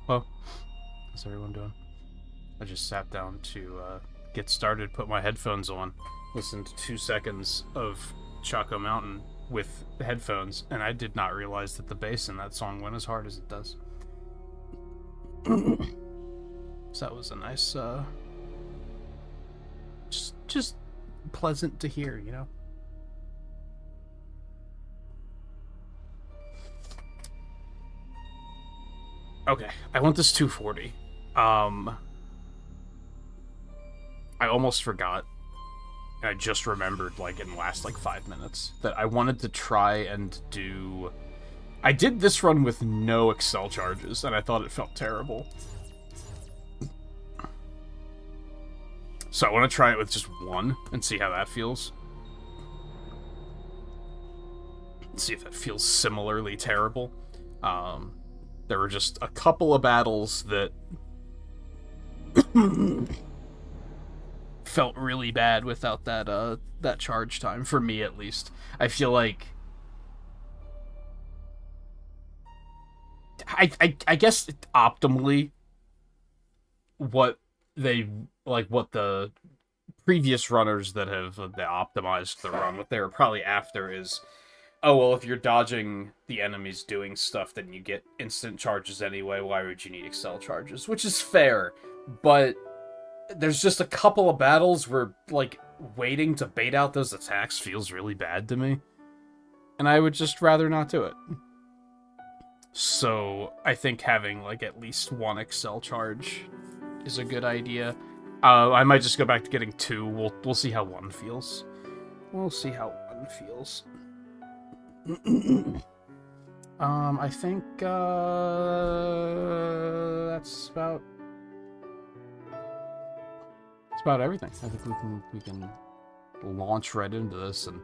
Well, how's everyone doing? I just sat down to get started, put my headphones on, listened to 2 seconds of Chaco Mountain with the headphones, and I did not realize that the bass in that song went as hard as it does. So that was a nice, just pleasant to hear, you know? Okay, I want this 240. I almost forgot. I just remembered, like, in the last, 5 minutes, that I wanted to try and do... I did this run with no Excel charges, and I thought it felt terrible. So I want to try it with just one, and see how that feels. See if it feels similarly terrible. There were just a couple of battles that felt really bad without that charge time, for me at least. I feel like I guess optimally what the previous runners that have optimized the run, what they were probably after is, oh, well, if you're dodging the enemies doing stuff, then you get instant charges anyway. Why would you need Excel charges? Which is fair, but there's just a couple of battles where, waiting to bait out those attacks feels really bad to me. And I would just rather not do it. So, I think having, at least one Excel charge is a good idea. I might just go back to getting two. We'll see how one feels. We'll see how one feels. I think, that's about everything. I think we can launch right into this and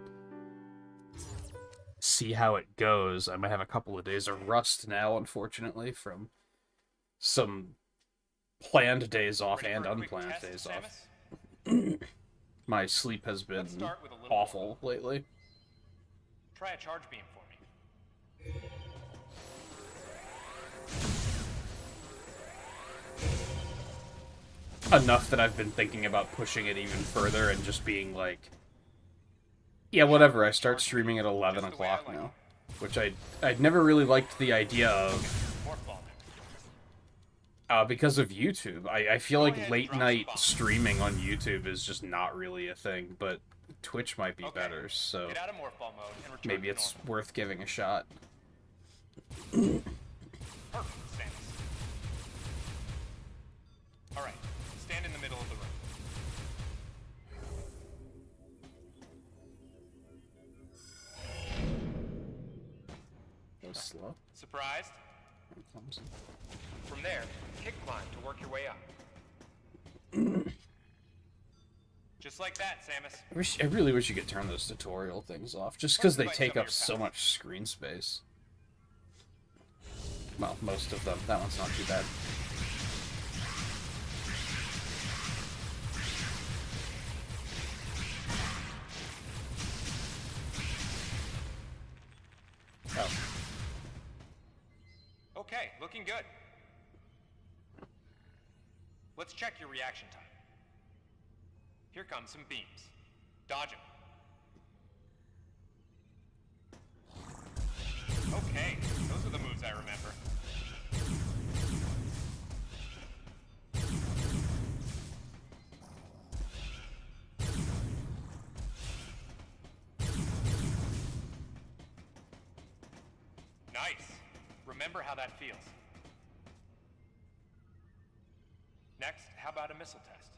see how it goes. I might have a couple of days of rust now, unfortunately, from some planned days off and unplanned days off. My sleep has been awful lately. Try a charge beam for me. Enough that I've been thinking about pushing it even further and just being like, yeah, whatever, I start streaming at 11 o'clock now. Which I'd never really liked the idea of, because of YouTube. I feel like late night streaming on YouTube is just not really a thing, but Twitch might be better, so maybe it's worth giving a shot. Perfect, Samus. Alright, stand in the middle of the room. That was slow. Surprised? From there, kick climb to work your way up. Just like that, Samus. I really wish you could turn those tutorial things off, just because they take up so much screen space. Well, most of them. That one's not too bad. Oh. Okay, looking good. Let's check your reaction time. Here come some beams. Dodge them. Okay, those are the moves I remember. Nice. Remember how that feels. Next, how about a missile test?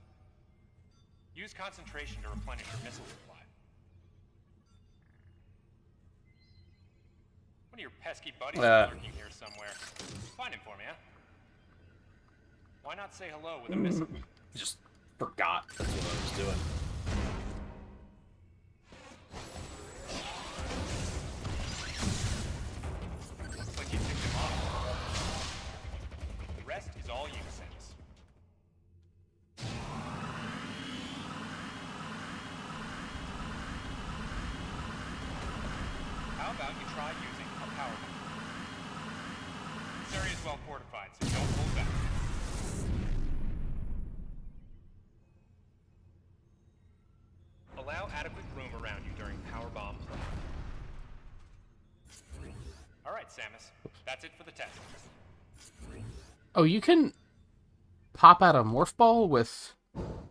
Use concentration to replenish your missile supply. One of your pesky buddies is lurking here somewhere. Find him for me, huh? Why not say hello with a missile? Just forgot that's what I was doing. Looks like you ticked him off. The rest is all you, Samus. How about you try using a power bomb? This area is well fortified, so don't hold back. allow adequate room around you during power bomb play. Alright, Samus. That's it for the test. Oh, you can pop out a morph ball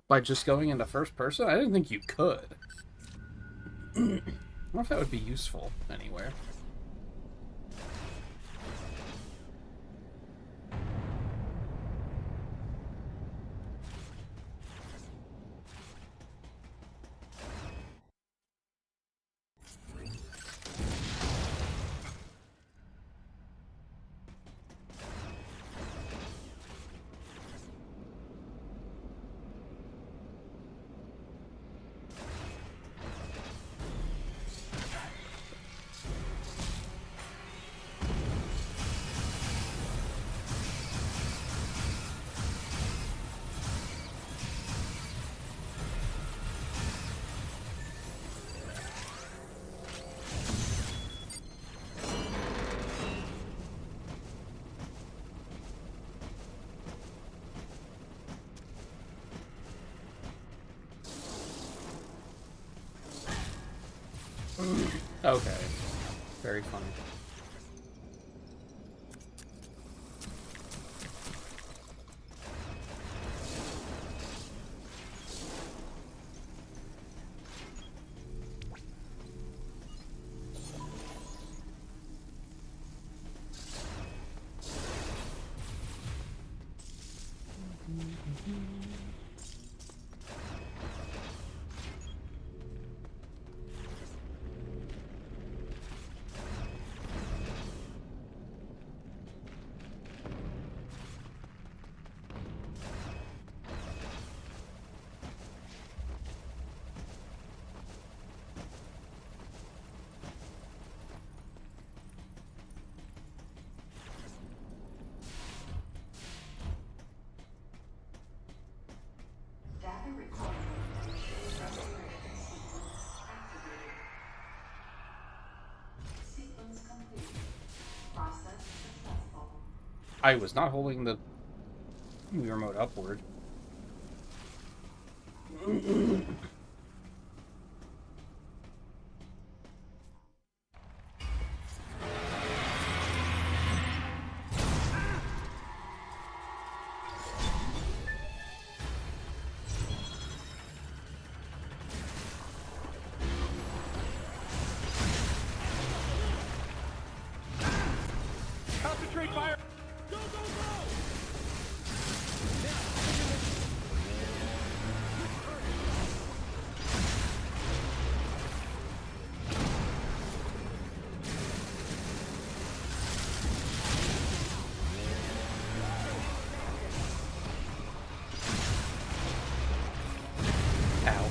by just going into first person? I didn't think you could. I wonder if that would be useful anywhere. Okay. Very funny. I was not holding the remote upward. Concentrate fire! Go, go, go! Ow.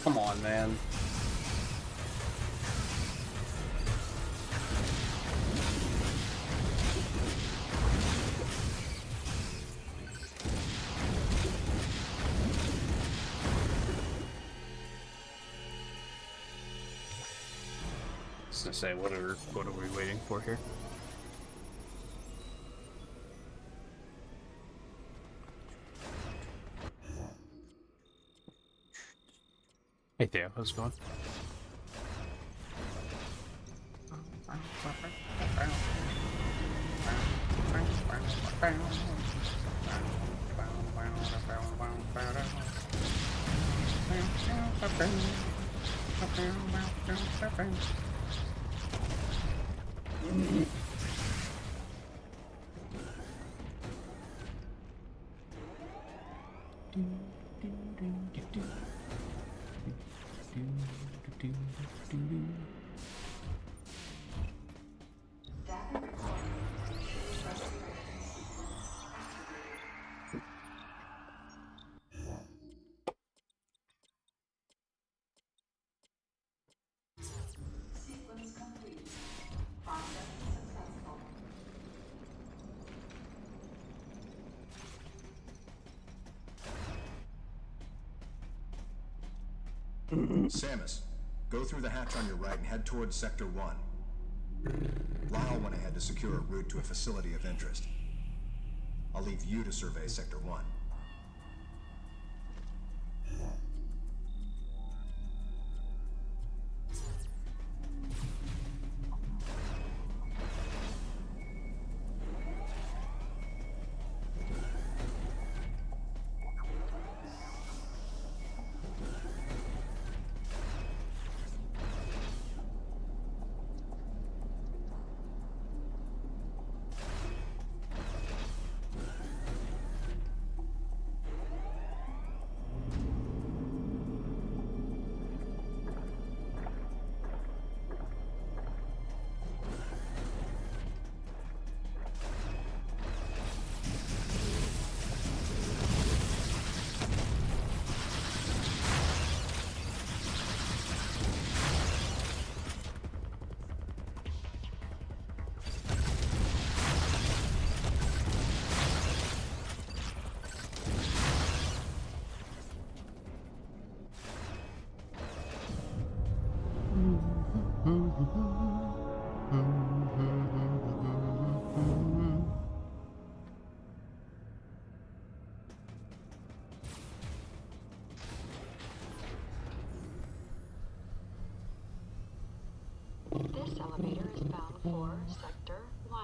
Come on, man. I was gonna say, what are we waiting for here? Hey Theo, how's it going? Samus, go through the hatch on your right and head towards Sector 1. Lyle went ahead to secure a route to a facility of interest. I'll leave you to survey Sector 1. This elevator is bound for Sector 1.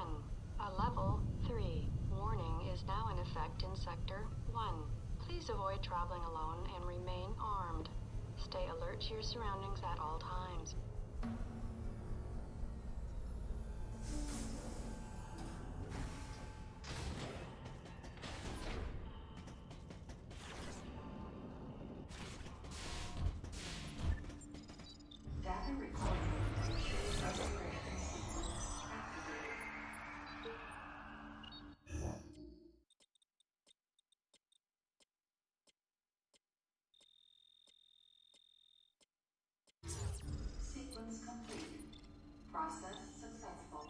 A level 3 warning is now in effect in Sector 1. Please avoid traveling alone and remain armed. Stay alert to your surroundings at all times. Sequence complete. Process successful.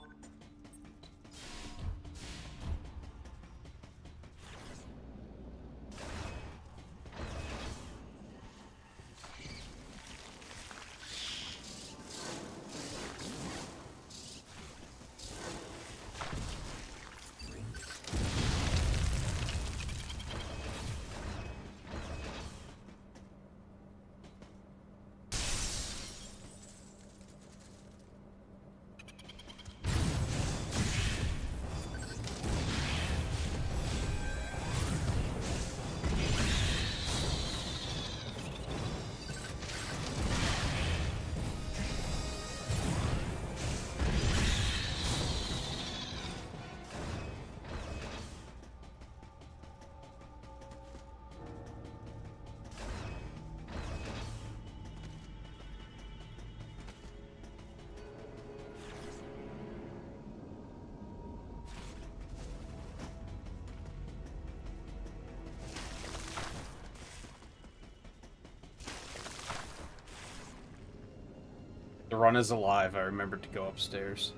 The run is alive. I remembered to go upstairs.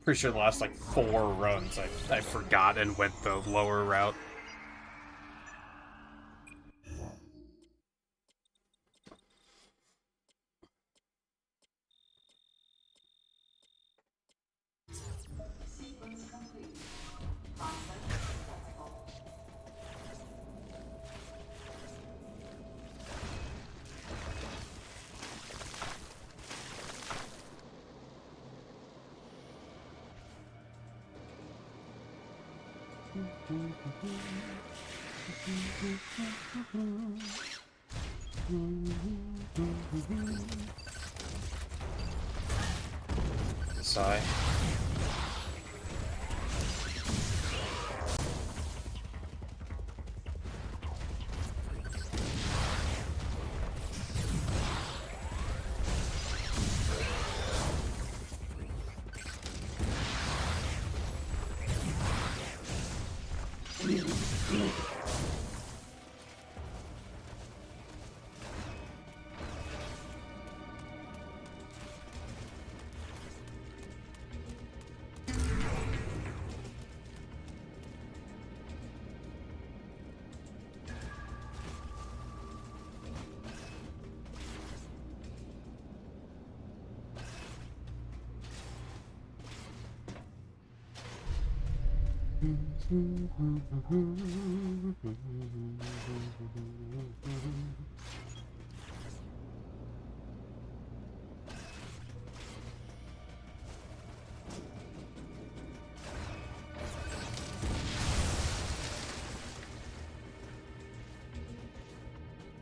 Pretty sure the last like 4 runs I forgot and went the lower route. Sigh.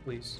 Please.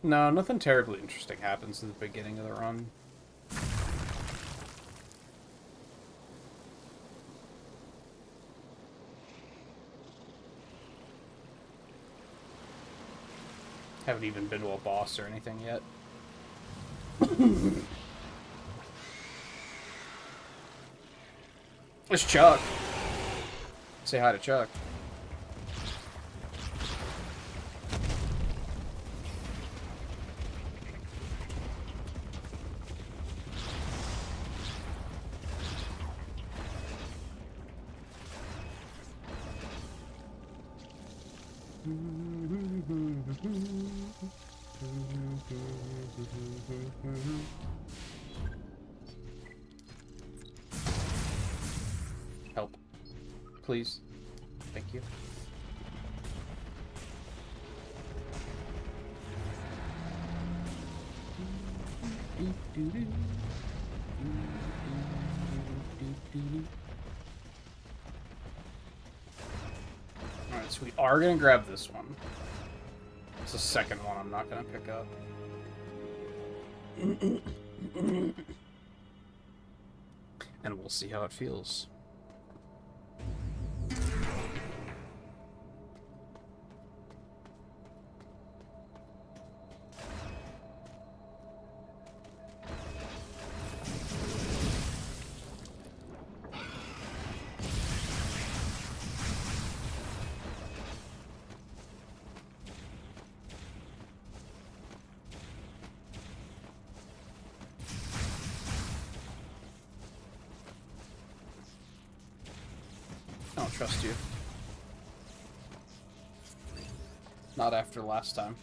No, nothing terribly interesting happens at the beginning of the run. Haven't even been to a boss or anything yet. It's Chuck. Say hi to Chuck. Help. Please. Thank you. Alright, so we are gonna grab this one. It's the second one I'm not gonna pick up. And we'll see how it feels. I don't trust you. Not after last time.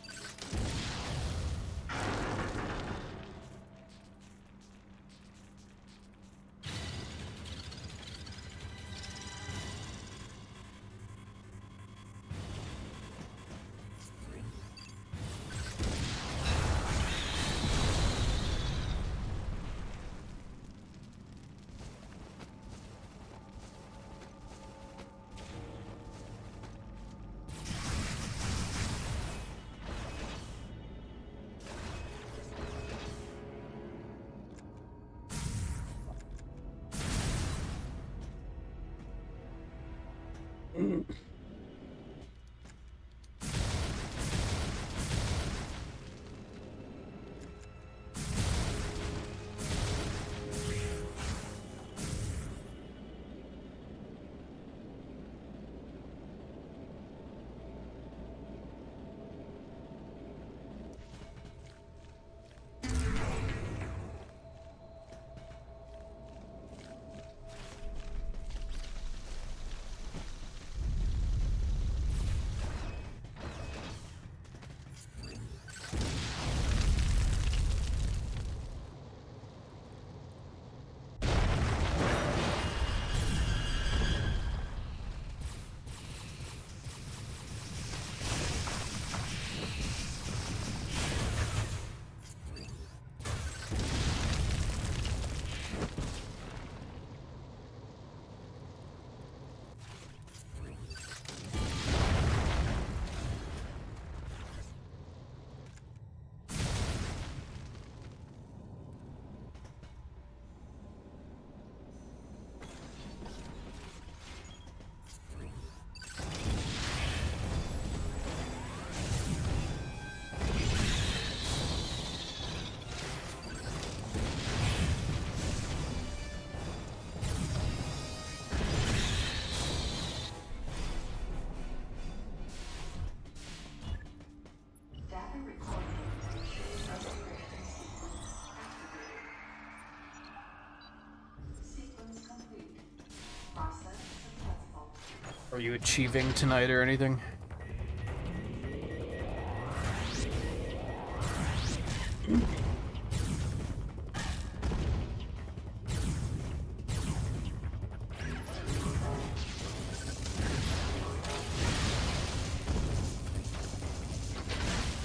Are you achieving tonight or anything?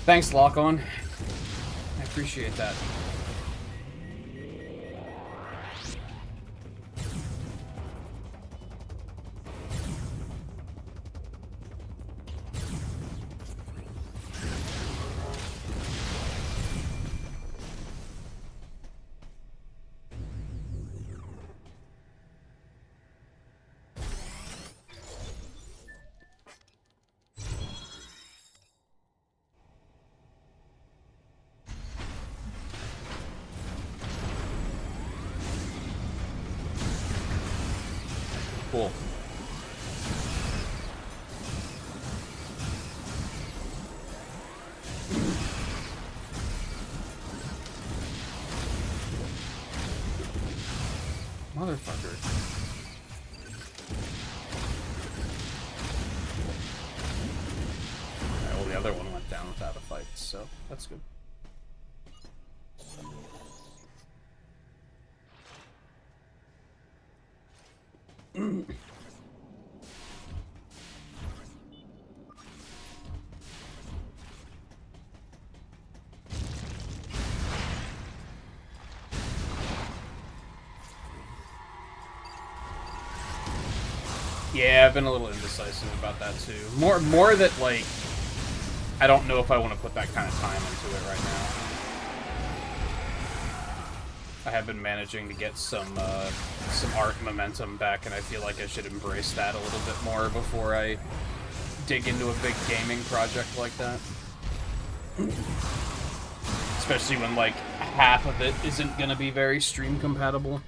Thanks, Lock-On. I appreciate that. Cool. Motherfucker. Alright, well, the other one went down without a fight, so that's good. Yeah, I've been a little indecisive about that too. More that, like, I don't know if I want to put that kind of time into it right now. I have been managing to get some art momentum back, and I feel like I should embrace that a little bit more before I dig into a big gaming project like that. Especially when, like, half of it isn't gonna be very stream compatible.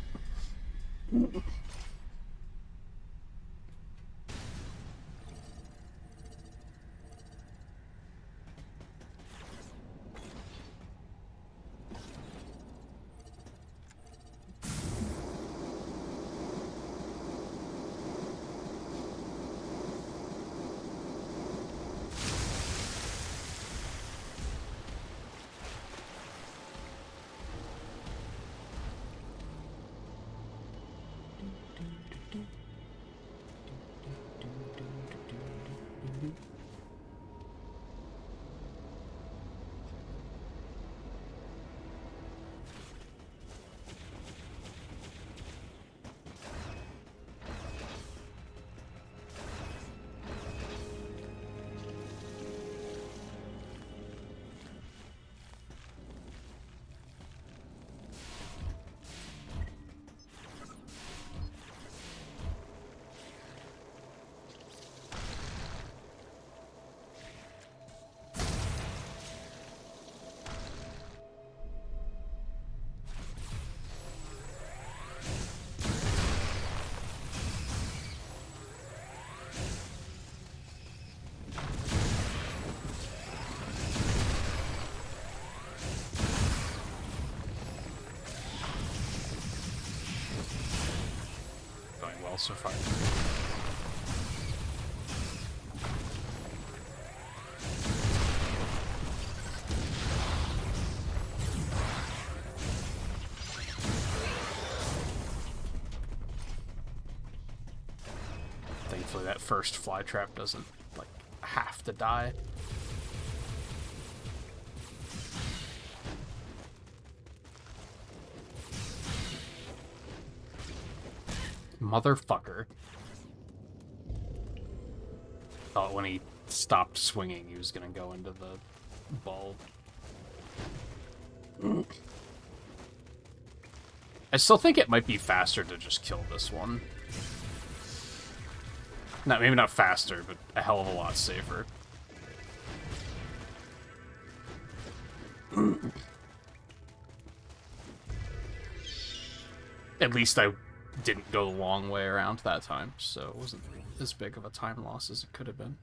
So far. Thankfully, that first fly trap doesn't, like, have to die. Motherfucker. Thought when he stopped swinging, he was gonna go into the bulb. I still think it might be faster to just kill this one. No, maybe not faster, but a hell of a lot safer. At least I didn't go the long way around that time, so it wasn't as big of a time loss as it could have been.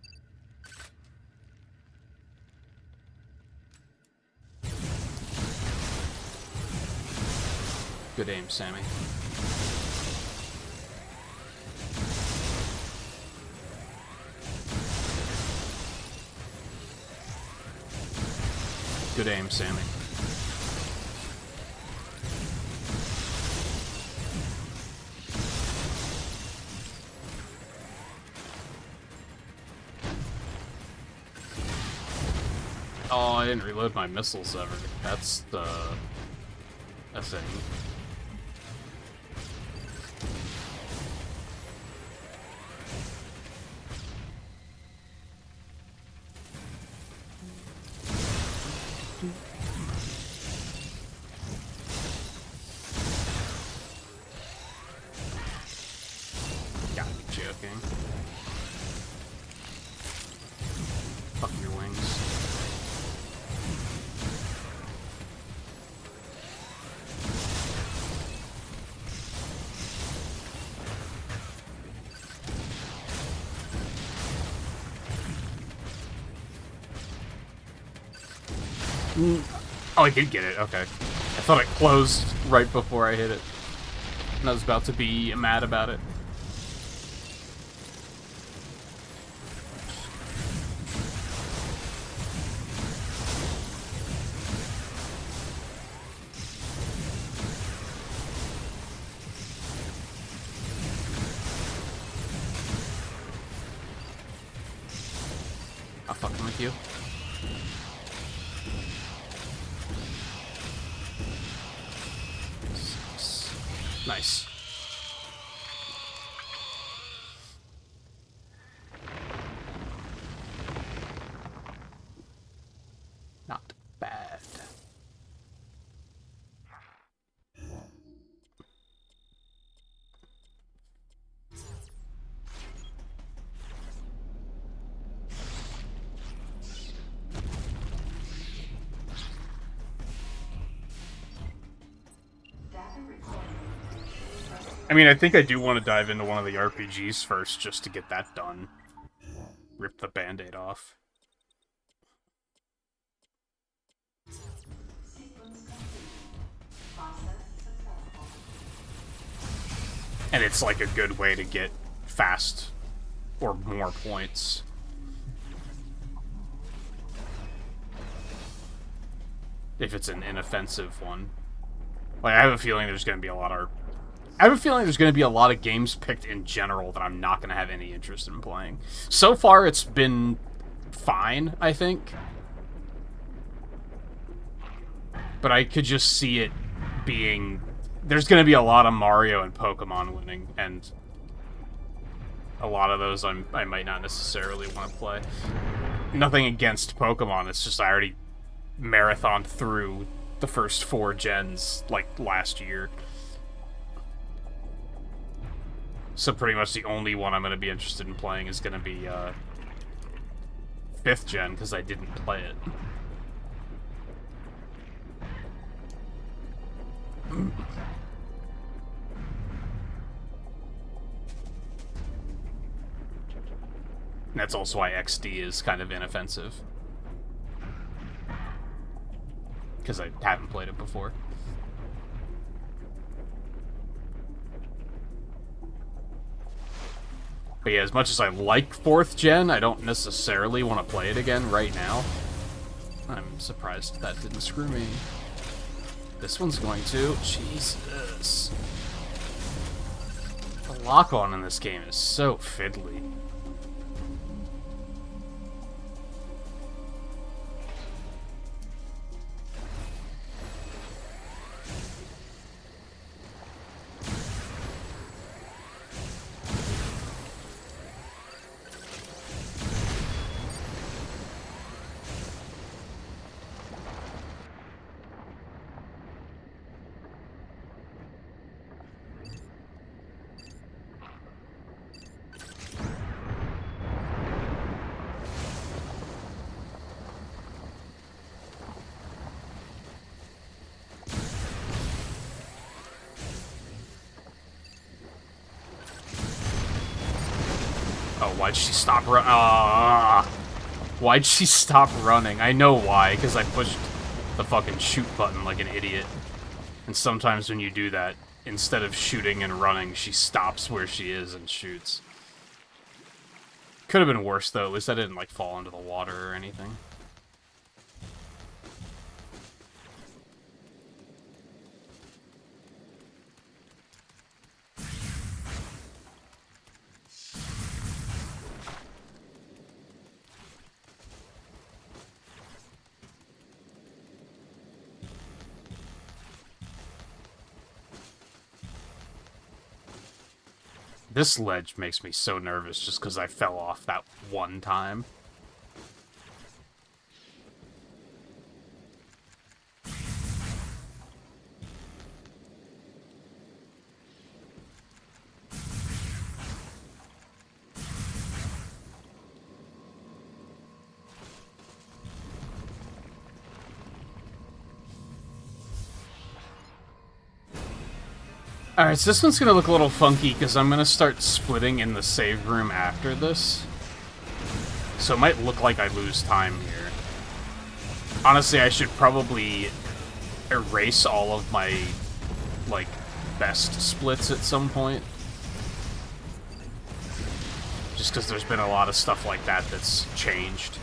Good aim, Sammy. Good aim, Sammy. Oh, I didn't reload my missiles ever. That's a thing. Gotta be joking. Fuck your wings. Oh, I did get it. Okay. I thought it closed right before I hit it. And I was about to be mad about it. I'm fucking with you. Nice. Not bad. I mean, I think I do want to dive into one of the RPGs first, just to get that done. Rip the Band-Aid off. And it's like a good way to get fast or more points. If it's an inoffensive one. Like, I have a feeling there's going to be a lot of games picked in general that I'm not going to have any interest in playing. So far, it's been fine, I think. But I could just see it being... There's going to be a lot of Mario and Pokemon winning, and a lot of those I might not necessarily want to play. Nothing against Pokemon, it's just I already marathoned through the first 4 gens, like, last year. So pretty much the only one I'm going to be interested in playing is going to be 5th gen, because I didn't play it. And that's also why XD is kind of inoffensive. Because I haven't played it before. But yeah, as much as I like 4th gen, I don't necessarily want to play it again right now. I'm surprised that didn't screw me. This one's going to. Jesus. The lock-on in this game is so fiddly. Why'd she stop why'd she stop running? I know why, because I pushed the fucking shoot button like an idiot. And sometimes when you do that, instead of shooting and running, she stops where she is and shoots. Could have been worse, though. At least I didn't, like, fall into the water or anything. This ledge makes me so nervous just because I fell off that one time. Alright, so this one's gonna look a little funky because I'm gonna start splitting in the save room after this. So it might look like I lose time here. Honestly, I should probably erase all of my, like, best splits at some point. Just because there's been a lot of stuff like that that's changed.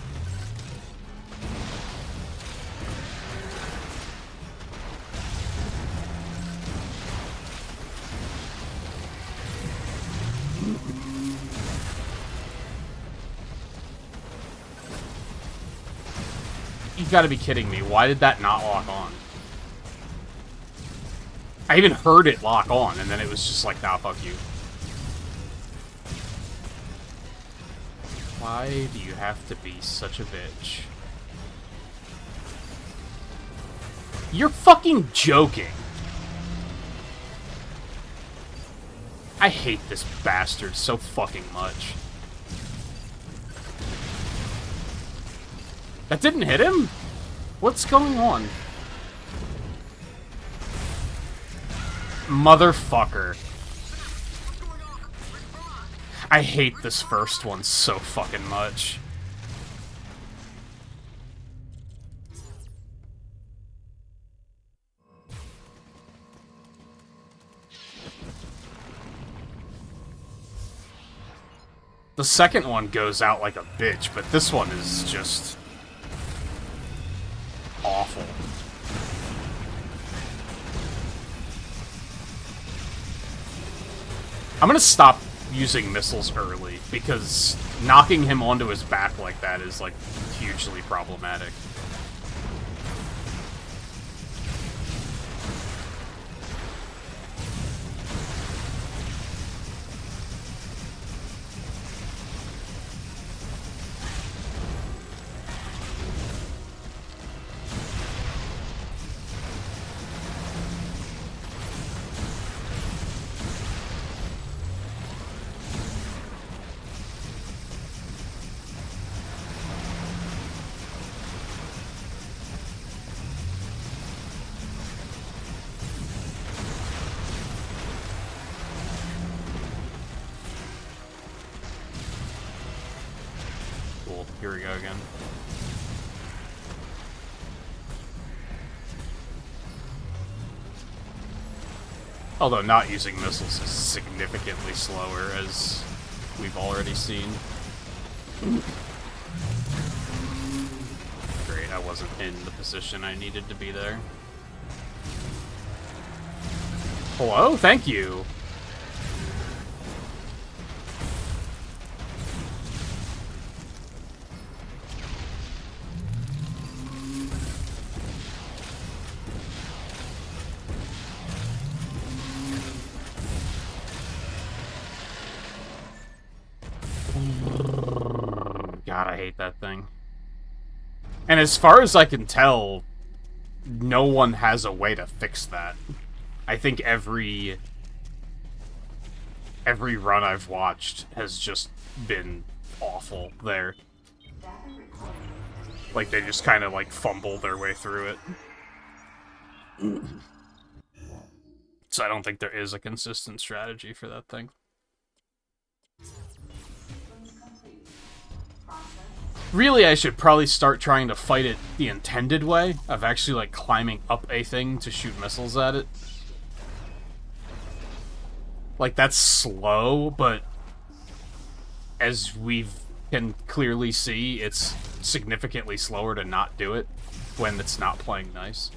You gotta be kidding me. Why did that not lock on? I even heard it lock on, and then it was just like, nah, fuck you. Why do you have to be such a bitch? You're fucking joking. I hate this bastard so fucking much. That didn't hit him? What's going on? Motherfucker. I hate this first one so fucking much. The second one goes out like a bitch, but this one is just awful. I'm gonna stop using missiles early, because knocking him onto his back like that is, like, hugely problematic. Here we go again. Although not using missiles is significantly slower, as we've already seen. Great, I wasn't in the position I needed to be there. Hello? Thank you! God, I hate that thing. And as far as I can tell, no one has a way to fix that. I think every run I've watched has just been awful there. Like, they just kind of, like, fumble their way through it. So I don't think there is a consistent strategy for that thing. Really, I should probably start trying to fight it the intended way, of actually, like, climbing up a thing to shoot missiles at it. Like, that's slow, but as we can clearly see, it's significantly slower to not do it when it's not playing nice.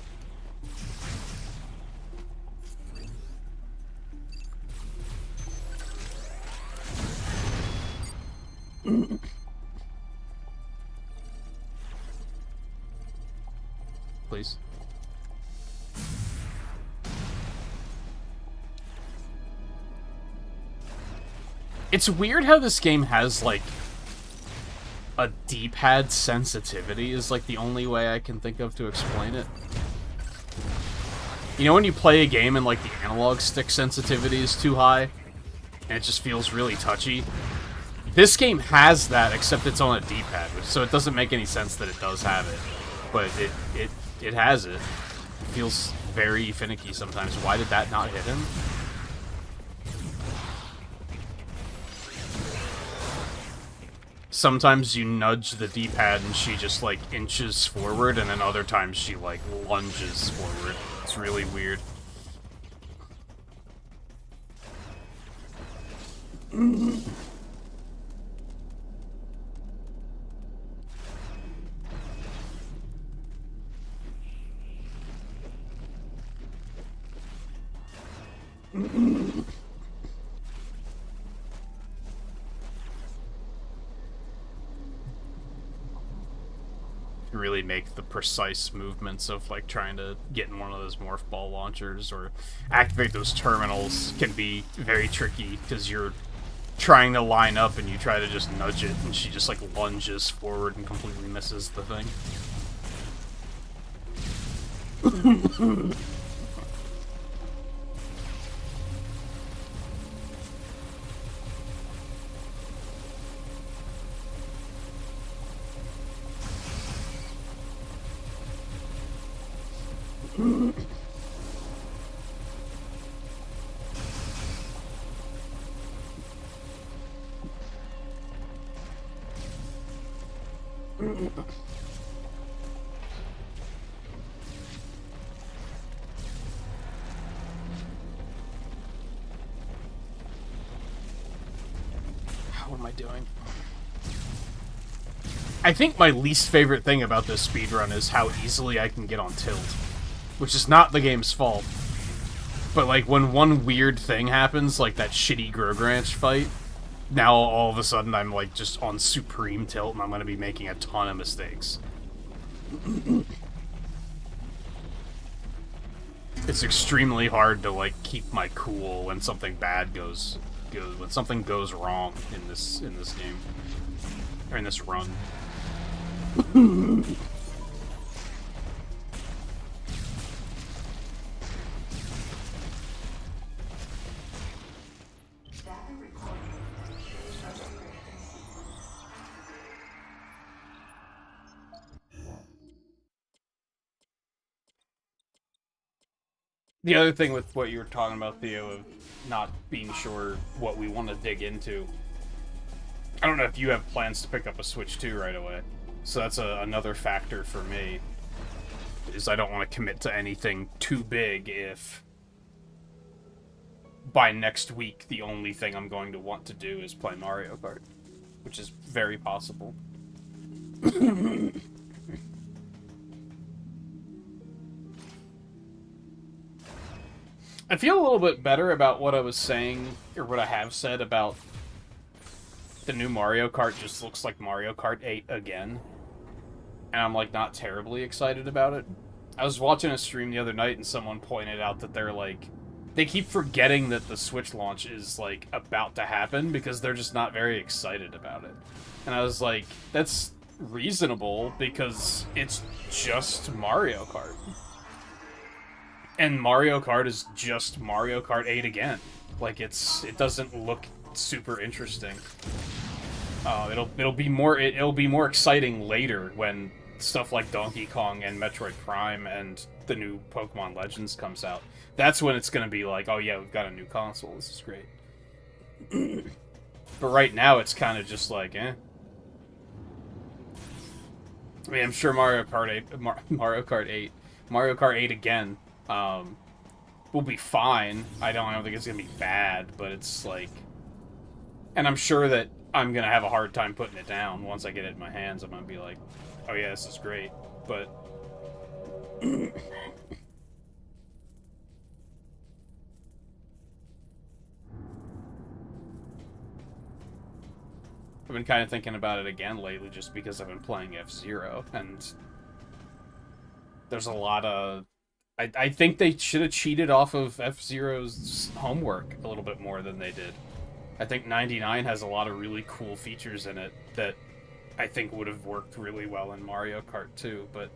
Please. It's weird how this game has, like, a D-pad sensitivity is, like, the only way I can think of to explain it. You know when you play a game and, like, the analog stick sensitivity is too high? And it just feels really touchy? This game has that, except it's on a D-pad, so it doesn't make any sense that it does have it. But it has it. It feels very finicky sometimes. Why did that not hit him? Sometimes you nudge the D-pad and she just, like, inches forward, and then other times she, like, lunges forward. It's really weird. Really make the precise movements of, like, trying to get in one of those morph ball launchers or activate those terminals can be very tricky because you're trying to line up and you try to just nudge it and she just, like, lunges forward and completely misses the thing. What am I doing? I think my least favorite thing about this speedrun is how easily I can get on tilt. Which is not the game's fault. But, like, when one weird thing happens, like that shitty Grogranch fight, now all of a sudden I'm, like, just on supreme tilt and I'm gonna be making a ton of mistakes. It's extremely hard to, like, keep my cool when something bad when something goes wrong in this game. Or in this run. Data recorded. Registration sequence activated. The other thing with what you were talking about, Theo, of not being sure what we want to dig into, I don't know if you have plans to pick up a Switch 2 right away. So that's another factor for me, is I don't want to commit to anything too big if by next week the only thing I'm going to want to do is play Mario Kart, which is very possible. I feel a little bit better about what I was saying, or what I have said about the new Mario Kart just looks like Mario Kart 8 again. And I'm, like, not terribly excited about it. I was watching a stream the other night and someone pointed out that they're, like, they keep forgetting that the Switch launch is, like, about to happen because they're just not very excited about it. And I was like, that's reasonable because it's just Mario Kart. And Mario Kart is just Mario Kart 8 again. Like, it doesn't look super interesting. It'll be more exciting later when stuff like Donkey Kong and Metroid Prime and the new Pokemon Legends comes out. That's when it's gonna be like, oh yeah, we've got a new console. This is great. But right now, it's kind of just like, eh. I mean, I'm sure Mario Kart 8 again, will be fine. I don't think it's gonna be bad, but it's like, and I'm sure that I'm gonna have a hard time putting it down once I get it in my hands. I'm gonna be like, oh yeah, this is great, but I've been kind of thinking about it again lately just because I've been playing F-Zero, and there's a lot of... I think they should have cheated off of F-Zero's homework a little bit more than they did. I think 99 has a lot of really cool features in it that I think would have worked really well in Mario Kart 2, but...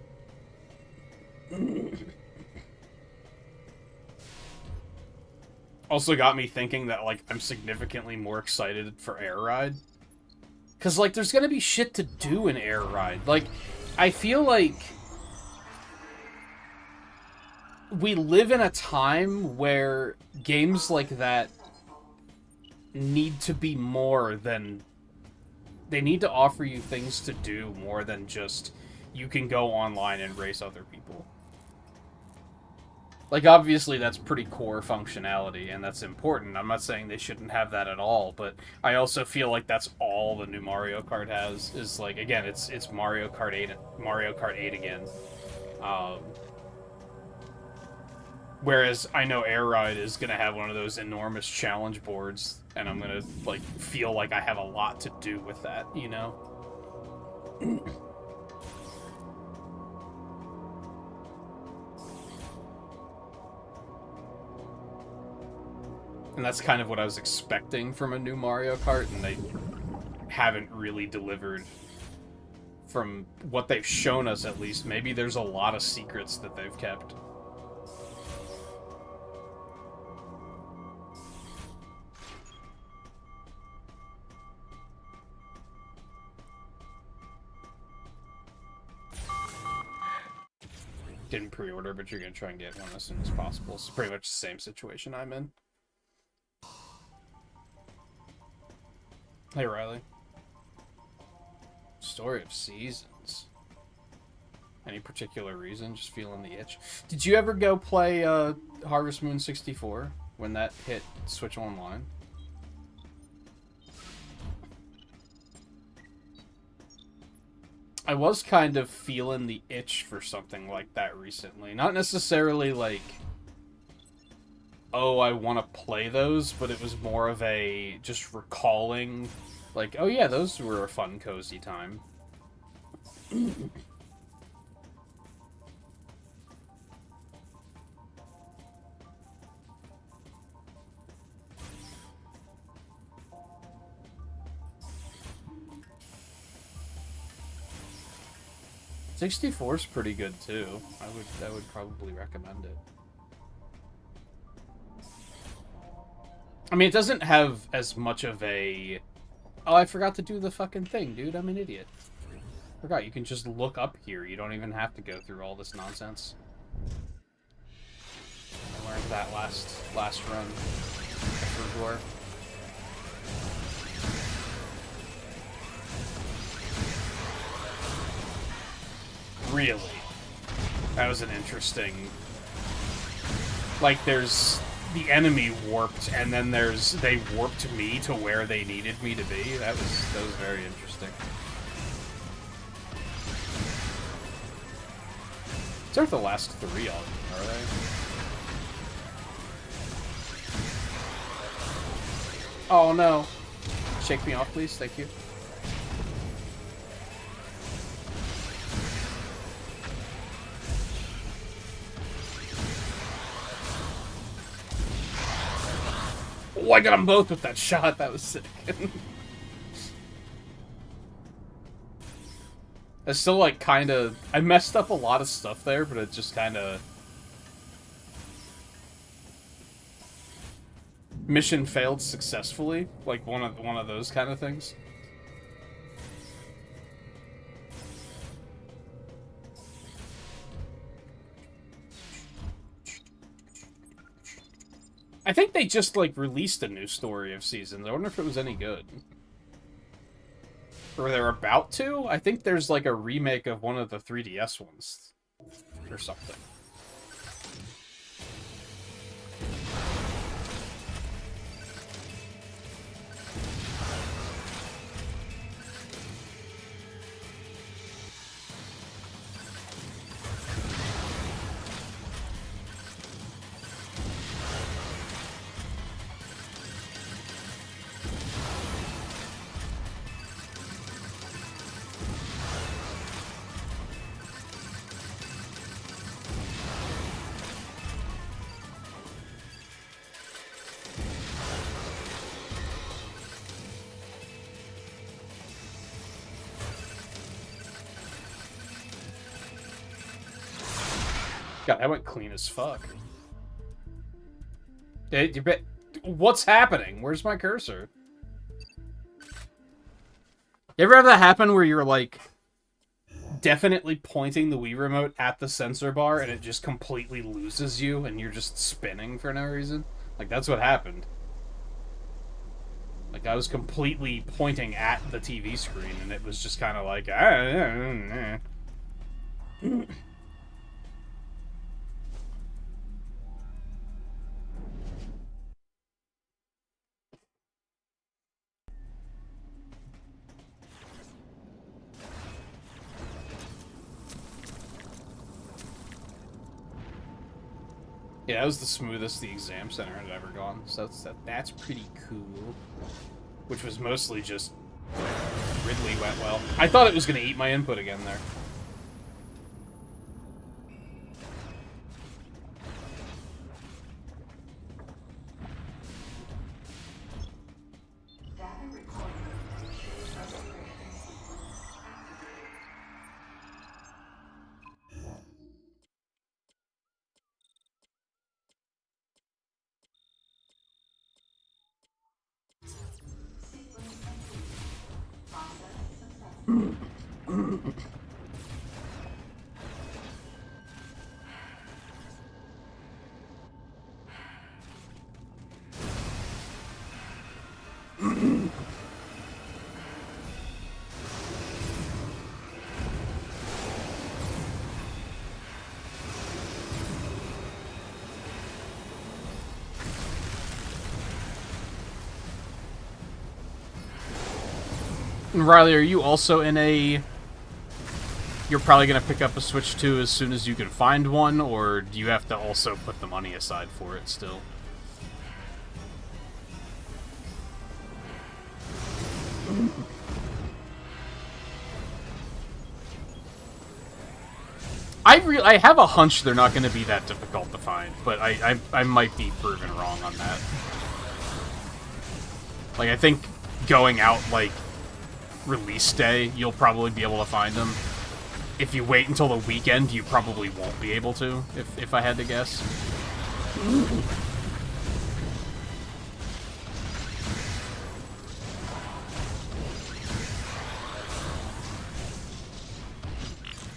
also got me thinking that, like, I'm significantly more excited for Air Ride. Because, like, there's gonna be shit to do in Air Ride. Like, I feel like we live in a time where games like that need to be more than... They need to offer you things to do more than just you can go online and race other people. Like, obviously, that's pretty core functionality, and that's important. I'm not saying they shouldn't have that at all, but I also feel like that's all the new Mario Kart has, is, like, again, it's Mario Kart 8 again. Whereas I know Air Ride is going to have one of those enormous challenge boards, and I'm going to, like, feel like I have a lot to do with that, you know? And that's kind of what I was expecting from a new Mario Kart, and they haven't really delivered from what they've shown us, at least. Maybe there's a lot of secrets that they've kept. Didn't pre-order, but you're gonna try and get one as soon as possible. It's pretty much the same situation I'm in. Hey, Riley. Story of Seasons. Any particular reason? Just feeling the itch. Did you ever go play Harvest Moon 64 when that hit Switch Online? I was kind of feeling the itch for something like that recently. Not necessarily like, oh, I want to play those, but it was more of a just recalling, like, oh yeah, those were a fun, cozy time. 64 is pretty good too. I would probably recommend it. I mean, it doesn't have as much of a... Oh, I forgot to do the fucking thing, dude. I'm an idiot. Forgot, you can just look up here. You don't even have to go through all this nonsense. I learned that last run. For sure. Really? That was an interesting... Like, there's... The enemy warped, and then they warped me to where they needed me to be. That was very interesting. These aren't the last three, are they? Oh no. Shake me off, please. Thank you. Oh, I got them both with that shot. That was sick. It's still, like, kind of... I messed up a lot of stuff there, but it just kind of... Mission failed successfully. Like, one of those kind of things. I think they just, like, released a new Story of Seasons. I wonder if it was any good. Or they're about to? I think there's, like, a remake of one of the 3DS ones. Or something. God, that went clean as fuck. What's happening? Where's my cursor? You ever have that happen where you're, like, definitely pointing the Wii Remote at the sensor bar and it just completely loses you and you're just spinning for no reason? Like, that's what happened. Like, I was completely pointing at the TV screen and it was just kind of like... Yeah, that was the smoothest the exam center had ever gone, so that's pretty cool. Which was mostly just Ridley went well. I thought it was going to eat my input again there. Data recording. Restoration sequence activated. Sequence complete. Process successful. Riley, are you also in a... You're probably going to pick up a Switch 2 as soon as you can find one, or do you have to also put the money aside for it still? I have a hunch they're not going to be that difficult to find, but I might be proven wrong on that. Like, I think going out, like, release day, you'll probably be able to find them. If you wait until the weekend, you probably won't be able to, if I had to guess.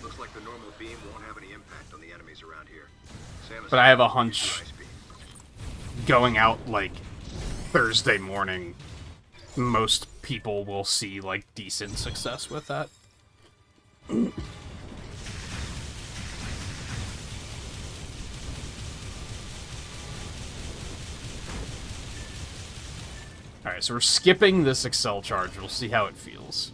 Looks like the normal beam won't have any impact on the enemies around here. But I have a hunch going out, like, Thursday morning, most people will see, like, decent success with that. Alright, so we're skipping this Excel charge. We'll see how it feels.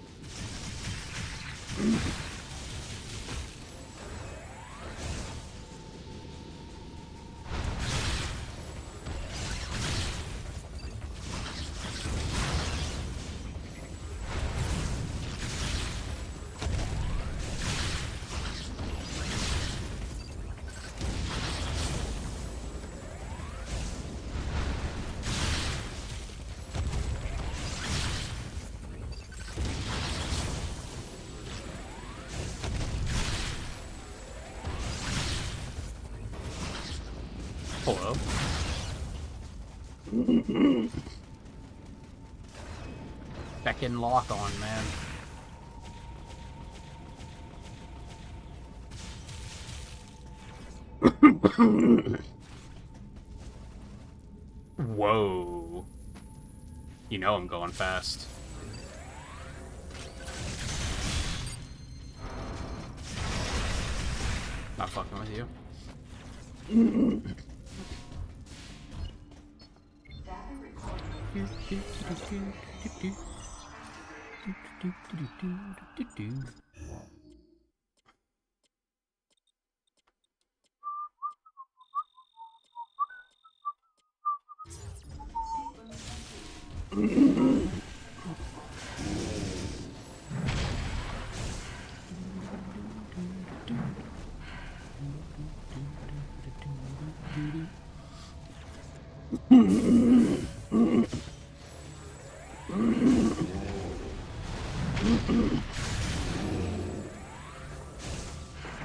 Hello. Back in lock on, man. Whoa. You know I'm going fast. Not fucking with you. Data recording. Sequence complete.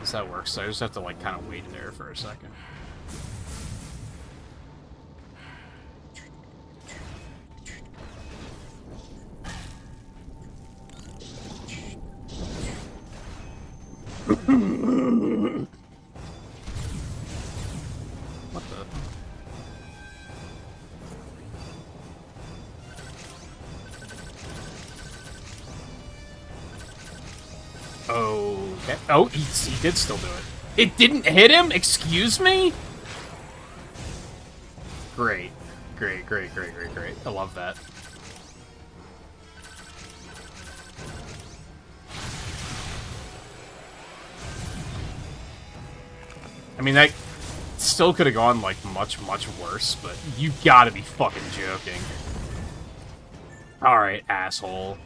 Guess that works. So I just have to, like, kind of wait there for a second. What the? Okay. Oh, he did still do it. It didn't hit him? Excuse me? Great. Great, great, great, great, great. I love that. I mean, that still could have gone, like, much, much worse, but you gotta be fucking joking. Alright, asshole.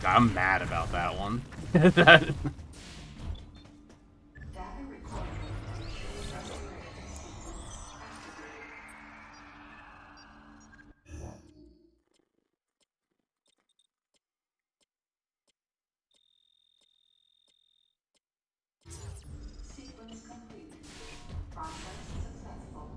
I'm mad about that one. That... Data recorded. Restoration sequence activated. Sequence complete. Process successful.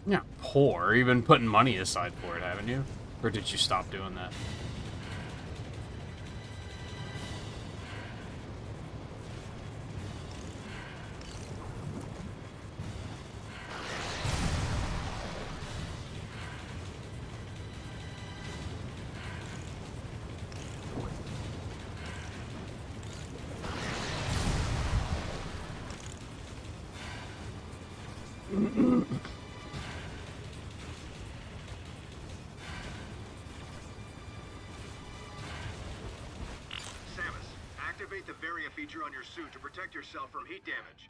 Yeah, poor. You've been putting money aside for it, haven't you? Or did you stop doing that? Activate the Varia feature on your suit to protect yourself from heat damage.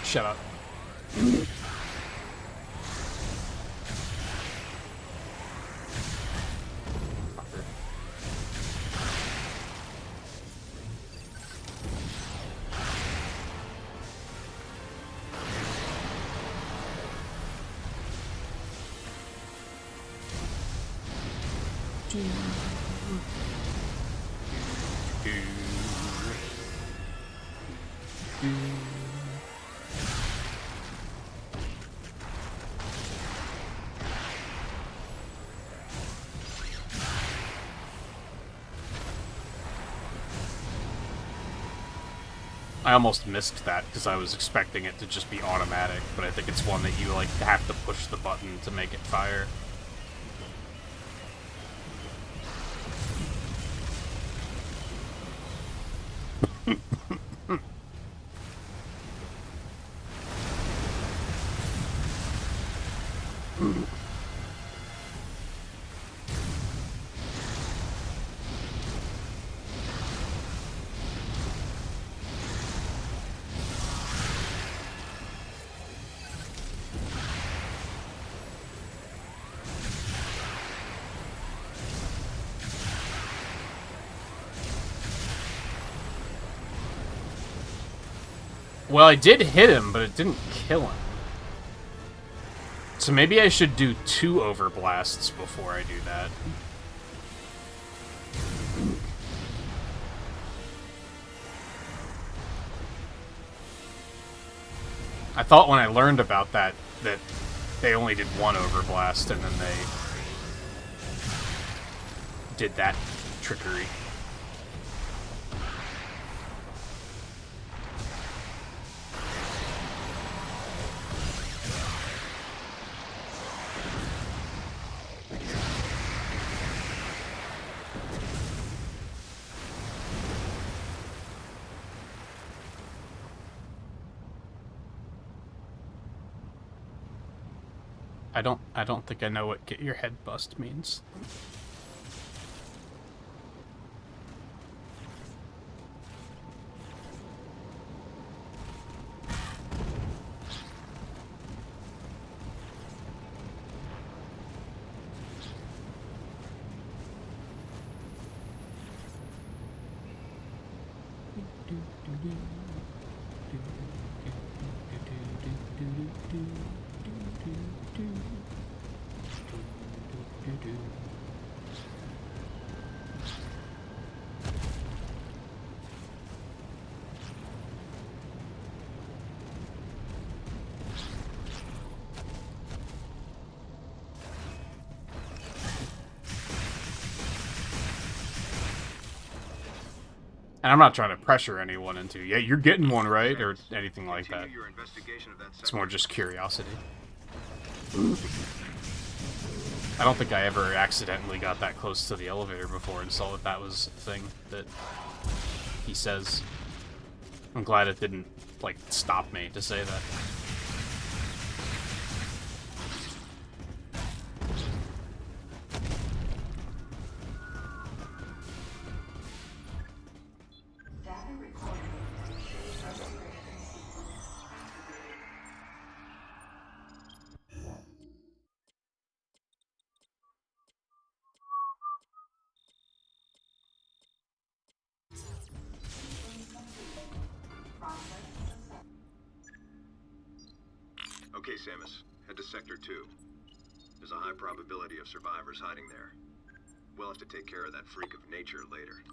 Shut up. I almost missed that because I was expecting it to just be automatic, but I think it's one that you like have to push the button to make it fire. Well, I did hit him, but it didn't kill him. So maybe I should do 2 overblasts before I do that. I thought when I learned about that they only did 1 overblast and then they did that trickery. I don't think I know what get your head bust means. And I'm not trying to pressure anyone into, yeah, you're getting one right, or anything like that. It's more just curiosity. I don't think I ever accidentally got that close to the elevator before and saw that that was a thing that he says. I'm glad it didn't, like, stop me to say that. Data recorded. Restoration sequence activated. Sequence complete. Process success. Okay, Samus. Head to Sector 2. There's a high probability of survivors hiding there. We'll have to take care of that freak of nature later.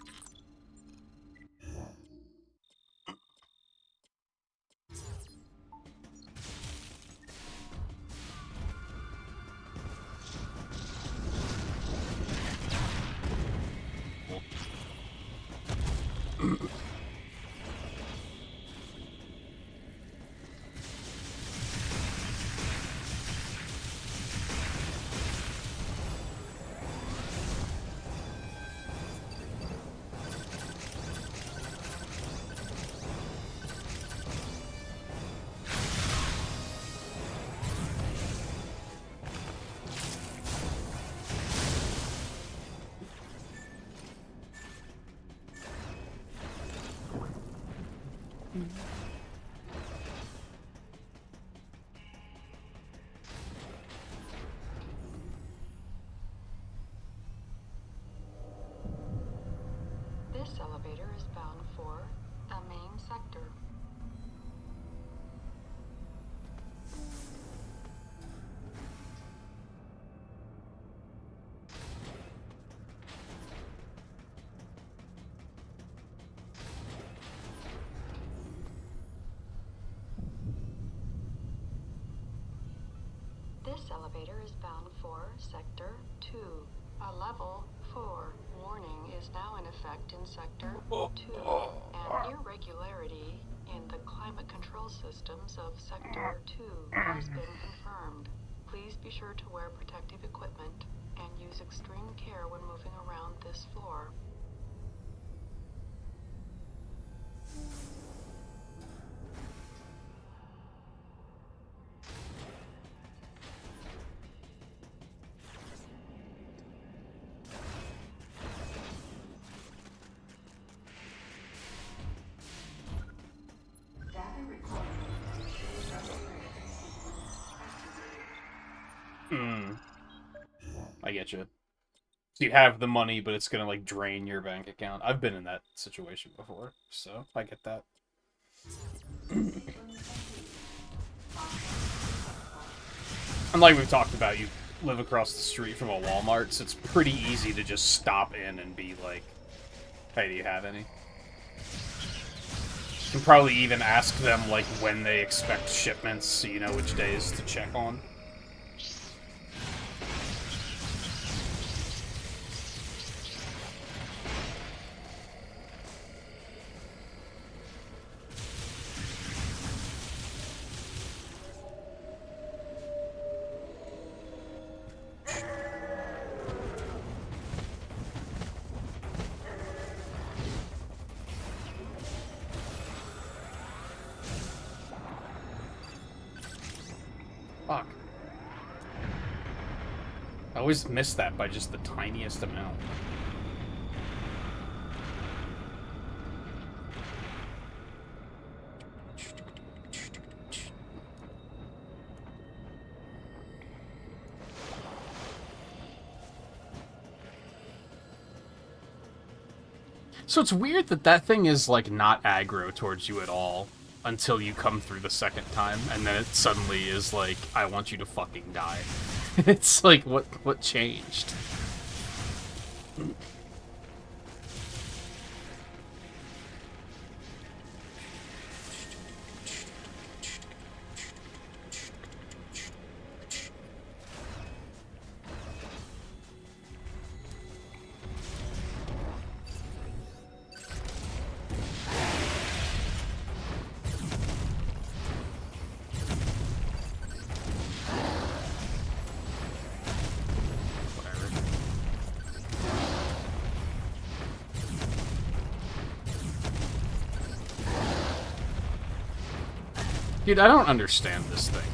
This elevator is bound for the main sector. This elevator is bound for Sector 2. A level 4 warning is now in effect in Sector 2. An irregularity in the climate control systems of Sector 2 has been confirmed. Please be sure to wear protective equipment and use extreme care when moving around this floor. Data recorded. Restoration sequence activated. I get you. So you have the money, but it's gonna, like, drain your bank account. I've been in that situation before, so I get that. And like we've talked about, you live across the street from a Walmart, so it's pretty easy to just stop in and be like, hey, do you have any? You can probably even ask them, like, when they expect shipments, so you know which days to check on. Fuck. I always miss that by just the tiniest amount. So it's weird that that thing is, like, not aggro towards you at all until you come through the second time, and then it suddenly is like, I want you to fucking die. It's like, what changed? Dude, I don't understand this thing.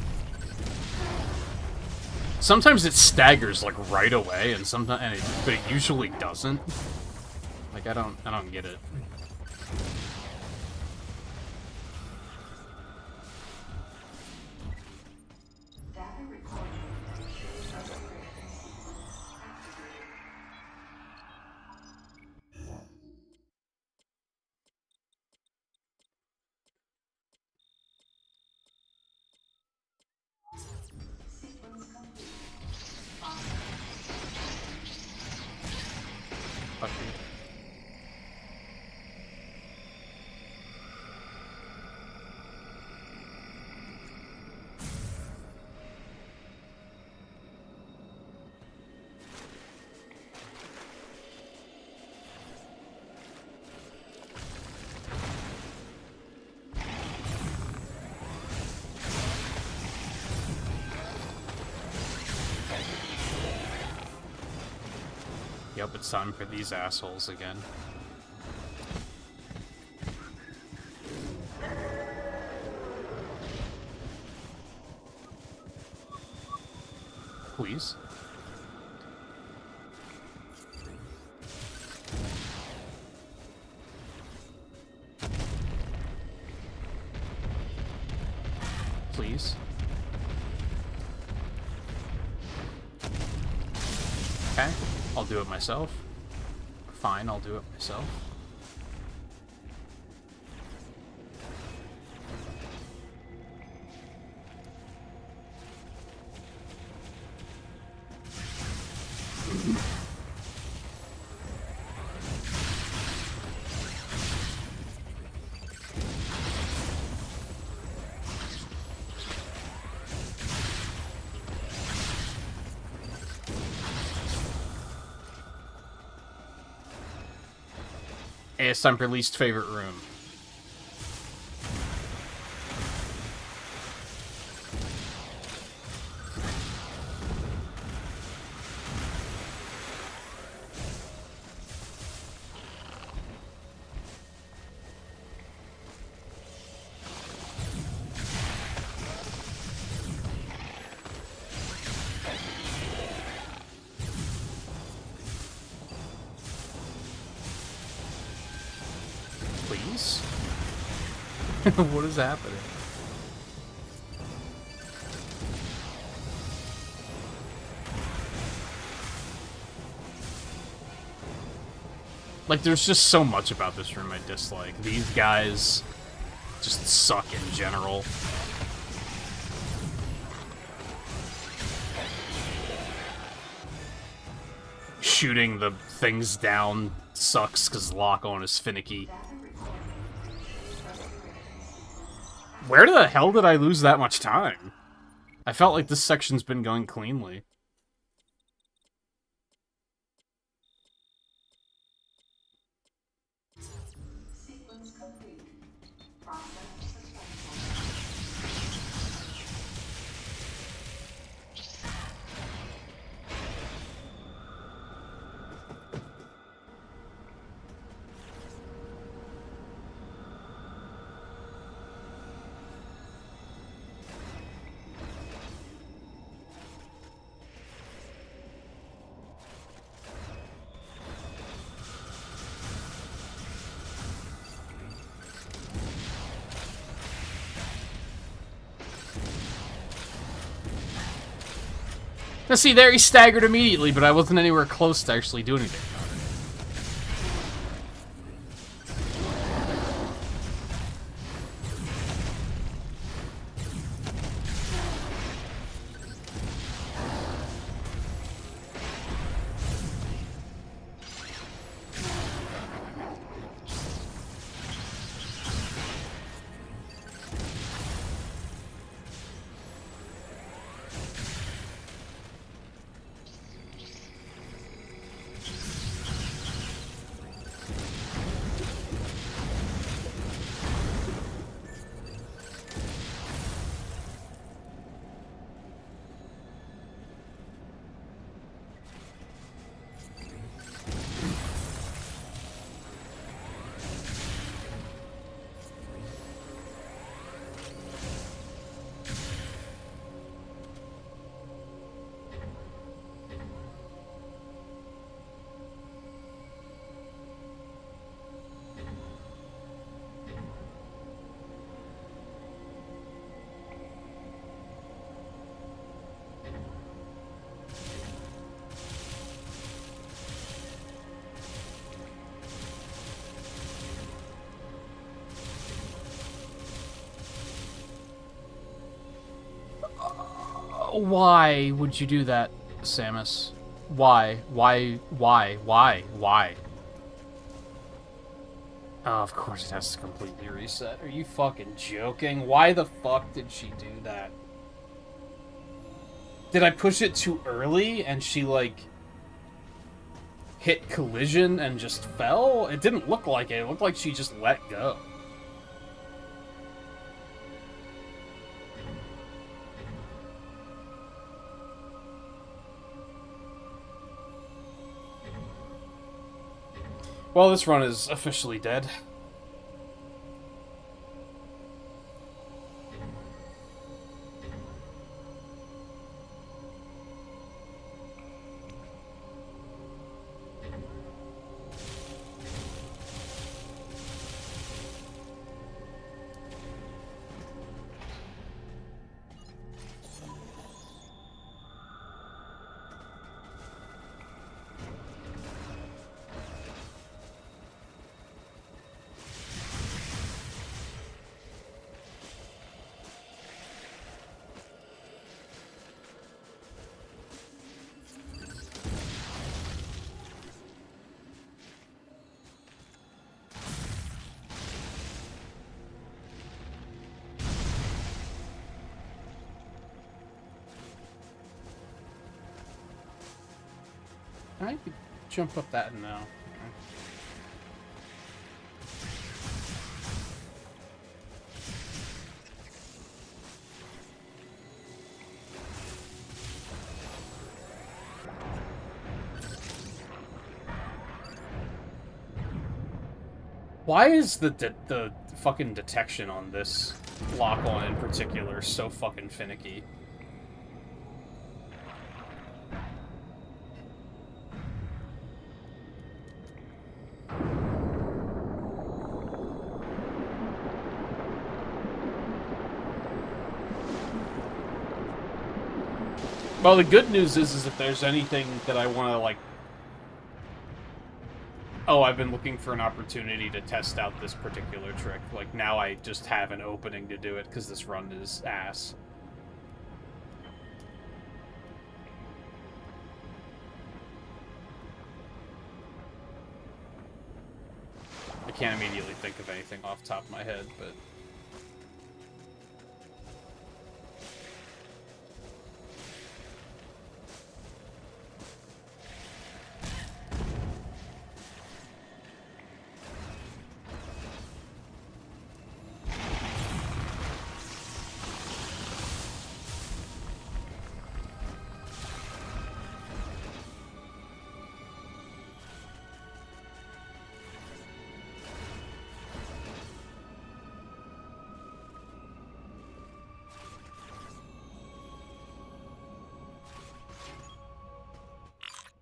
Sometimes it staggers like right away, and sometimes, but it usually doesn't. Like I don't get it. Data recording. Restoration sequence activated. Sequence complete. Fuck you. Yep, it's time for these assholes again. Please. Please. Okay, I'll do it myself. Fine, I'll do it myself. Hey, it's time for least favorite room. Please? What is happening? Like, there's just so much about this room I dislike. These guys, just suck in general. Shooting the things down sucks because lock-on is finicky. Where the hell did I lose that much time? I felt like this section's been going cleanly. Sequence complete. Process successful. Now see, there he staggered immediately, but I wasn't anywhere close to actually doing anything. Why would you do that, Samus? Why? Why? Oh, of course it has to completely reset. Are you fucking joking? Why the fuck did she do that? Did I push it too early and she, like, hit collision and just fell? It didn't look like it. It looked like she just let go. Well, this run is officially dead. I could jump up that now. Why is the fucking detection on this lock-on in particular so fucking finicky? Well, the good news is if there's anything that I want to, like, oh, I've been looking for an opportunity to test out this particular trick. Like, now I just have an opening to do it, because this run is ass. I can't immediately think of anything off the top of my head, but...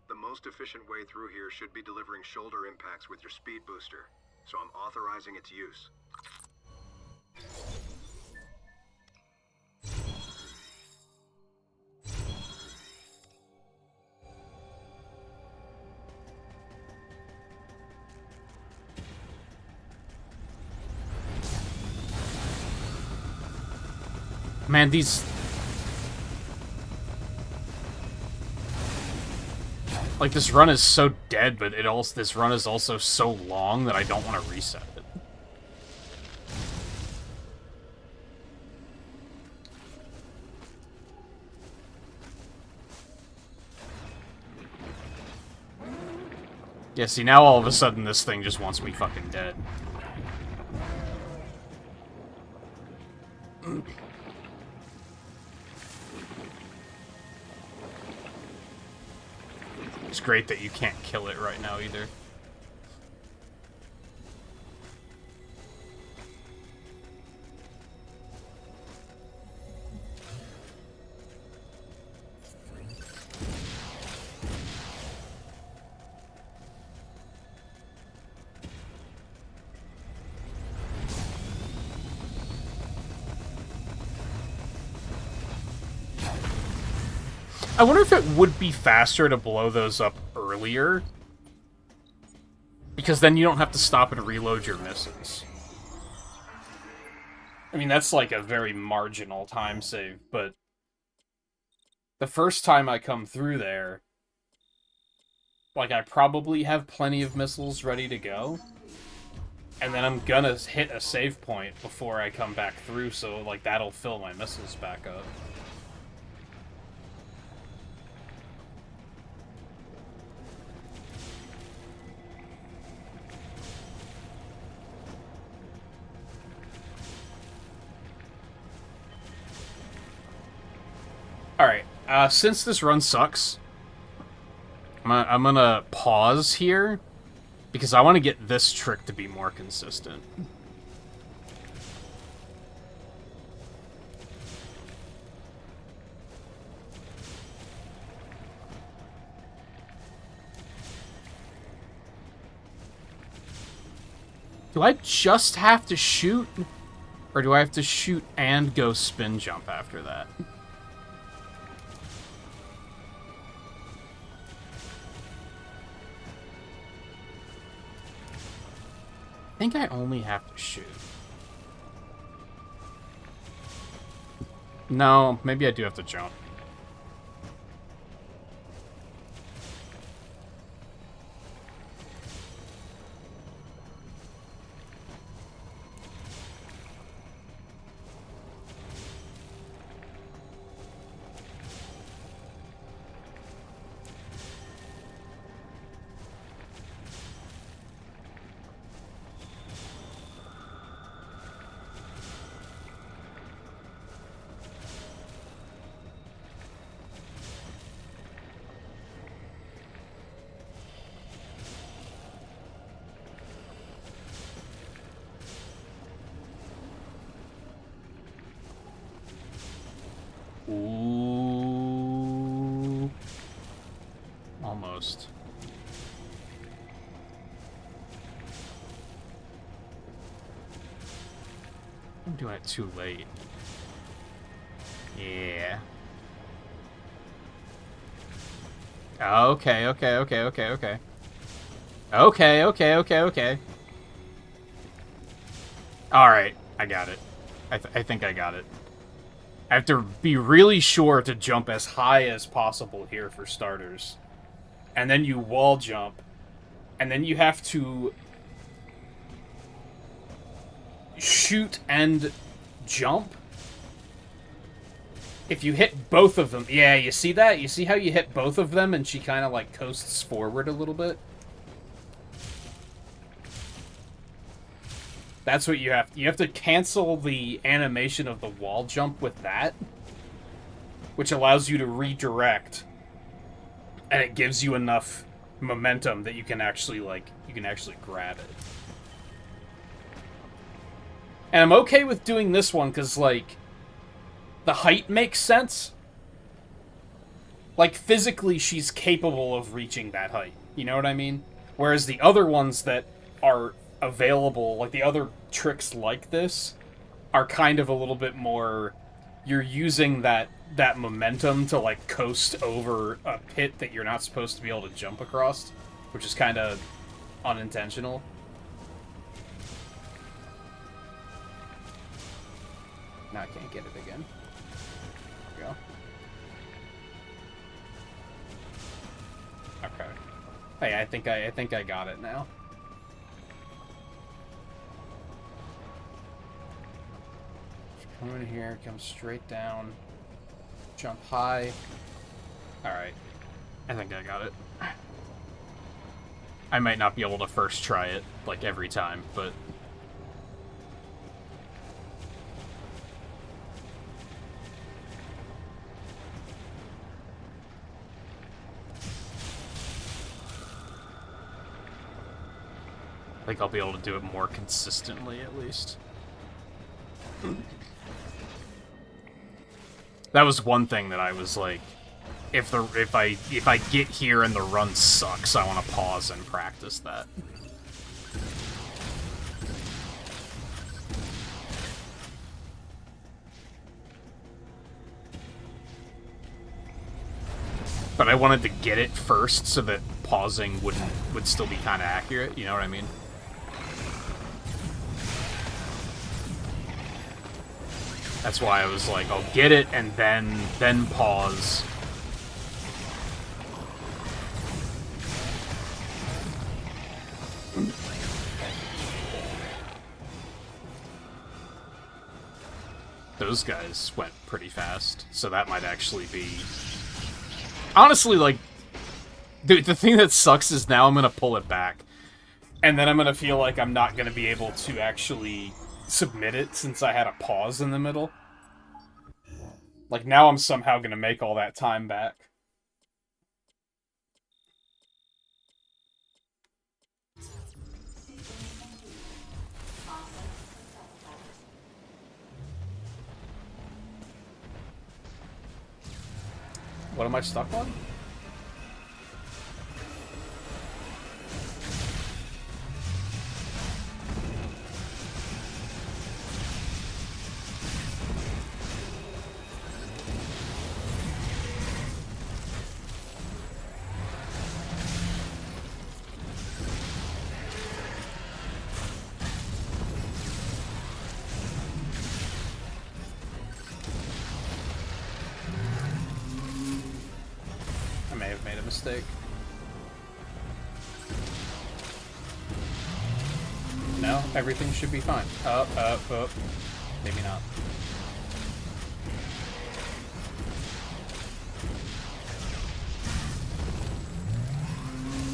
The most efficient way through here should be delivering shoulder impacts with your speed booster, so I'm authorizing its use. Man, these... Like, this run is so dead, but this run is also so long that I don't want to reset it. Yeah, see, now all of a sudden this thing just wants me fucking dead. It's great that you can't kill it right now, either. I wonder if it would be faster to blow those up earlier. Because then you don't have to stop and reload your missiles. I mean, that's like a very marginal time save, but... The first time I come through there... Like, I probably have plenty of missiles ready to go. And then I'm gonna hit a save point before I come back through, so, like, that'll fill my missiles back up. Alright, since this run sucks, I'm gonna pause here, because I want to get this trick to be more consistent. Do I just have to shoot? Or do I have to shoot and go spin jump after that? I think I only have to shoot. No, maybe I do have to jump. Ooh. Almost. I'm doing it too late. Yeah. Okay. Okay, okay, okay, okay. Alright, I got it. I think I got it. I have to be really sure to jump as high as possible here for starters. And then you wall jump. And then you have to shoot and jump. If you hit both of them... Yeah, you see that? You see how you hit both of them and she kind of, like, coasts forward a little bit? That's what you have. You have to cancel the animation of the wall jump with that, which allows you to redirect, and it gives you enough momentum that you can actually, like, grab it. And I'm okay with doing this one because, like, the height makes sense. Like, physically, she's capable of reaching that height. You know what I mean? Whereas the other ones that are available, like the other tricks like this, are kind of a little bit more... You're using that momentum to, like, coast over a pit that you're not supposed to be able to jump across, which is kind of unintentional. Now I can't get it again. There we go. Okay. Hey, I think I got it now. Come in here, come straight down, jump high. Alright. I think I got it. I might not be able to first try it, like, every time, but... I think I'll be able to do it more consistently, at least. That was one thing that I was like, if I get here and the run sucks, I want to pause and practice that. But I wanted to get it first so that pausing would still be kind of accurate, you know what I mean? That's why I was like, I'll get it and then pause. Those guys went pretty fast, so that might actually be... Honestly, like, the thing that sucks is now I'm gonna pull it back. And then I'm gonna feel like I'm not gonna be able to actually submit it since I had a pause in the middle. Like, now I'm somehow gonna make all that time back. What am I stuck on? Mistake. No, everything should be fine. Up. Maybe not.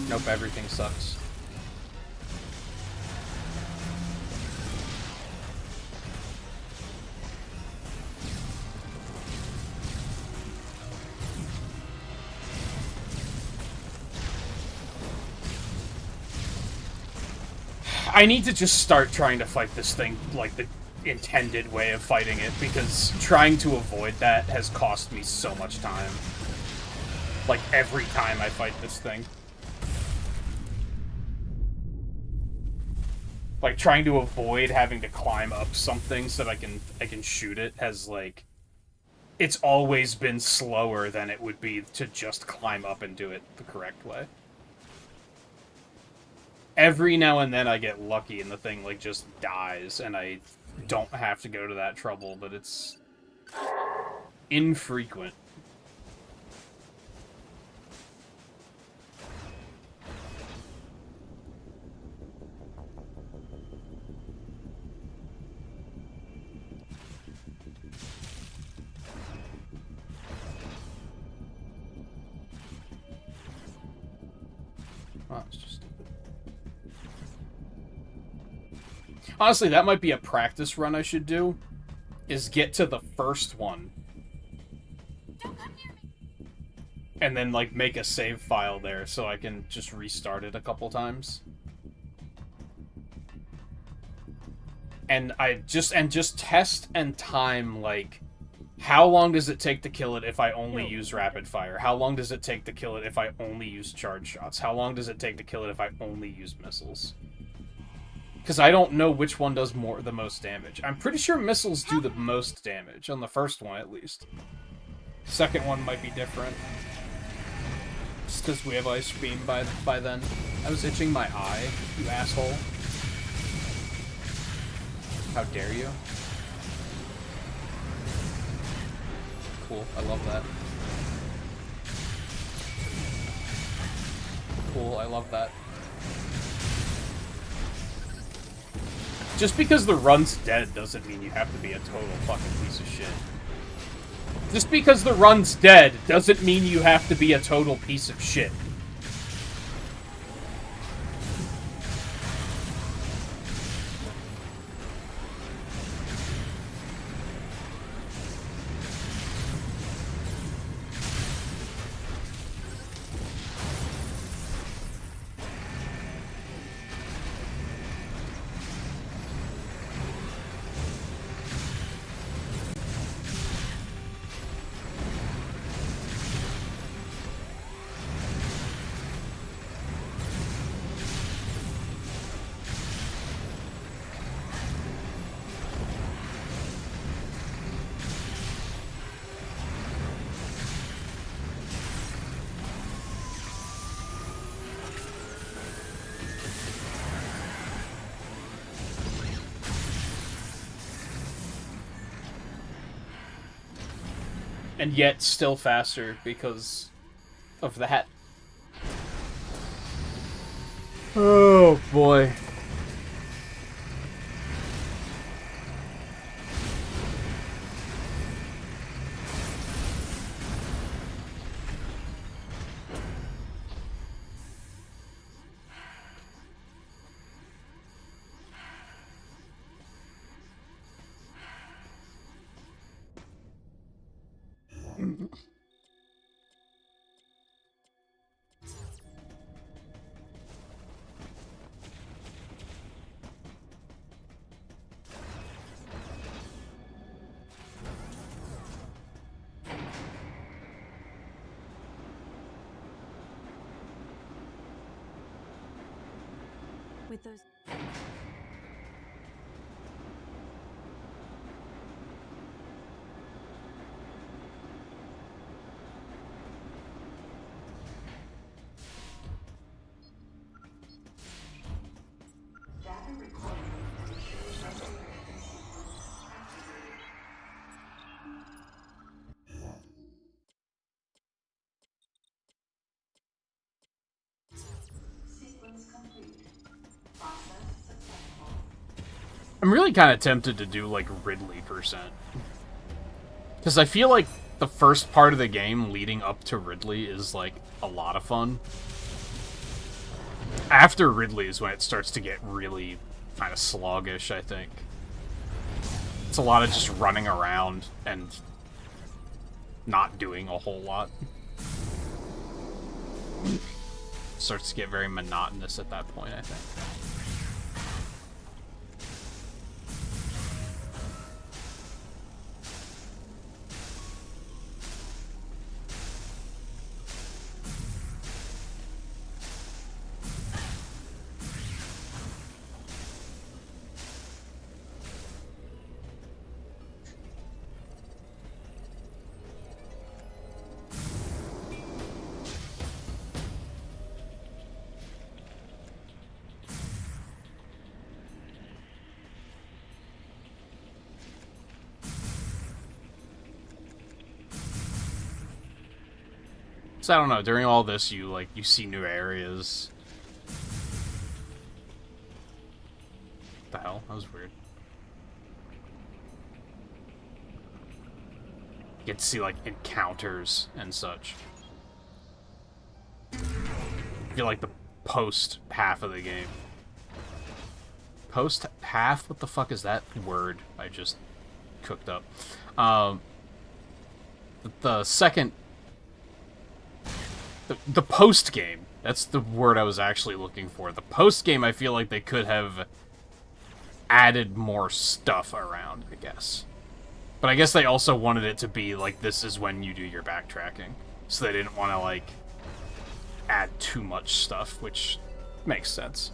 Nope, everything sucks. I need to just start trying to fight this thing like the intended way of fighting it, because trying to avoid that has cost me so much time. Like, every time I fight this thing. Like, trying to avoid having to climb up something so that I can shoot it has, like... It's always been slower than it would be to just climb up and do it the correct way. every now and then I get lucky and the thing, like, just dies, and I don't have to go to that trouble, but it's infrequent. Oh, it's just stupid. Honestly, that might be a practice run I should do, is get to the first one. And then, like, make a save file there so I can just restart it a couple times. And just test and time, like, how long does it take to kill it if I only use rapid fire? How long does it take to kill it if I only use charge shots? How long does it take to kill it if I only use missiles? Because I don't know which one does the most damage. I'm pretty sure missiles do the most damage, on the first one at least. Second one might be different. Just because we have ice cream by then. I was itching my eye, you asshole. How dare you? Cool, I love that. Cool, I love that. Just because the run's dead doesn't mean you have to be a total fucking piece of shit. Just because the run's dead doesn't mean you have to be a total piece of shit. And yet still faster because of that. Oh boy. With those. Data recording ensures sequence complete. Process successful. I'm really kind of tempted to do, like, Ridley %. Because I feel like the first part of the game leading up to Ridley is, like, a lot of fun. After Ridley is when it starts to get really kind of sluggish, I think. It's a lot of just running around and not doing a whole lot. Starts to get very monotonous at that point, I think. So I don't know, during all this you see new areas. What the hell? That was weird. You get to see like encounters and such. I feel like the post half of the game. Post half? What the fuck is that word I just cooked up? The second... The post game. That's the word I was actually looking for. The post game, I feel like they could have added more stuff around, I guess. But I guess they also wanted it to be like, this is when you do your backtracking. So they didn't want to, like, add too much stuff, which makes sense.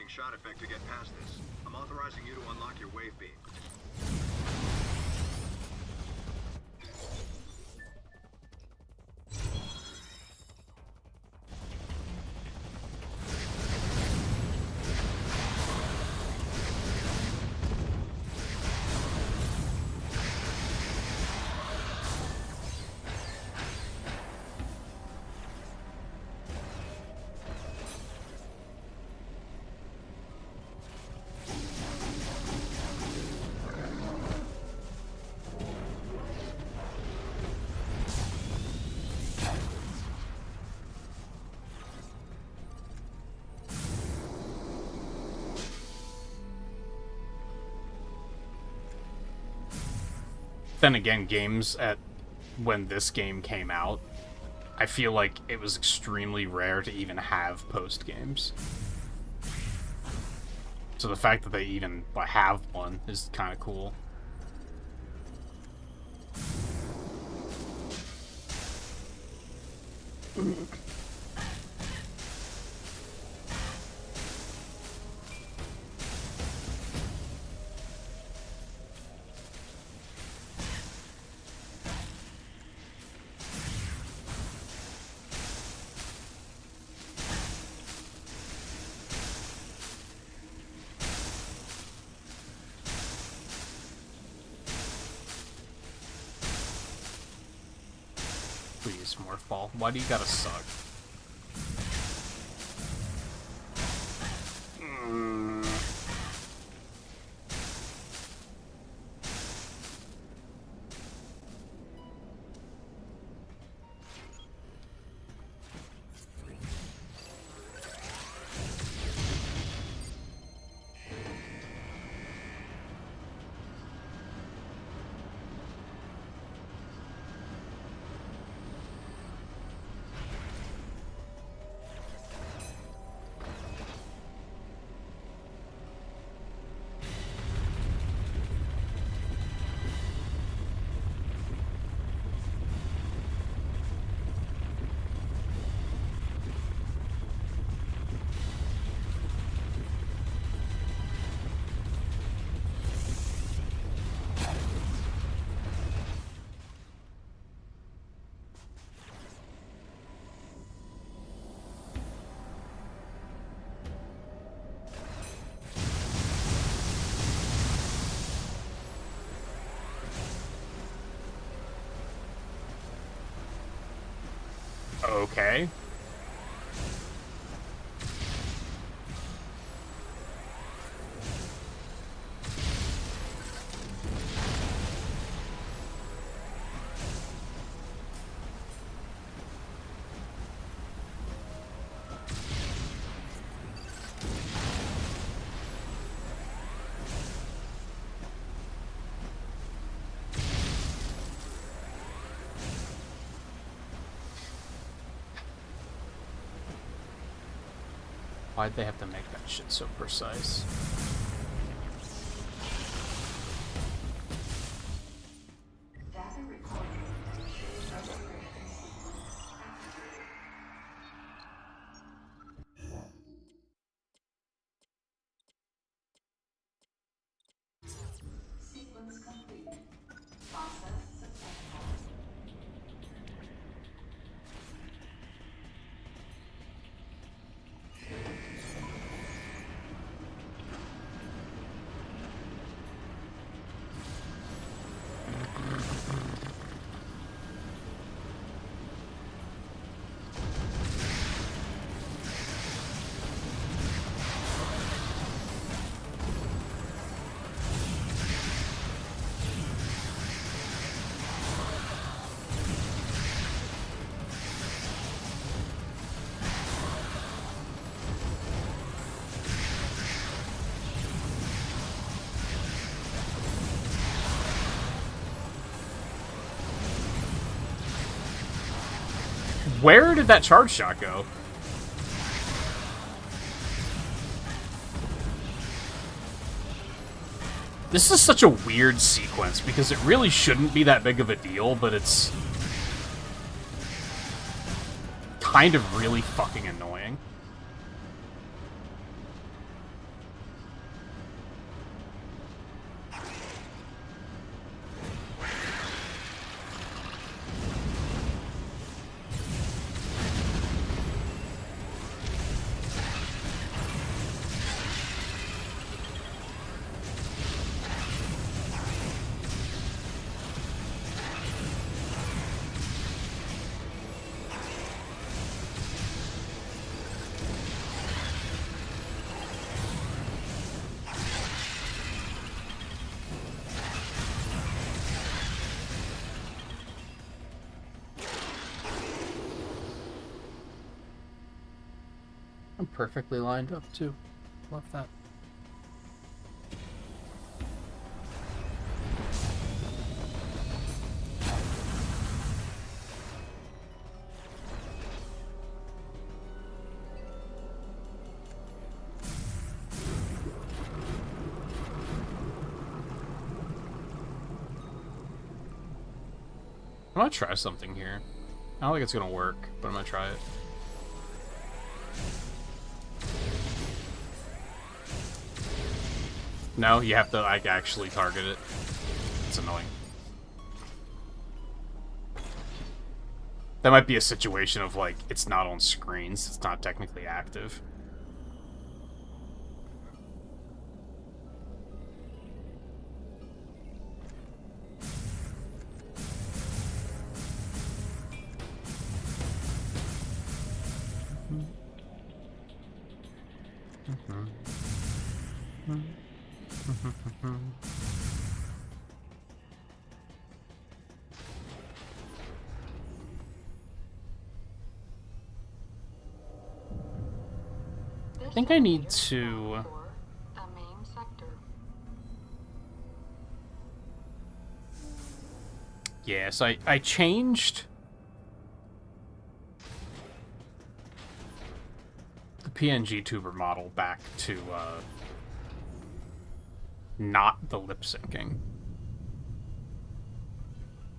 Shot effect to get past this. I'm authorizing you to unlock your wave beam. Then again, games when this game came out, I feel like it was extremely rare to even have post games. So the fact that they even have one is kind of cool. Please, Morphball. Why do you gotta suck? Okay. Why'd they have to make that shit so precise? Data recording and restoration sequence activated. Where did that charge shot go? This is such a weird sequence, because it really shouldn't be that big of a deal, but it's kind of really fucking annoying. I'm perfectly lined up, too. Love that. I'm gonna try something here. I don't think it's gonna work, but I'm gonna try it. No, you have to, like, actually target it. It's annoying. That might be a situation of, like, it's not on screens. It's not technically active. I think I need to... The main sector. Yes, I changed the PNG tuber model back to, not the lip syncing.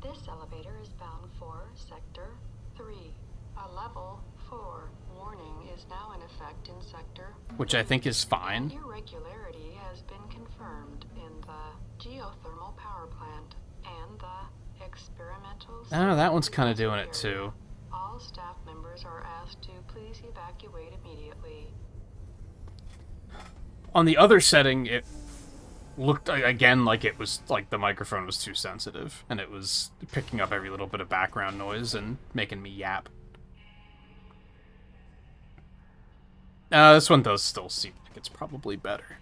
This elevator is bound for Sector 3. A level 4 warning is now in effect in Sector. Which I think is fine. Irregularity has been confirmed in the geothermal power plant and the experimental... Oh, that one's kind of doing it too. All staff members are asked to please evacuate immediately. On the other setting, it looked, again, like it was, like, the microphone was too sensitive, and it was picking up every little bit of background noise and making me yap. This one does still seem like it's probably better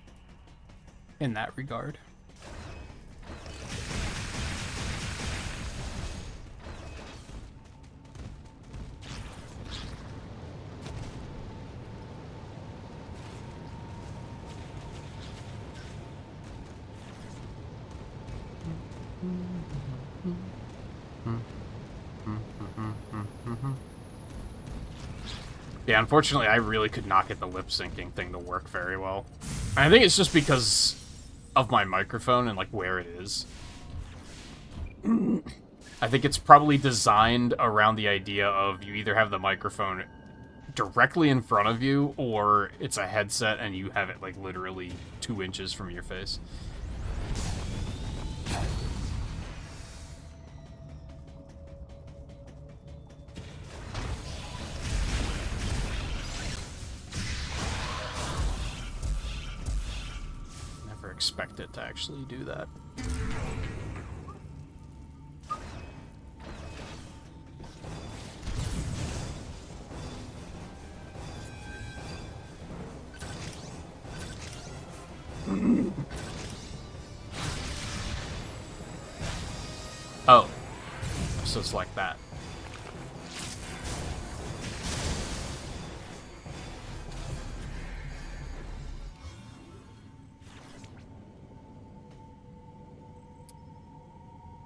in that regard. Yeah, unfortunately, I really could not get the lip syncing thing to work very well. And I think it's just because of my microphone and, like, where it is. I think it's probably designed around the idea of you either have the microphone directly in front of you, or it's a headset and you have it, like, literally 2 inches from your face. Expect it to actually do that. Oh, so it's like that.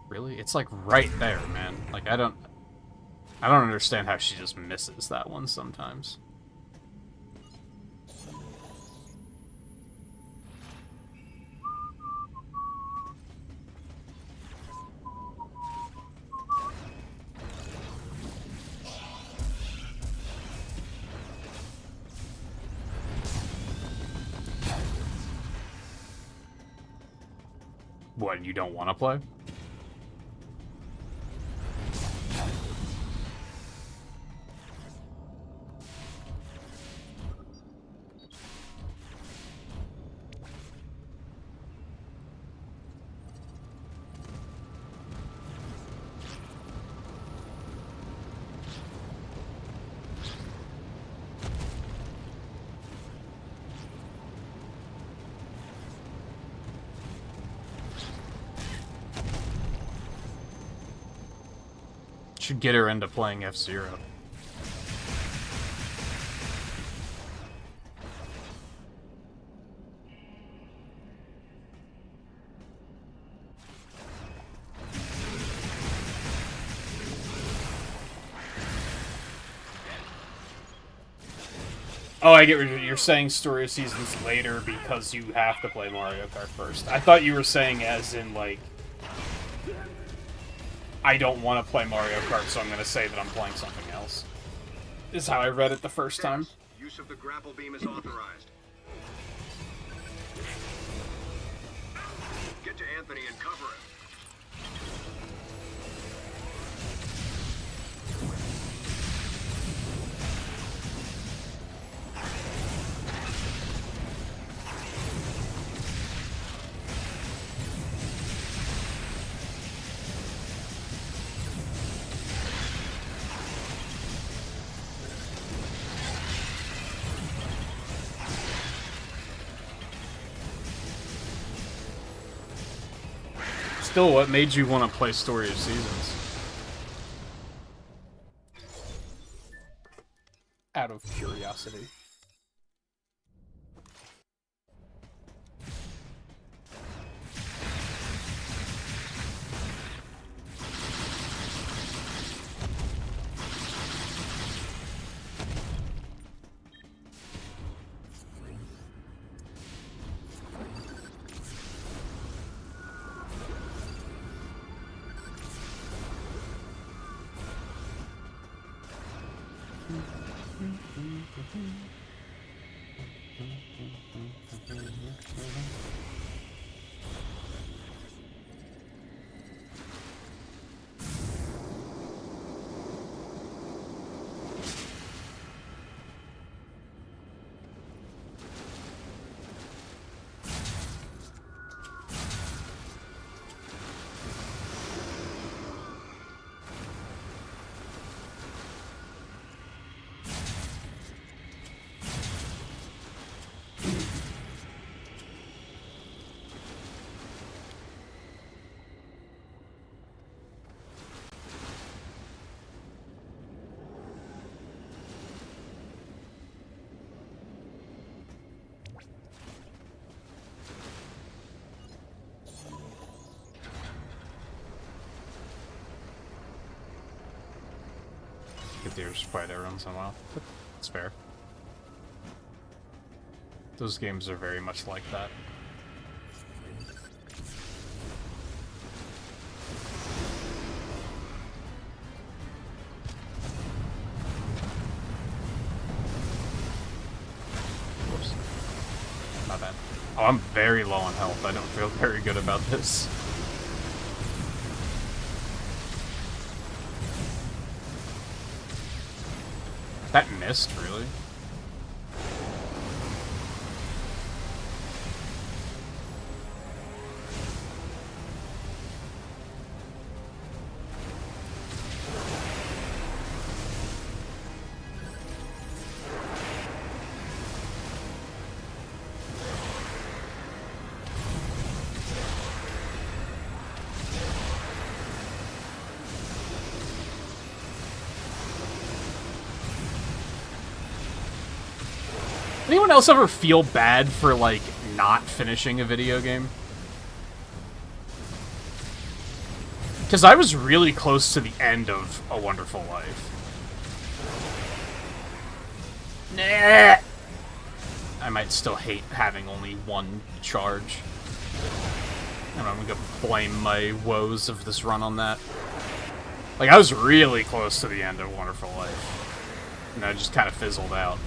Really? It's like right there, man. Like, I don't... I don't understand how she just misses that one sometimes. What, you don't want to play? Should get her into playing F-Zero. Oh, I get what you're saying, story seasons later because you have to play Mario Kart first. I thought you were saying as in, like, I don't want to play Mario Kart, so I'm going to say that I'm playing something else. Is how I read it the first time. Use of the grapple beam is authorized. Get to Anthony and cover him. Still, what made you want to play Story of Seasons? Out of curiosity. Get the fight every once in a while. It's fair. Those games are very much like that. Whoops. Not bad. Oh, I'm very low on health. I don't feel very good about this. That missed, really? Anyone else ever feel bad for, like, not finishing a video game? Because I was really close to the end of A Wonderful Life. Nah. I might still hate having only one charge. And I'm gonna blame my woes of this run on that. Like, I was really close to the end of Wonderful Life. And I just kind of fizzled out.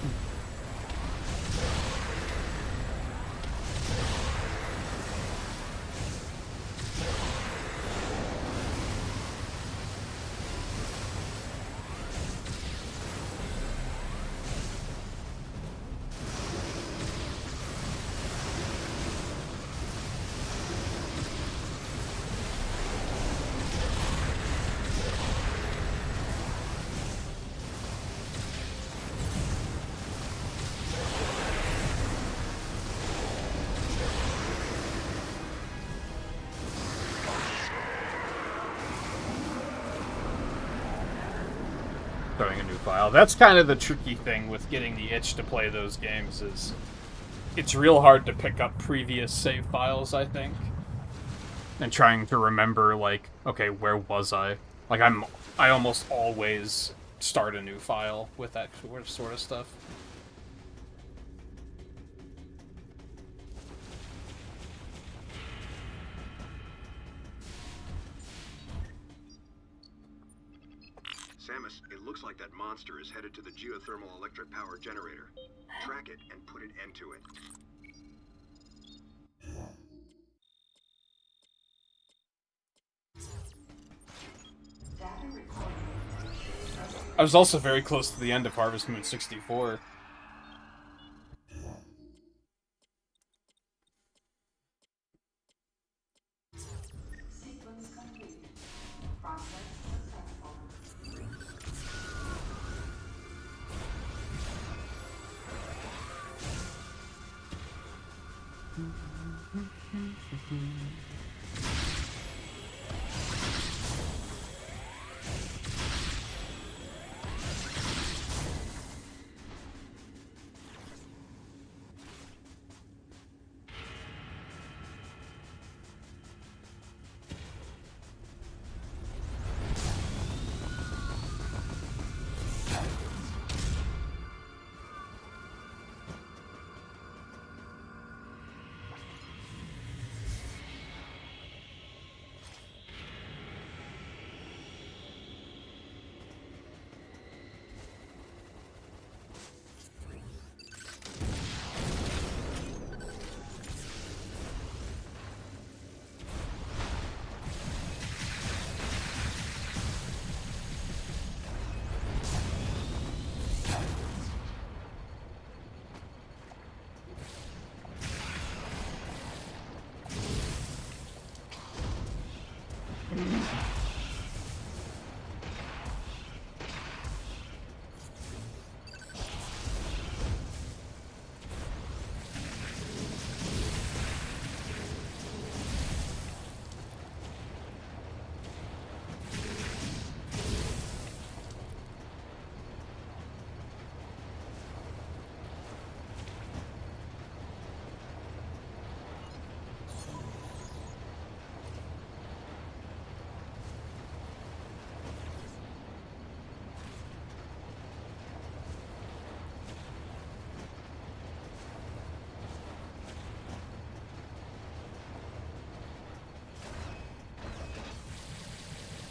Starting a new file. That's kind of the tricky thing with getting the itch to play those games, is it's real hard to pick up previous save files, I think. And trying to remember, like, okay, where was I? Like, I almost always start a new file with that sort of stuff. Samus, it looks like that monster is headed to the geothermal electric power generator. Track it and put an end to it. Data recorded. I was also very close to the end of Harvest Moon 64. Sequence complete. Process successful.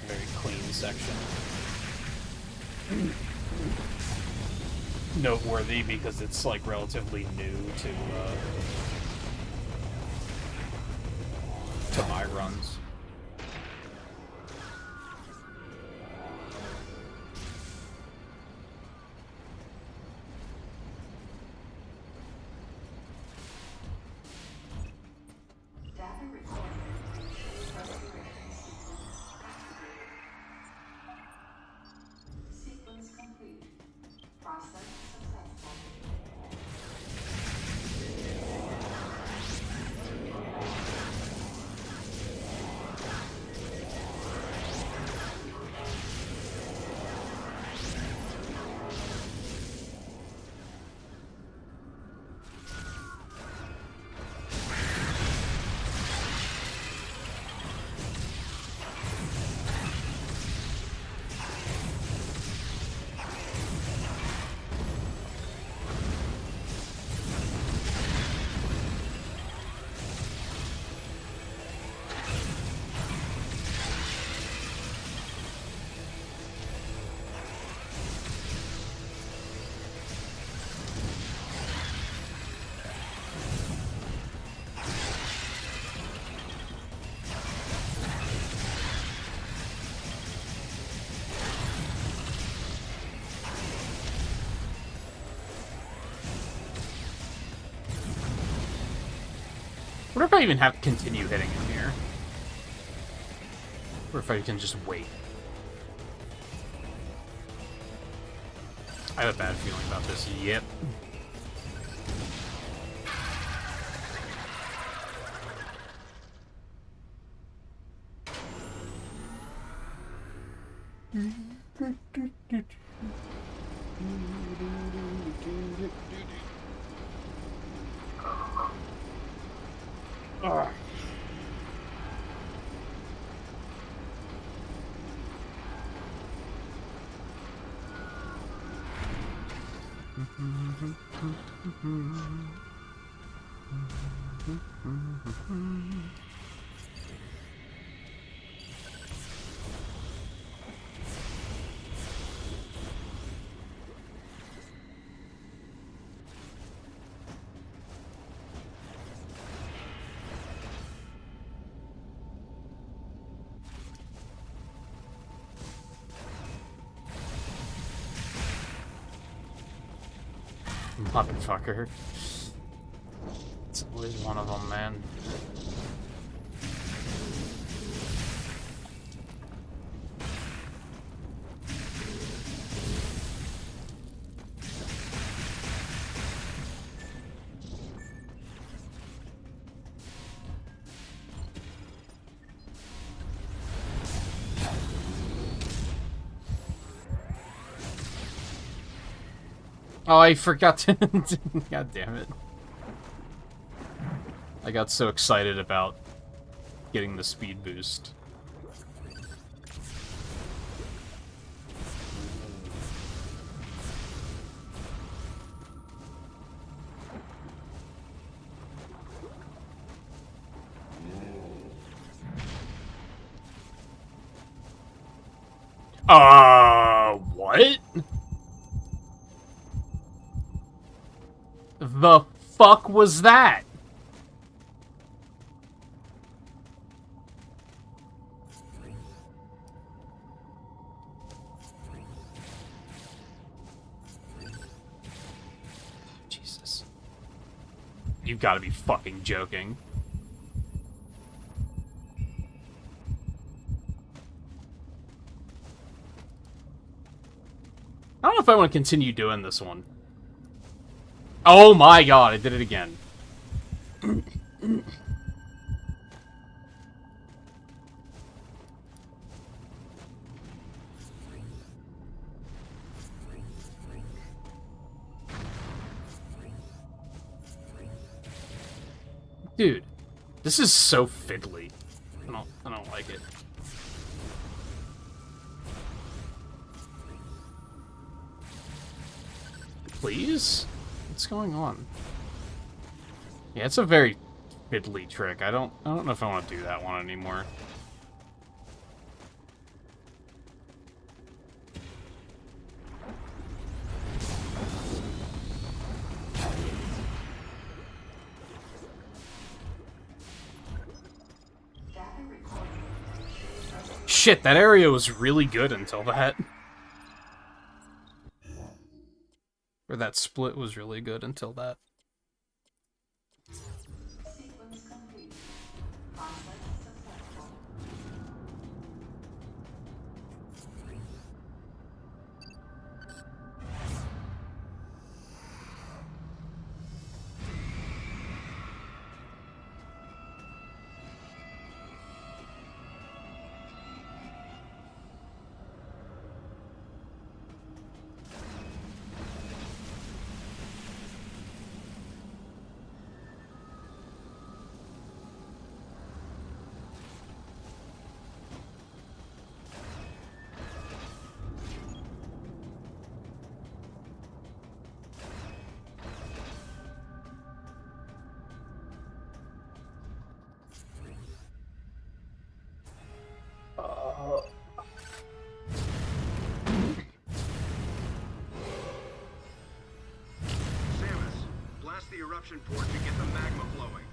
Very clean section. Noteworthy because it's like relatively new to my runs. Data recorded. Restoration sequence activated. Sequence complete. Process successful. wonder if I even have to continue hitting him here. Or if I can just wait. I have a bad feeling about this. Yep. Ugh. Motherfucker. It's always one of them, man. Oh, I forgot to... God damn it. I got so excited about getting the speed boost. What? The fuck was that? Jesus. You've got to be fucking joking. I don't know if I want to continue doing this one. Oh my god, I did it again. Dude, this is so fiddly. I don't like it. Please? What's going on? Yeah, it's a very fiddly trick. I don't know if I want to do that one anymore. Shit, that area was really good until that. Or that split was really good until that. Sequence complete. Process successful. Blast the eruption port to get the magma flowing.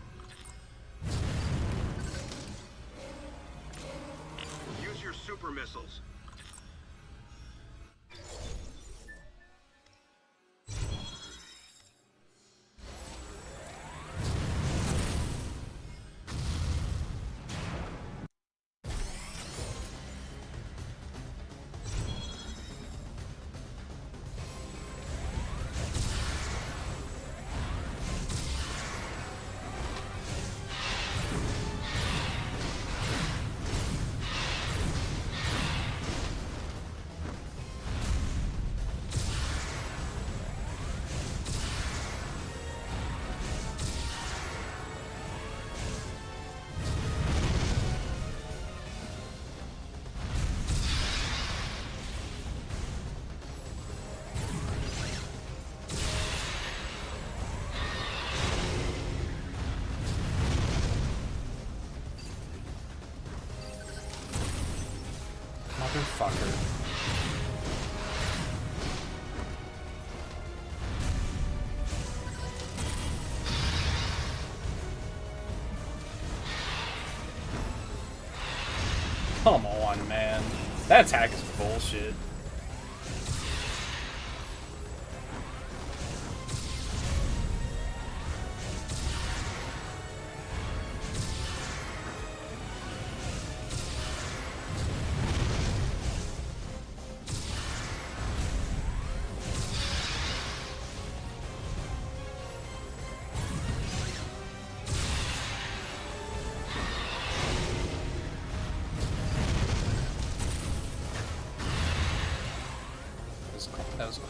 Use your super missiles. motherfucker. Come on, man. That attack is bullshit. That was cool.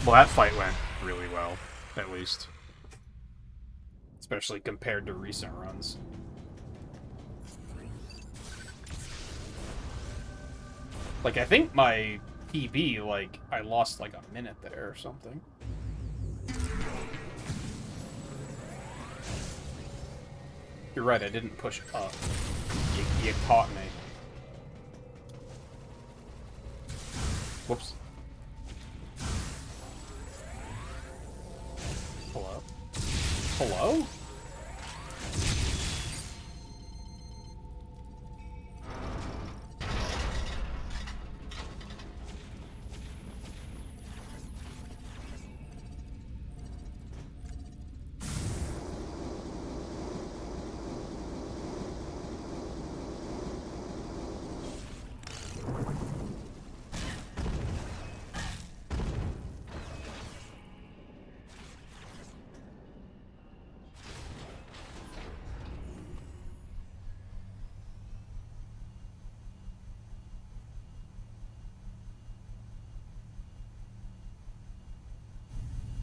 Well, that fight went really well, at least. Especially compared to recent runs. Like, I think my PB, like, I lost like a minute there or something. You're right, I didn't push up. You caught me. Whoops. Hello? Hello?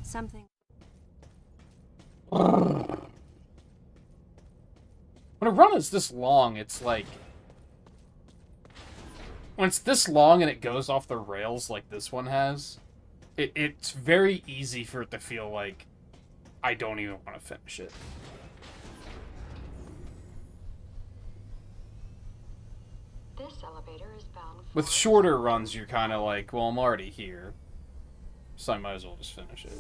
Something. When a run is this long, it's like... When it's this long and it goes off the rails like this one has, it's very easy for it to feel like I don't even want to finish it. This elevator is bound for... With shorter runs, you're kind of like, well, I'm already here, so I might as well just finish it.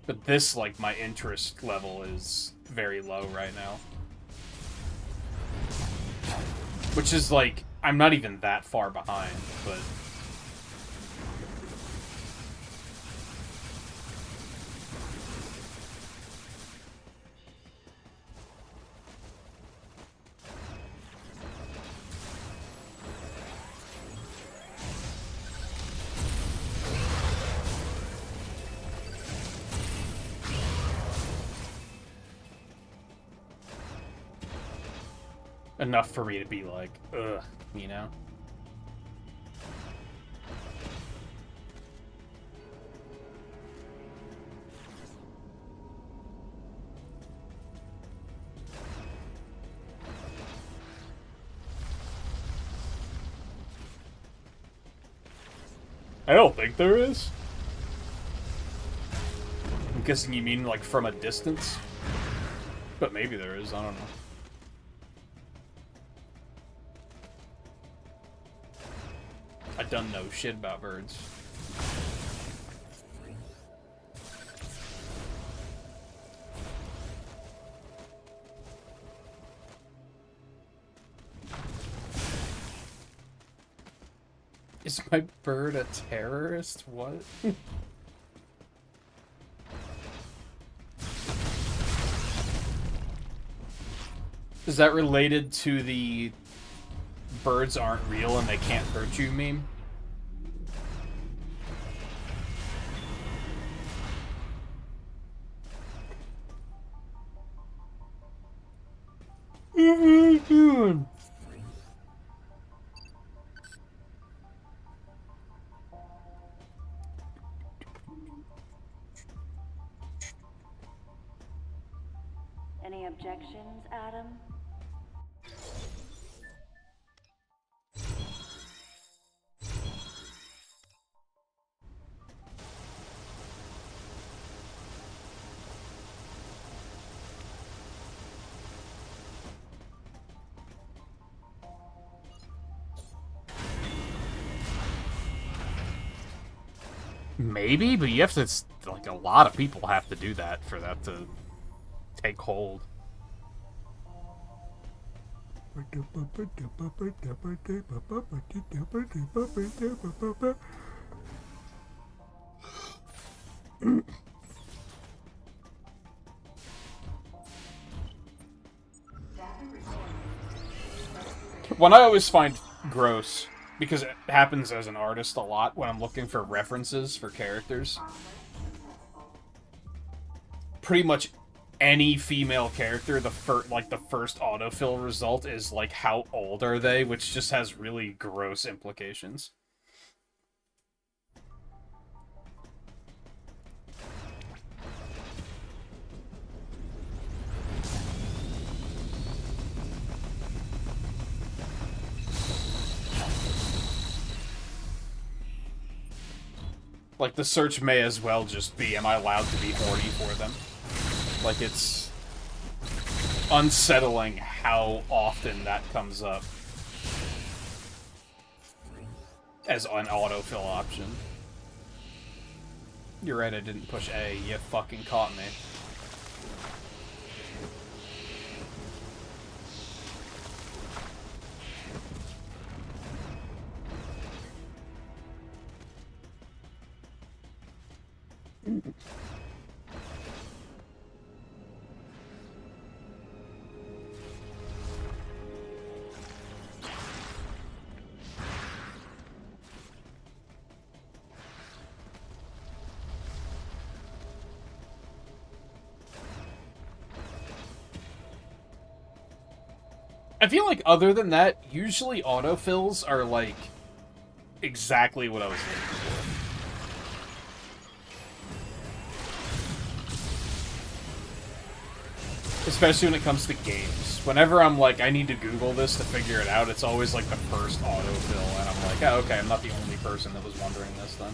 But this, like, my interest level is very low right now. Which is, like, I'm not even that far behind, but... enough for me to be like, ugh, you know? I don't think there is. I'm guessing you mean, like, from a distance? But maybe there is, I don't know. I done know shit about birds. Is my bird a terrorist? What? Is that related to the birds aren't real and they can't hurt you meme? What are you doing? Maybe, but you have to, like, a lot of people have to do that for that to take hold. One I always find gross, because it happens as an artist a lot when I'm looking for references for characters. Pretty much any female character, the first autofill result is like, how old are they, which just has really gross implications. Like, the search may as well just be, am I allowed to be horny for them? Like, it's unsettling how often that comes up as an autofill option. You're right, I didn't push A. You fucking caught me. I feel like other than that, usually autofills are like exactly what I was looking for. Especially when it comes to games. Whenever I'm like, I need to Google this to figure it out, it's always like the first autofill, and I'm like, oh, okay, I'm not the only person that was wondering this then.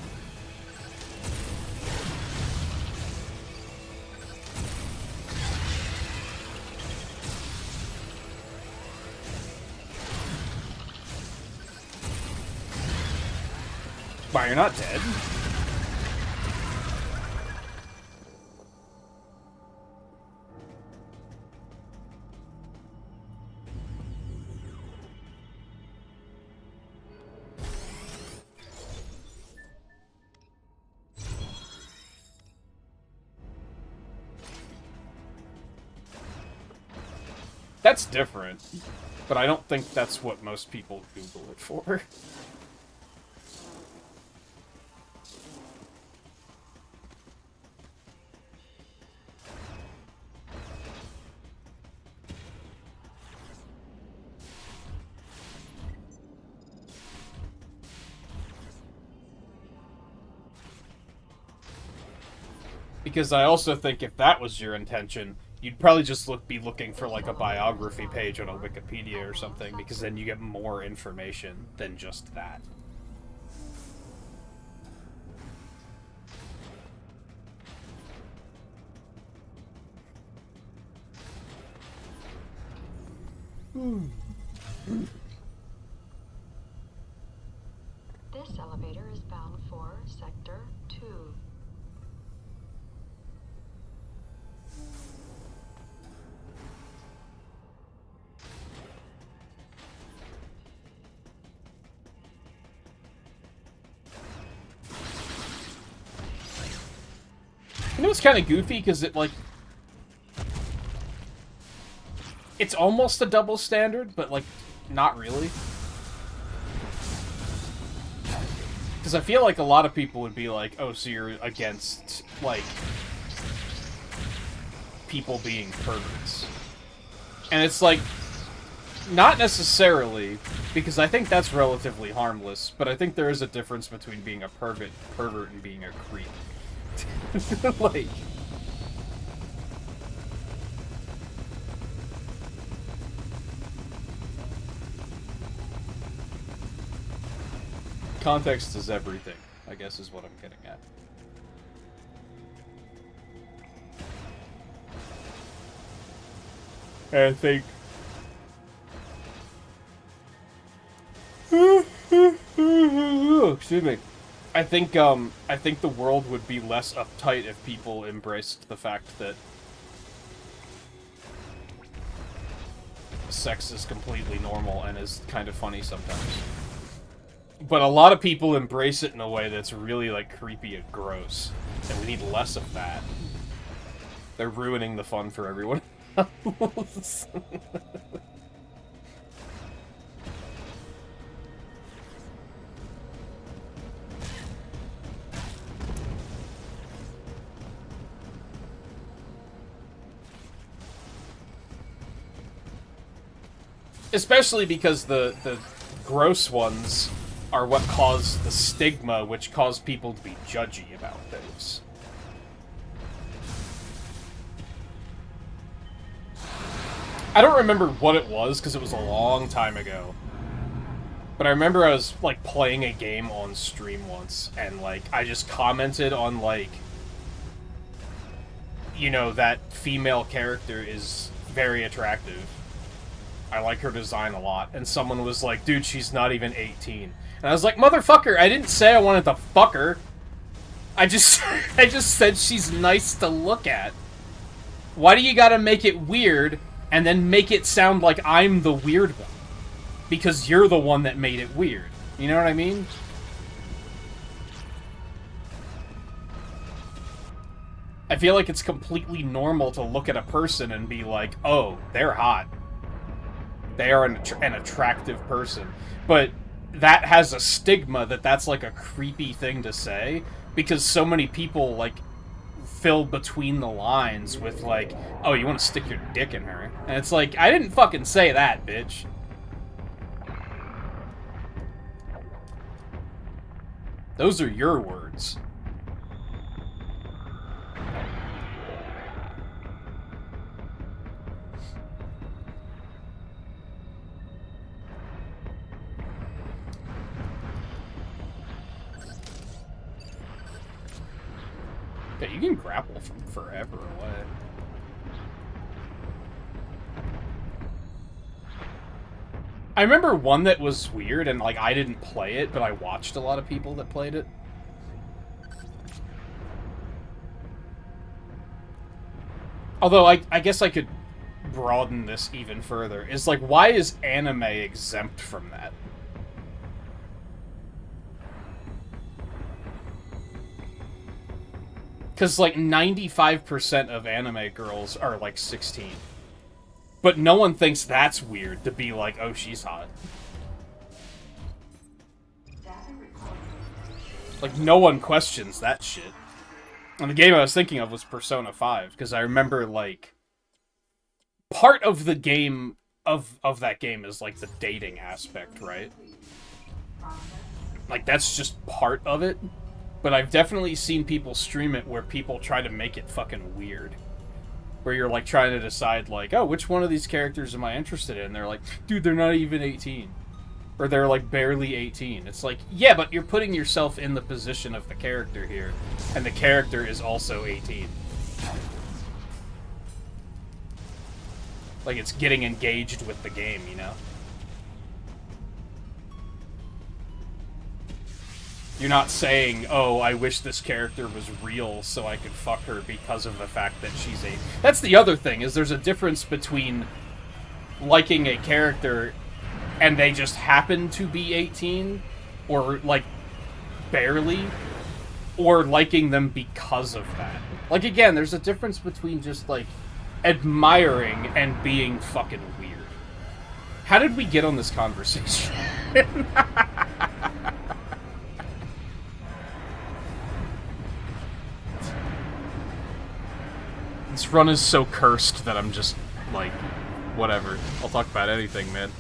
Wow, you're not dead? That's different, but I don't think that's what most people Google it for. Because I also think if that was your intention, you'd probably just be looking for like a biography page on a Wikipedia or something, because then you get more information than just that. This elevator is bound for Sector 2. You know what's kind of goofy? Because it, like... It's almost a double standard, but, like, not really. Because I feel like a lot of people would be like, oh, so you're against, like, people being perverts. And it's like, not necessarily, because I think that's relatively harmless, but I think there is a difference between being a pervert and being a creep. Like... Context is everything, I guess is what I'm getting at. I think... Excuse me. I think the world would be less uptight if people embraced the fact that sex is completely normal and is kind of funny sometimes. But a lot of people embrace it in a way that's really, like, creepy and gross. And we need less of that. They're ruining the fun for everyone else. Especially because the gross ones are what cause the stigma, which cause people to be judgy about things. I don't remember what it was, because it was a long time ago. But I remember I was, like, playing a game on stream once, and, like, I just commented on, like, you know, that female character is very attractive. I like her design a lot. And someone was like, dude, she's not even 18. And I was like, motherfucker, I didn't say I wanted to fuck her. I just said she's nice to look at. Why do you gotta make it weird and then make it sound like I'm the weird one? Because you're the one that made it weird. You know what I mean? I feel like it's completely normal to look at a person and be like, oh, they're hot. They are an attractive person. But that has a stigma that that's like a creepy thing to say, because so many people, like, fill between the lines with, like, oh, you want to stick your dick in her? And it's like, I didn't fucking say that, bitch. Those are your words. Yeah, you can grapple from forever away. I remember one that was weird, and, like, I didn't play it, but I watched a lot of people that played it. Although, I guess I could broaden this even further. Is, like, why is anime exempt from that? Because, like, 95% of anime girls are, like, 16. But no one thinks that's weird to be like, oh, she's hot. Like, no one questions that shit. And the game I was thinking of was Persona 5, because I remember, like, part of the game, of that game is, like, the dating aspect, right? Like, that's just part of it. But I've definitely seen people stream it where people try to make it fucking weird. Where you're, like, trying to decide, like, oh, which one of these characters am I interested in? And they're like, dude, they're not even 18. Or they're, like, barely 18. It's like, yeah, but you're putting yourself in the position of the character here. And the character is also 18. Like, it's getting engaged with the game, you know? You're not saying, oh, I wish this character was real so I could fuck her because of the fact that she's 8. That's the other thing, is there's a difference between liking a character and they just happen to be 18, or, like, barely, or liking them because of that. Like, again, there's a difference between just, like, admiring and being fucking weird. How did we get on this conversation? This run is so cursed that I'm just, like, whatever. I'll talk about anything, man.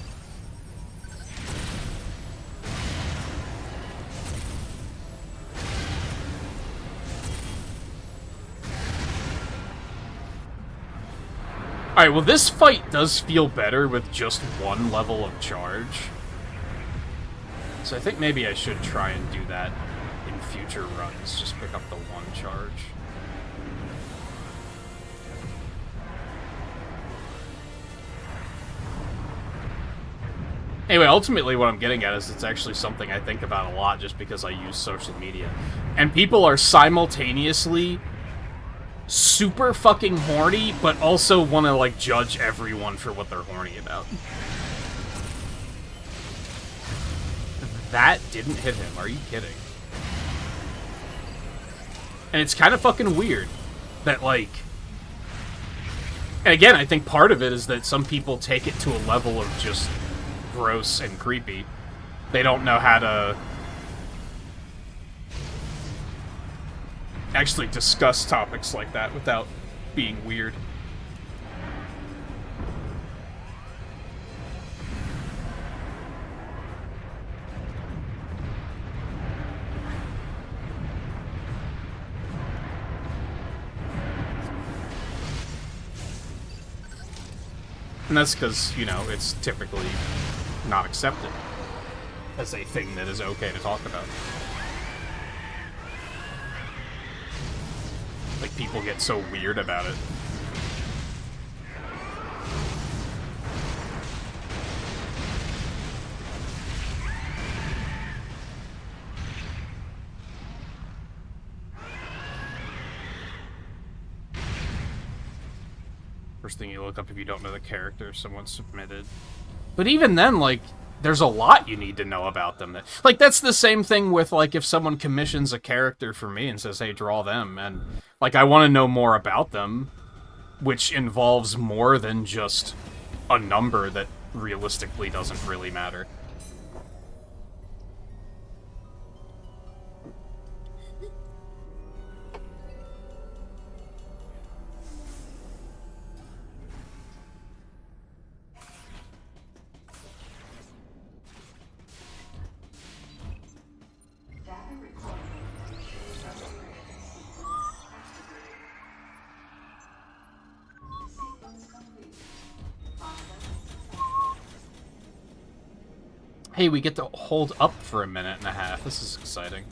Alright, well, this fight does feel better with just one level of charge. So I think maybe I should try and do that in future runs. Just pick up the one charge. Anyway, ultimately what I'm getting at is it's actually something I think about a lot just because I use social media. And people are simultaneously super fucking horny, but also want to, like, judge everyone for what they're horny about. That didn't hit him. Are you kidding? And it's kind of fucking weird that, like... And again, I think part of it is that some people take it to a level of just gross and creepy. They don't know how to actually discuss topics like that without being weird. And that's because, you know, it's typically not accepted as a thing that is okay to talk about. Like, people get so weird about it. First thing you look up if you don't know the character someone submitted. But even then, like, there's a lot you need to know about them. Like, that's the same thing with, like, if someone commissions a character for me and says, hey, draw them, and, like, I want to know more about them, which involves more than just a number that realistically doesn't really matter. Hey, we get to hold up for a minute and a half. This is exciting.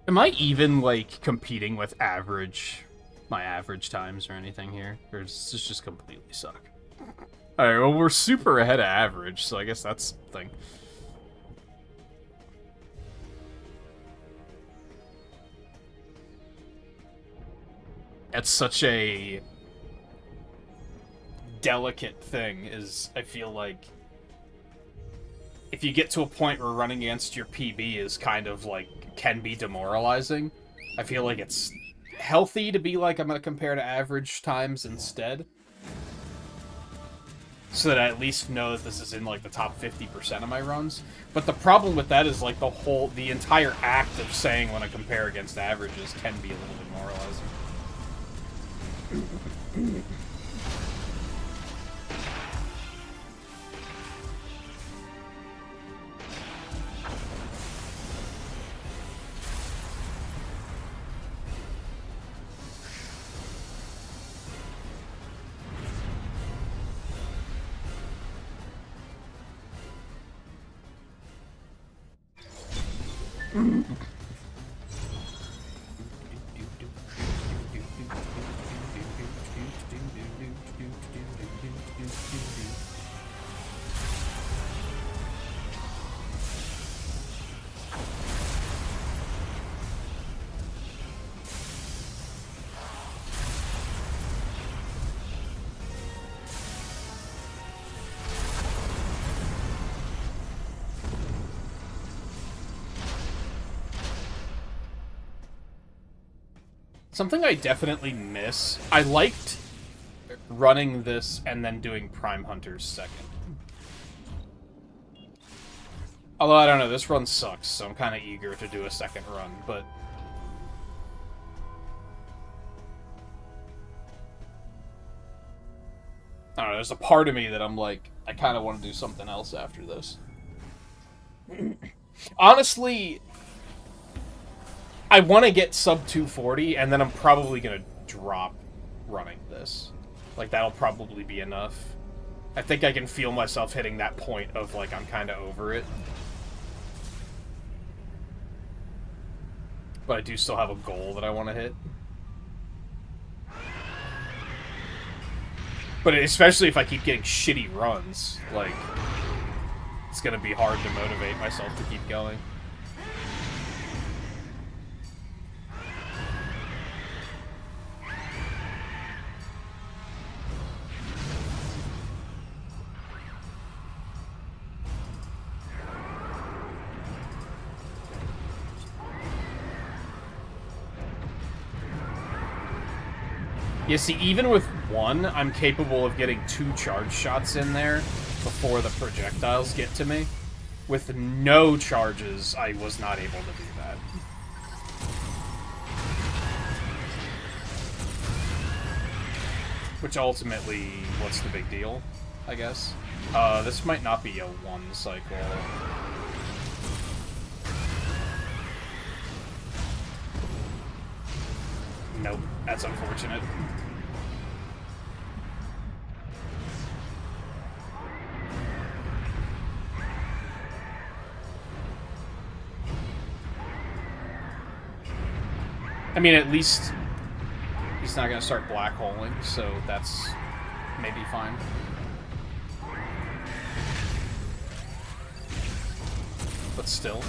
Am I even, like, competing with my average times or anything here? Or does this just completely suck? Alright, well, we're super ahead of average, so I guess that's the thing. That's such a delicate thing, is I feel like if you get to a point where running against your PB is kind of like can be demoralizing, I feel like it's healthy to be like, I'm gonna compare to average times instead, so that I at least know that this is in like the top 50% of my runs. But the problem with that is like the entire act of saying when I compare against averages can be a little demoralizing. Something I definitely miss, I liked running this and then doing Prime Hunters second. Although, I don't know, this run sucks, so I'm kind of eager to do a second run, but I don't know, there's a part of me that I'm like, I kind of want to do something else after this. Honestly, I want to get sub 240, and then I'm probably going to drop running this. Like, that'll probably be enough. I think I can feel myself hitting that point of, like, I'm kind of over it. But I do still have a goal that I want to hit. But especially if I keep getting shitty runs, like, it's gonna be hard to motivate myself to keep going. You see, even with one, I'm capable of getting 2 charge shots in there before the projectiles get to me. With no charges, I was not able to do that. Which ultimately, what's the big deal, I guess? This might not be a 1 cycle. Nope, that's unfortunate. I mean, at least he's not going to start black holing, so that's maybe fine. But still.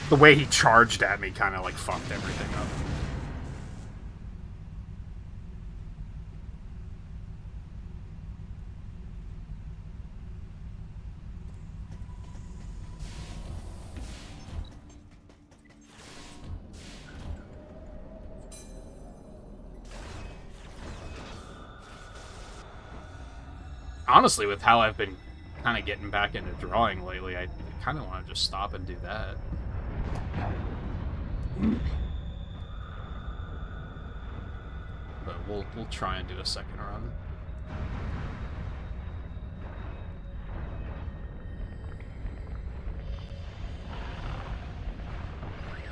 The way he charged at me kind of, like, fucked everything up. Honestly, with how I've been kind of getting back into drawing lately, I kind of want to just stop and do that. But we'll try and do a second run.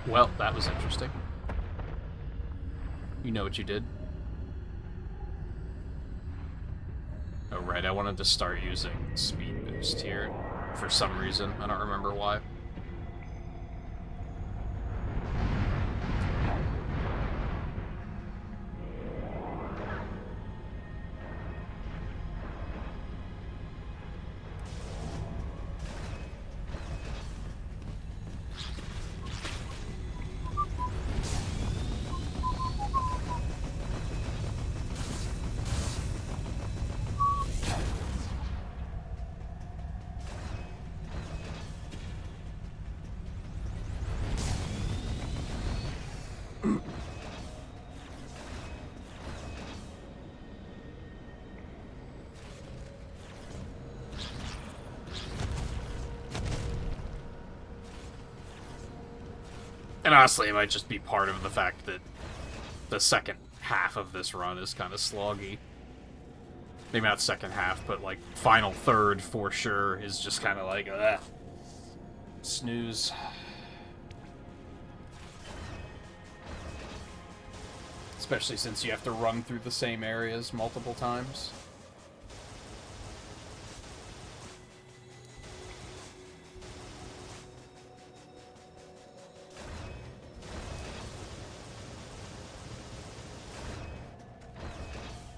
Well, that was interesting. You know what you did. Oh, right, I wanted to start using speed boost here for some reason. I don't remember why. And honestly, it might just be part of the fact that the second half of this run is kind of sloggy. Maybe not second half, but like final third for sure is just kind of like, ugh. Snooze. Especially since you have to run through the same areas multiple times.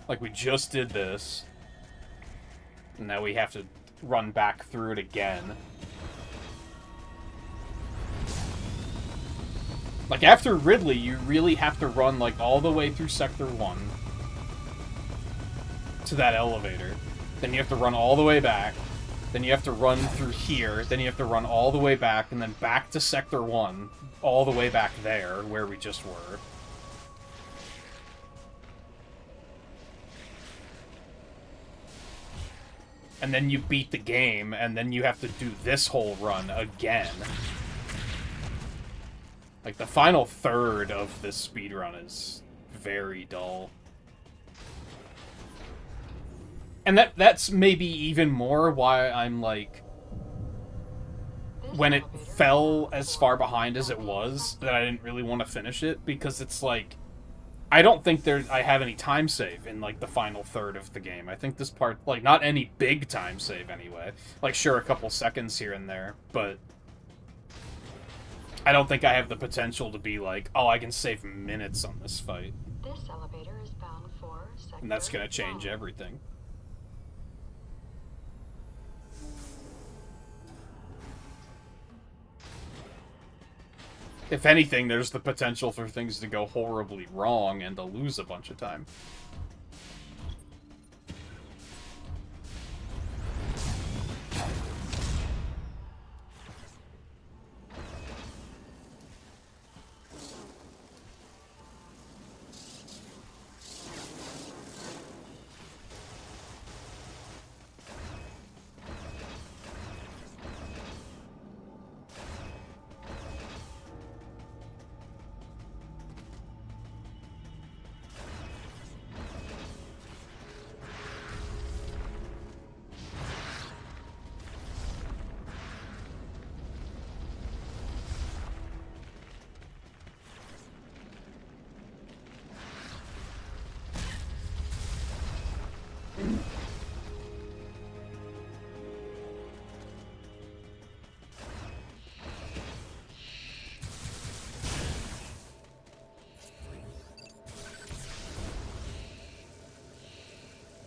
Like, we just did this. And now we have to run back through it again. Like, after Ridley, you really have to run, like, all the way through Sector 1 to that elevator. Then you have to run all the way back. Then you have to run through here. Then you have to run all the way back, and then back to Sector 1, all the way back there, where we just were. And then you beat the game, and then you have to do this whole run again. Like, the final third of this speedrun is very dull. And that's maybe even more why I'm like, when it fell as far behind as it was, that I didn't really want to finish it, because it's like, I don't think I have any time save in, like, the final third of the game. I think this part, like, not any big time save anyway. Like, sure, a couple seconds here and there, but I don't think I have the potential to be like, oh, I can save minutes on this fight. This elevator is bound for sector And that's gonna change 1. everything. If anything, there's the potential for things to go horribly wrong and to lose a bunch of time.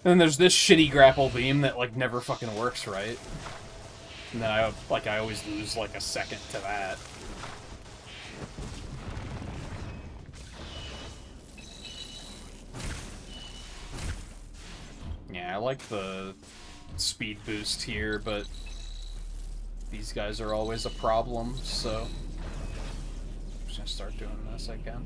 And then there's this shitty grapple beam that, like, never fucking works right. And then I always lose, like, a second to that. Yeah, I like the speed boost here, but these guys are always a problem, so I'm just gonna start doing this again.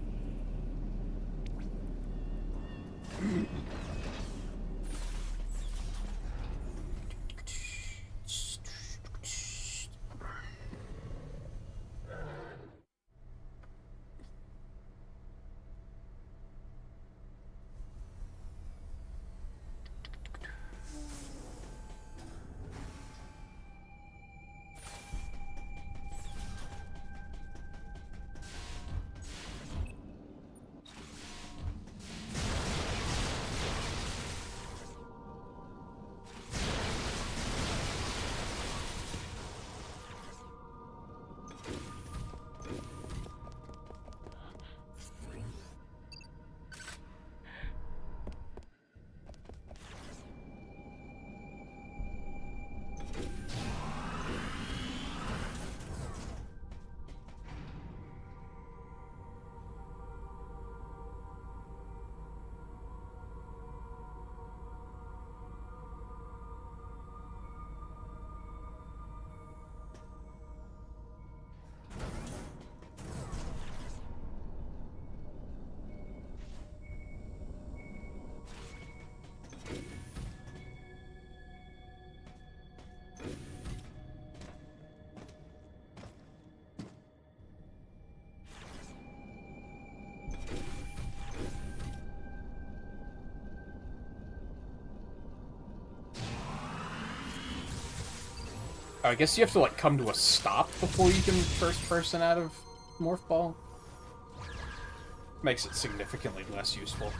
I guess you have to, like, come to a stop before you can first person out of Morph Ball. Makes it significantly less useful.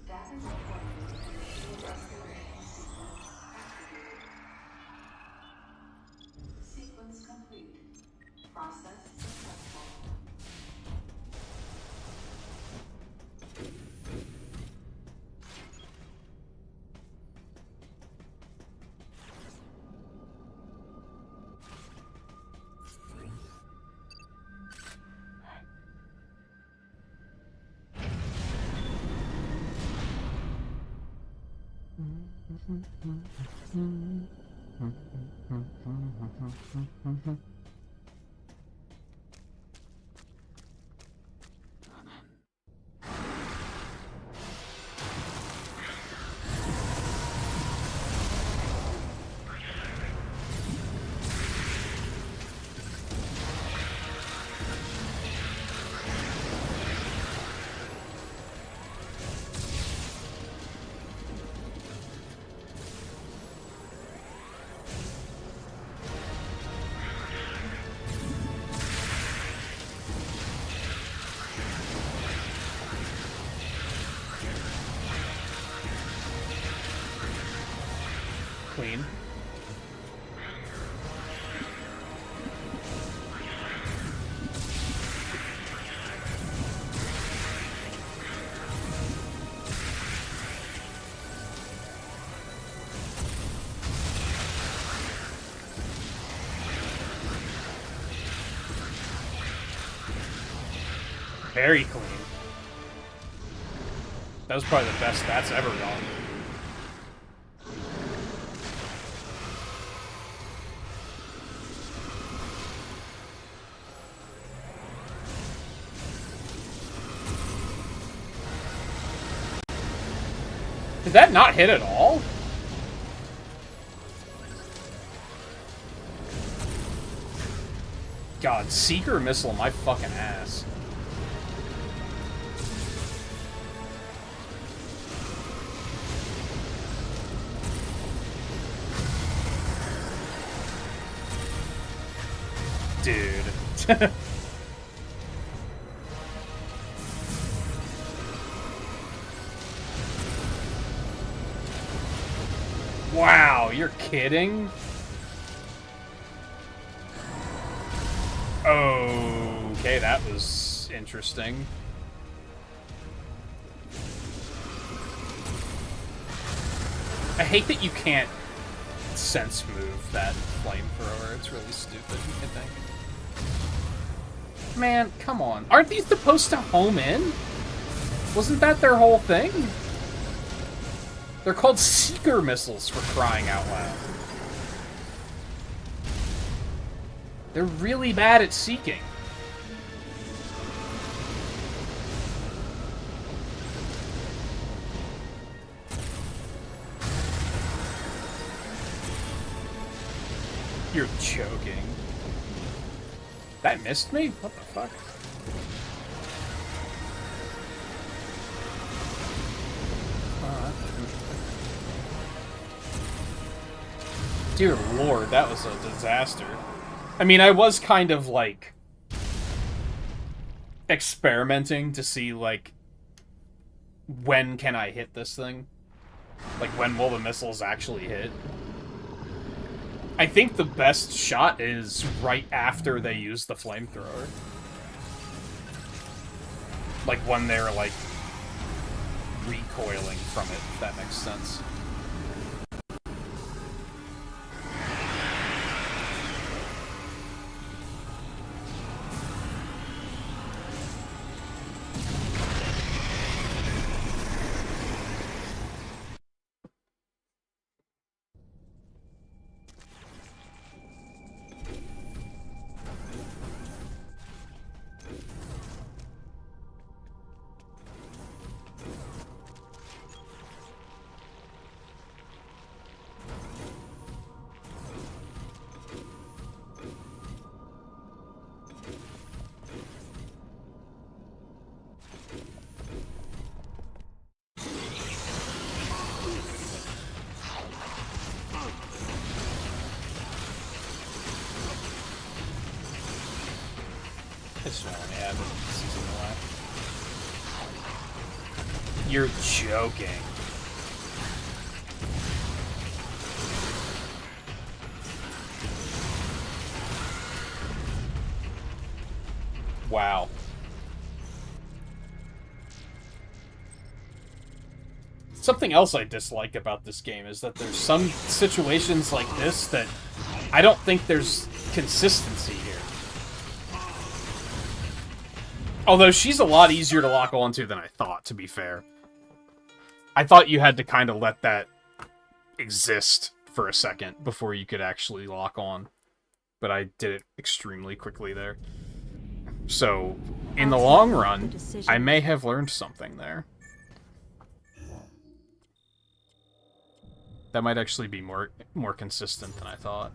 Data report Clean. Very clean. That was probably the best that's ever gone. Did that not hit at all? God, Seeker missile my fucking ass. Dude. Wow, you're kidding? Okay, that was interesting. I hate that you can't sense move that flamethrower. It's really stupid, I think. Man, come on. Aren't these supposed to home in? Wasn't that their whole thing? They're called Seeker missiles, for crying out loud. They're really bad at seeking. You're joking. That missed me? What the fuck? Dear Lord, that was a disaster. I mean, I was kind of, like, experimenting to see, like, when can I hit this thing? Like, when will the missiles actually hit? I think the best shot is right after they use the flamethrower. Like, when they're, like, recoiling from it, if that makes sense. It's not only happened season 1. You're joking. Wow. Something else I dislike about this game is that there's some situations like this that I don't think there's consistency here. Although she's a lot easier to lock onto than I thought, to be fair. I thought you had to kind of let that exist for a second before you could actually lock on. But I did it extremely quickly there. So, in the long run, I may have learned something there. That might actually be more consistent than I thought.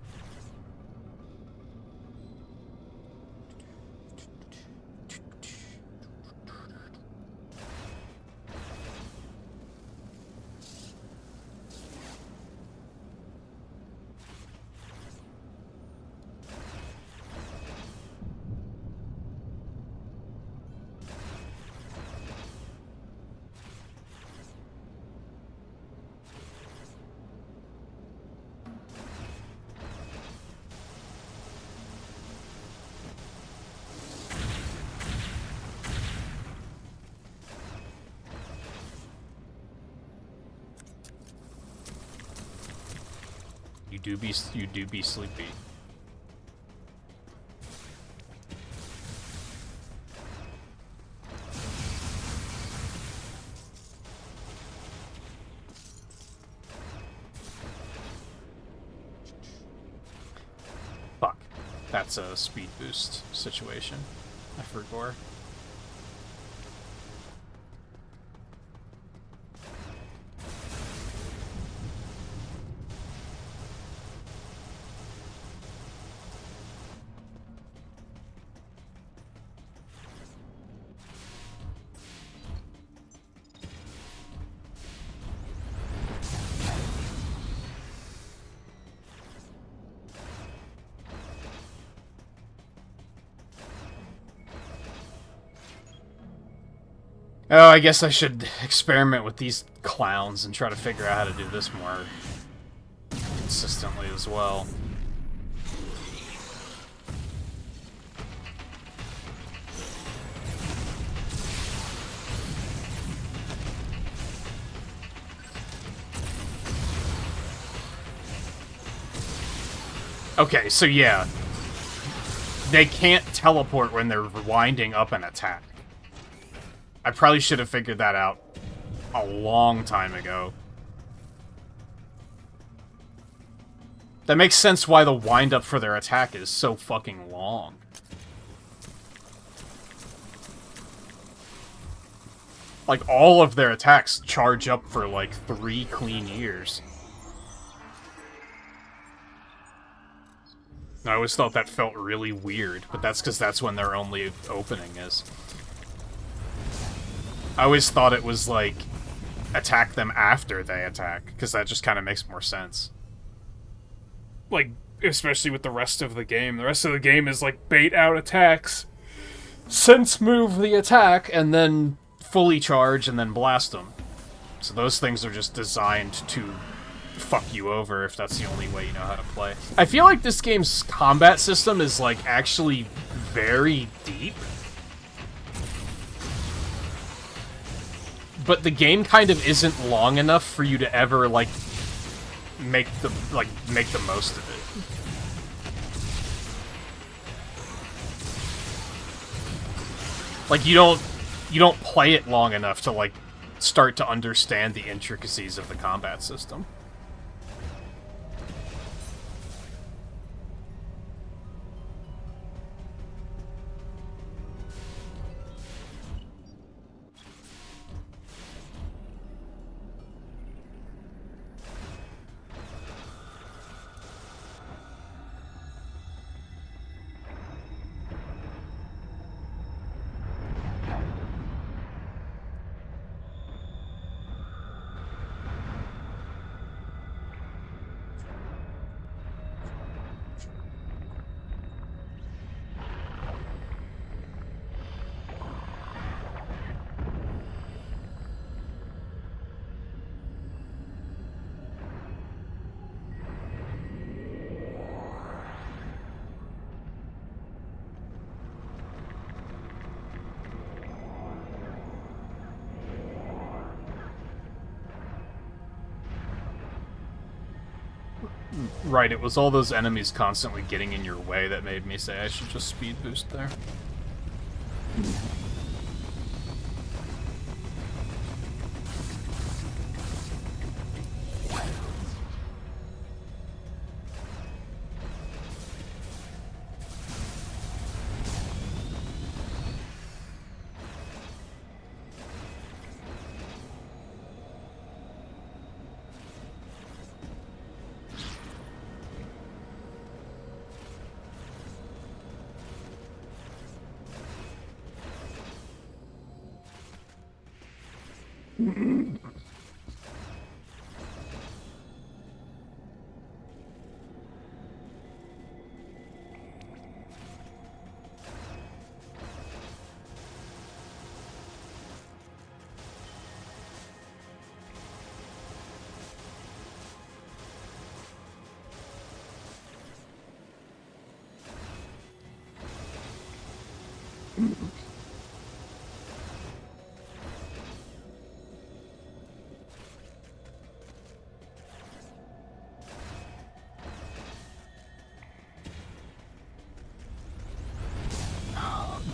You do be sleepy. Fuck. That's a speed boost situation. I forgot. Oh, I guess I should experiment with these clowns and try to figure out how to do this more consistently as well. Okay, so yeah. They can't teleport when they're winding up an attack. I probably should have figured that out a long time ago. That makes sense why the wind-up for their attack is so fucking long. Like, all of their attacks charge up for, like, 3 clean years. I always thought that felt really weird, but that's because that's when their only opening is. I always thought it was, like, attack them after they attack, because that just kind of makes more sense. Like, especially with the rest of the game. The rest of the game is, like, bait out attacks, sense move the attack, and then fully charge, and then blast them. So those things are just designed to fuck you over if that's the only way you know how to play. I feel like this game's combat system is, like, actually very deep. But the game kind of isn't long enough for you to ever, like, make the most of it. Like, you don't play it long enough to, like, start to understand the intricacies of the combat system. Right, it was all those enemies constantly getting in your way that made me say I should just speed boost there.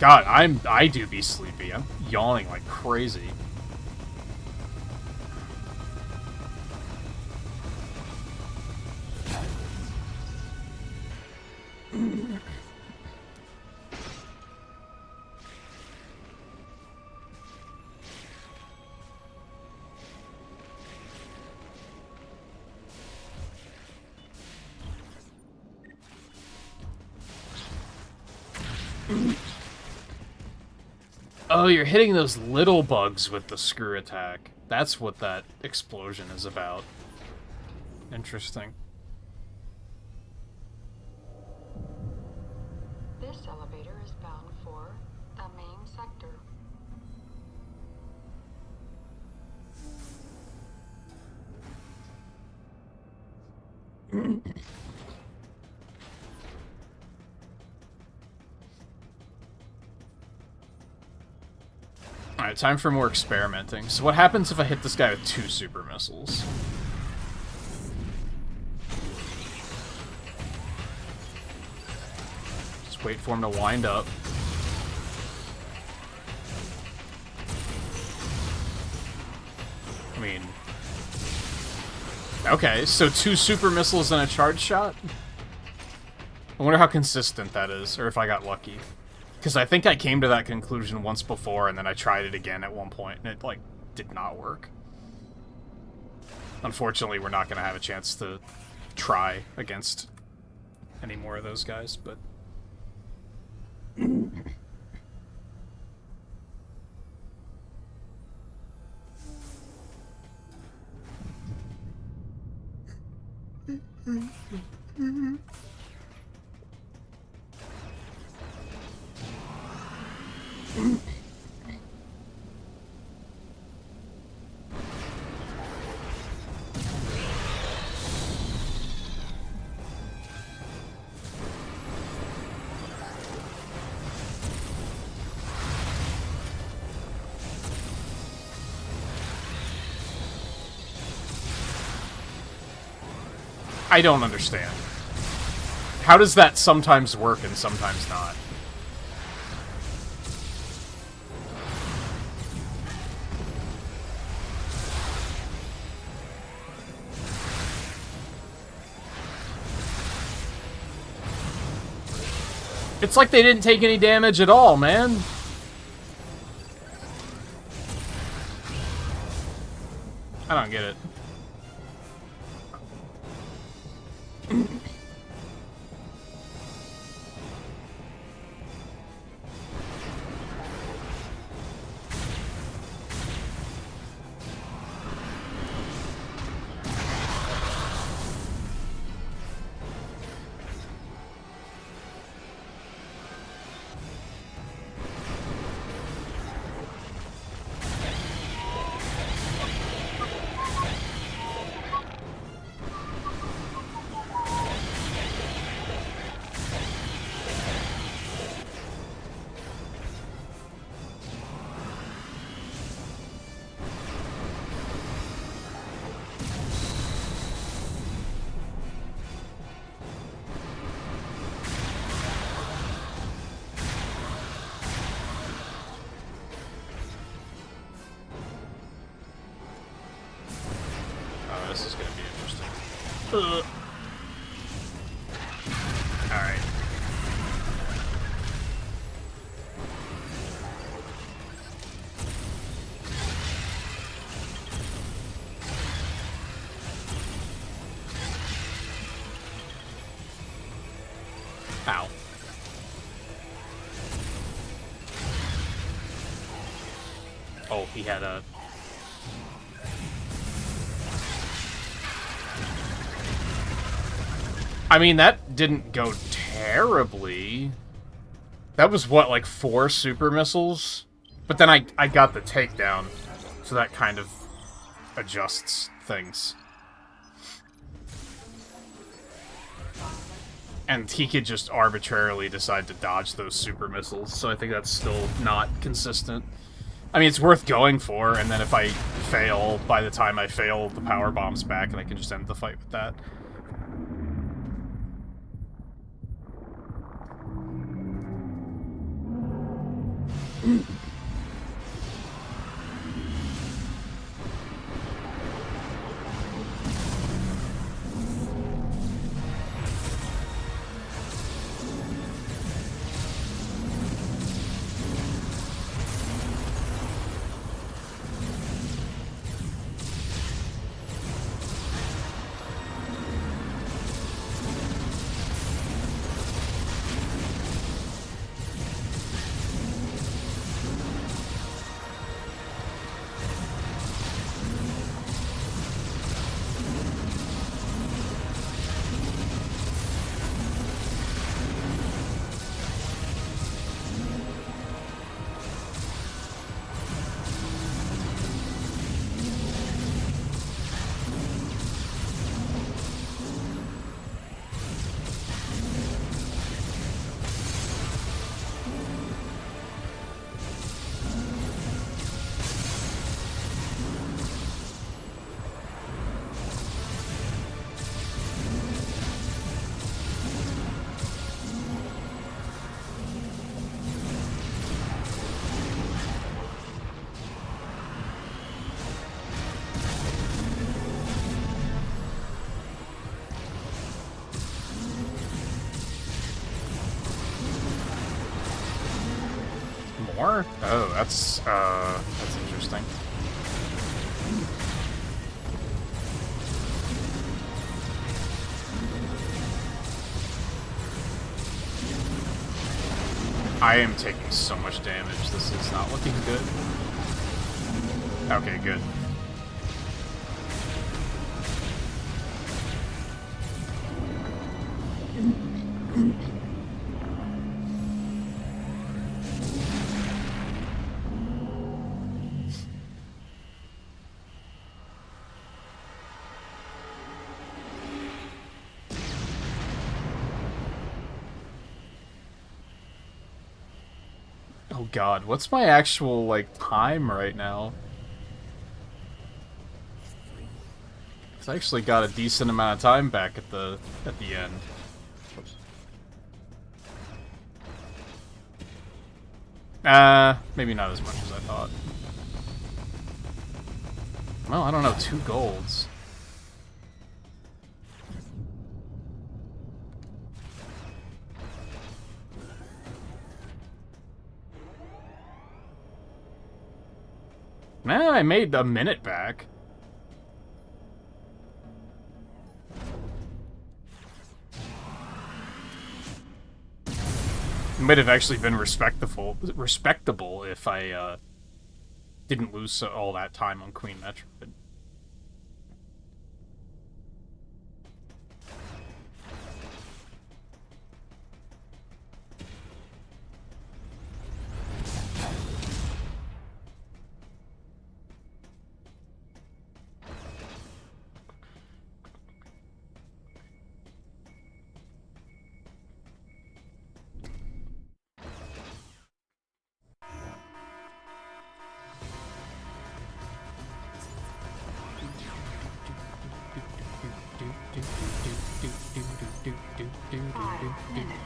God, I do be sleepy. I'm yawning like crazy. Oh, you're hitting those little bugs with the screw attack. That's what that explosion is about. Interesting. This elevator is bound for the main sector. Alright, time for more experimenting. So what happens if I hit this guy with 2 super missiles? Just wait for him to wind up. I mean... Okay, so 2 super missiles and a charge shot? I wonder how consistent that is, or if I got lucky. Because I think I came to that conclusion once before, and then I tried it again at one point, and it, like, did not work. Unfortunately, we're not going to have a chance to try against any more of those guys, but... I don't understand. How does that sometimes work and sometimes not? It's like they didn't take any damage at all, man. I don't get it. This is gonna be interesting. Alright. Ow. Oh, he had a I mean, that didn't go terribly. That was, what, like 4 super missiles? But then I got the takedown, so that kind of adjusts things. And he could just arbitrarily decide to dodge those super missiles, so I think that's still not consistent. I mean, it's worth going for, and then if I fail, by the time I fail, the power bomb's back, and I can just end the fight with that. More? Oh, that's interesting. I am taking so much damage. This is not looking good. Okay, good. Oh god, what's my actual, like, time right now? I actually got a decent amount of time back at the end. Maybe not as much as I thought. Well, I don't know, 2 golds. Nah, I made a minute back. It might have actually been respectable if I didn't lose all that time on Queen Metroid.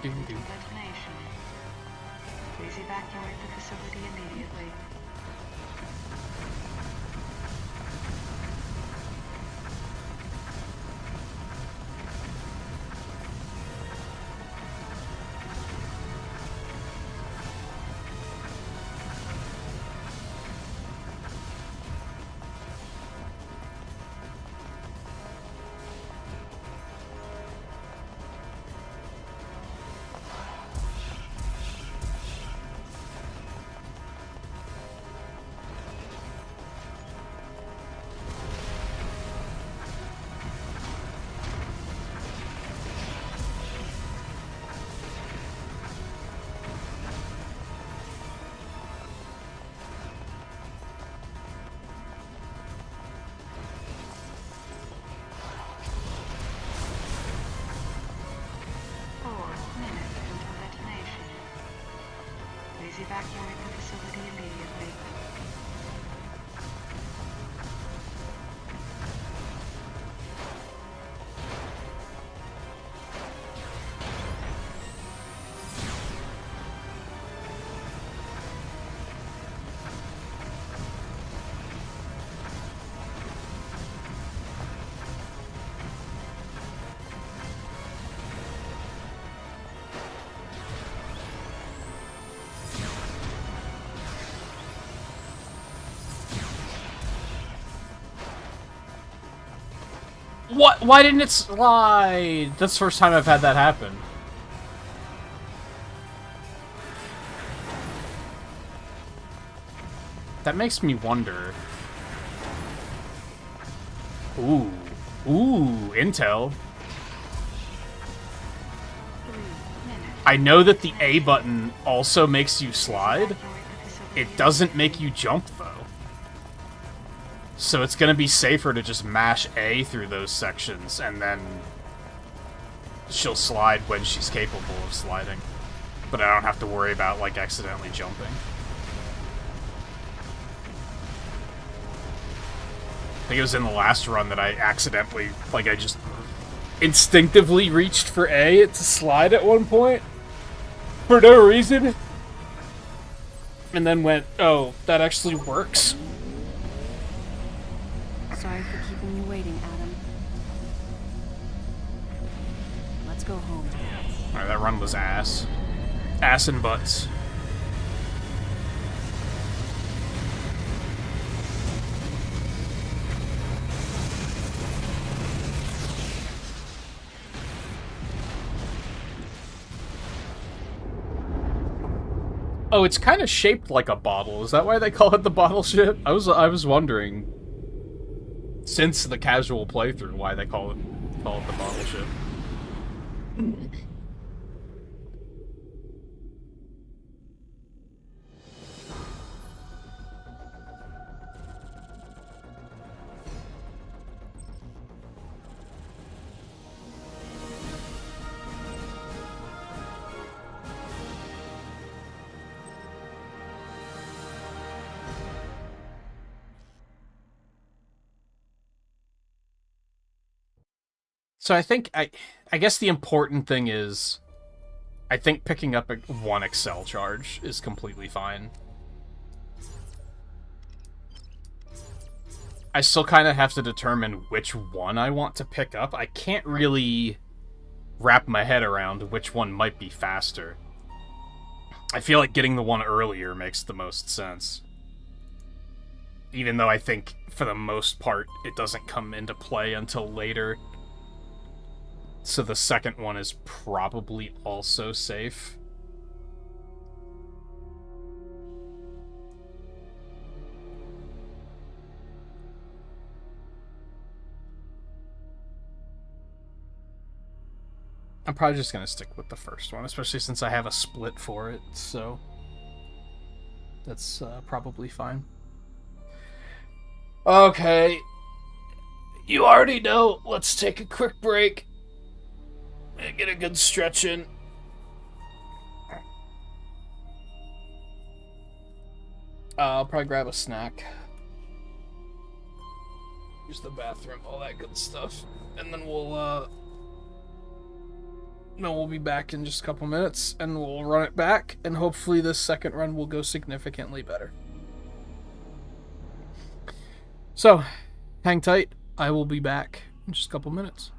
Detonation. Please evacuate the facility immediately. Evacuate the facility immediately. What? Why didn't it slide? That's the first time I've had that happen. That makes me wonder. Ooh. Ooh, intel. I know that the A button also makes you slide. It doesn't make you jump, though. So it's gonna be safer to just mash A through those sections, and then she'll slide when she's capable of sliding. But I don't have to worry about, like, accidentally jumping. I think it was in the last run that I accidentally, like, I just instinctively reached for A to slide at one point. For no reason. And then went, oh, that actually works. Sorry for keeping you waiting, Adam. Let's go home. Alright, that run was ass. Ass and butts. Oh, it's kind of shaped like a bottle. Is that why they call it the bottle ship? I was wondering, since the casual playthrough, why they call it the bottle ship. So I think, I guess the important thing is, I think picking up one Excel charge is completely fine. I still kind of have to determine which one I want to pick up. I can't really wrap my head around which one might be faster. I feel like getting the one earlier makes the most sense. Even though I think, for the most part, it doesn't come into play until later. So the second one is probably also safe. I'm probably just going to stick with the first one, especially since I have a split for it, so that's probably fine. Okay. You already know. Let's take a quick break. And get a good stretch in. I'll probably grab a snack. Use the bathroom, all that good stuff. And then we'll be back in just a couple minutes, and we'll run it back, and hopefully this second run will go significantly better. So, hang tight. I will be back in just a couple minutes.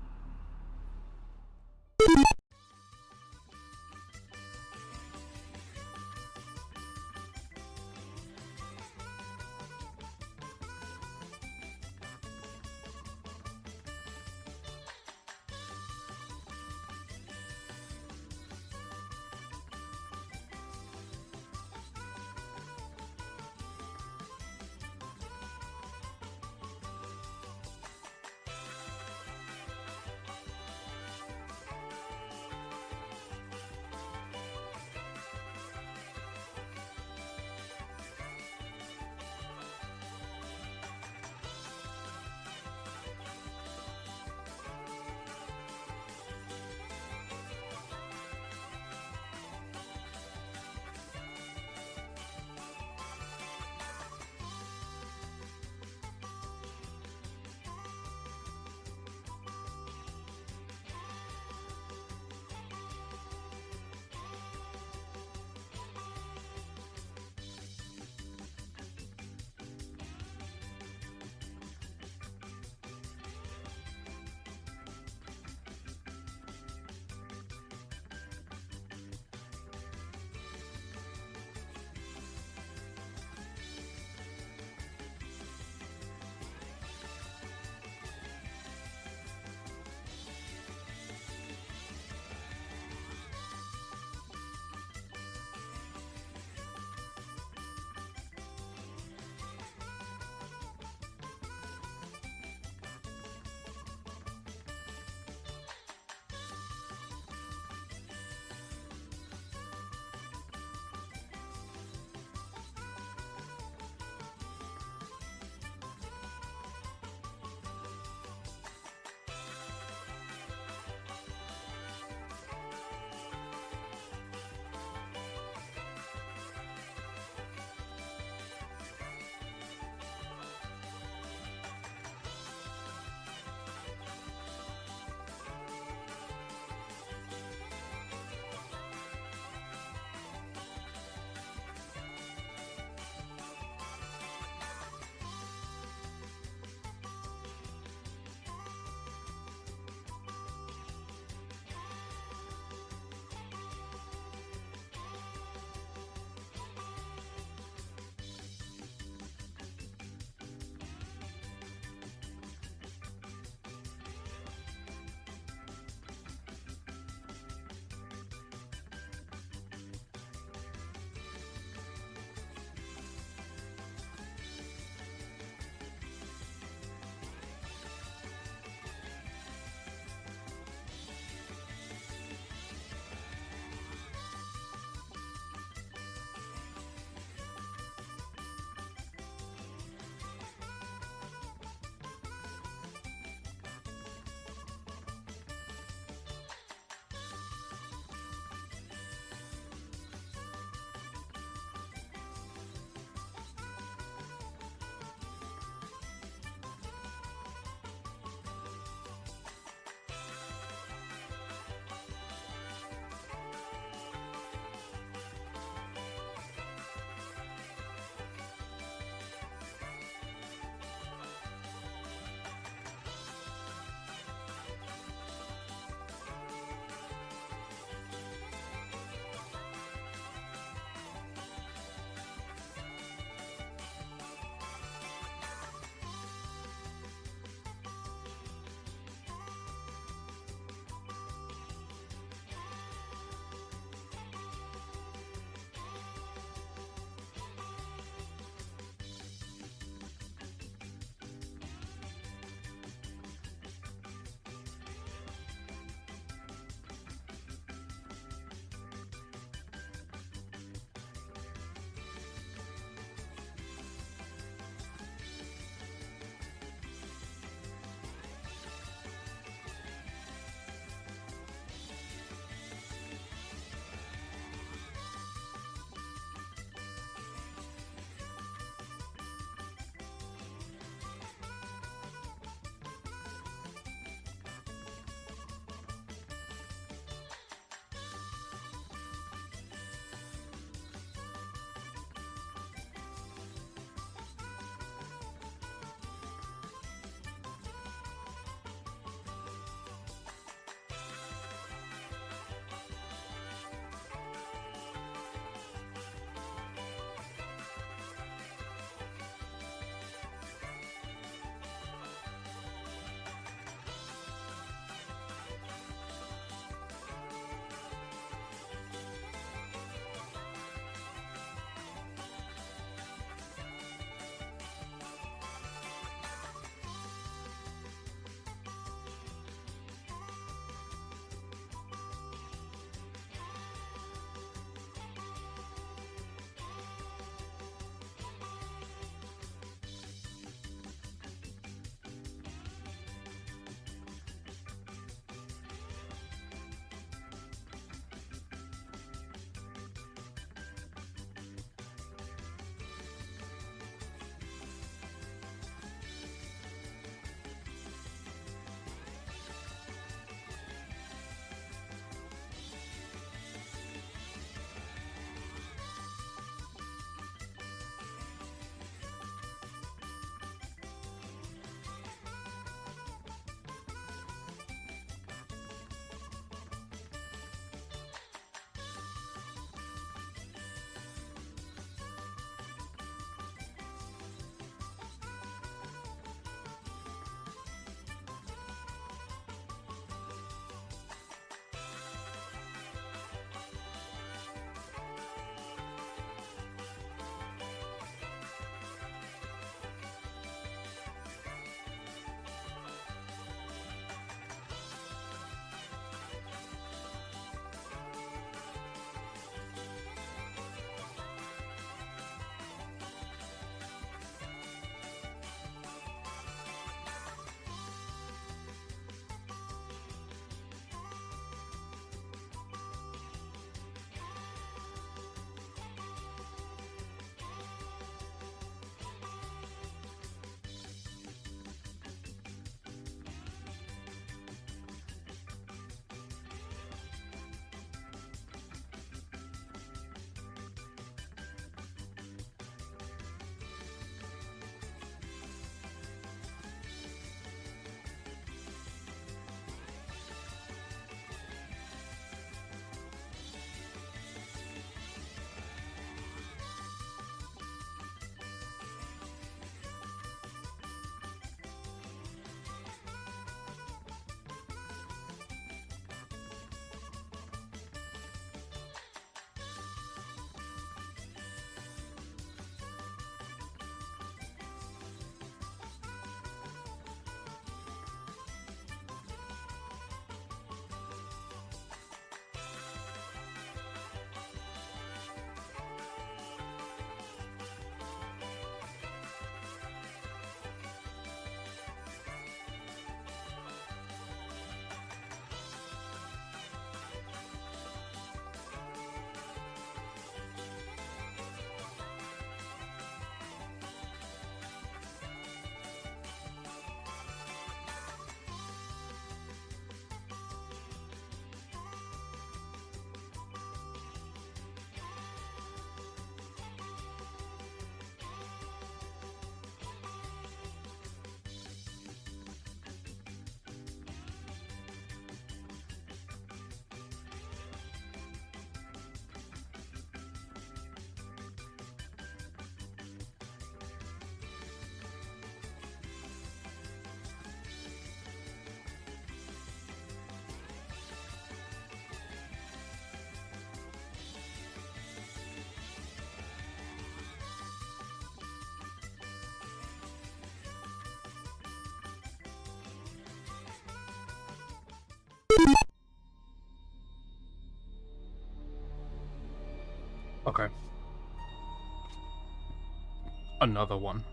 another one,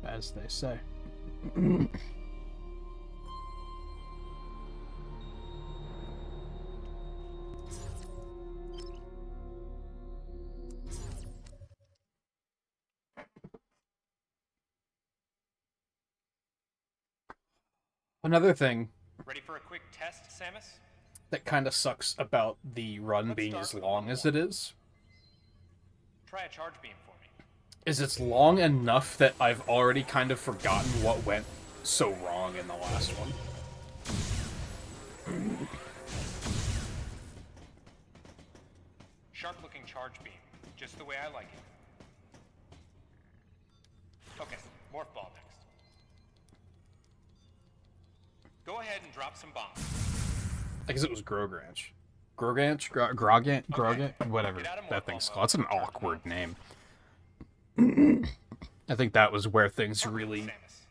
as they say. Another thing Ready for a quick test, Samus? that kind of sucks about the run Let's being start as with long level as one. it is Try a charge beam for me. it's long enough that I've already kind of forgotten what went so wrong in the last one. Sharp-looking charge beam, just the way I like it. Okay, morph ball next. Go ahead and drop some bombs. I guess it was Grogranch. Grogant, whatever Get out of that morph thing's ball called. It's an mode. Charge awkward mode. name. I think that was where things Perfect, really Samus.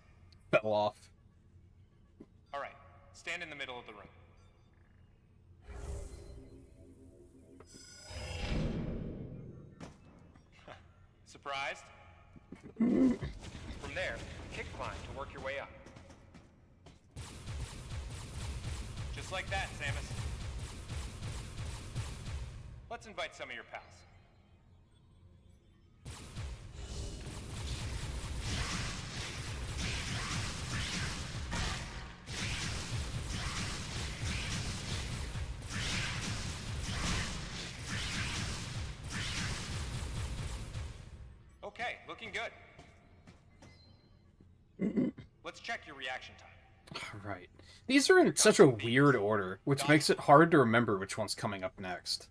fell off. All right, stand in the middle of the room. Surprised? From there, kick climb to work your way up. Just like that, Samus. Let's invite some of your pals. Okay, looking good. Let's check your reaction time. Right. These are in such a weird order, which makes it hard to remember which one's coming up next.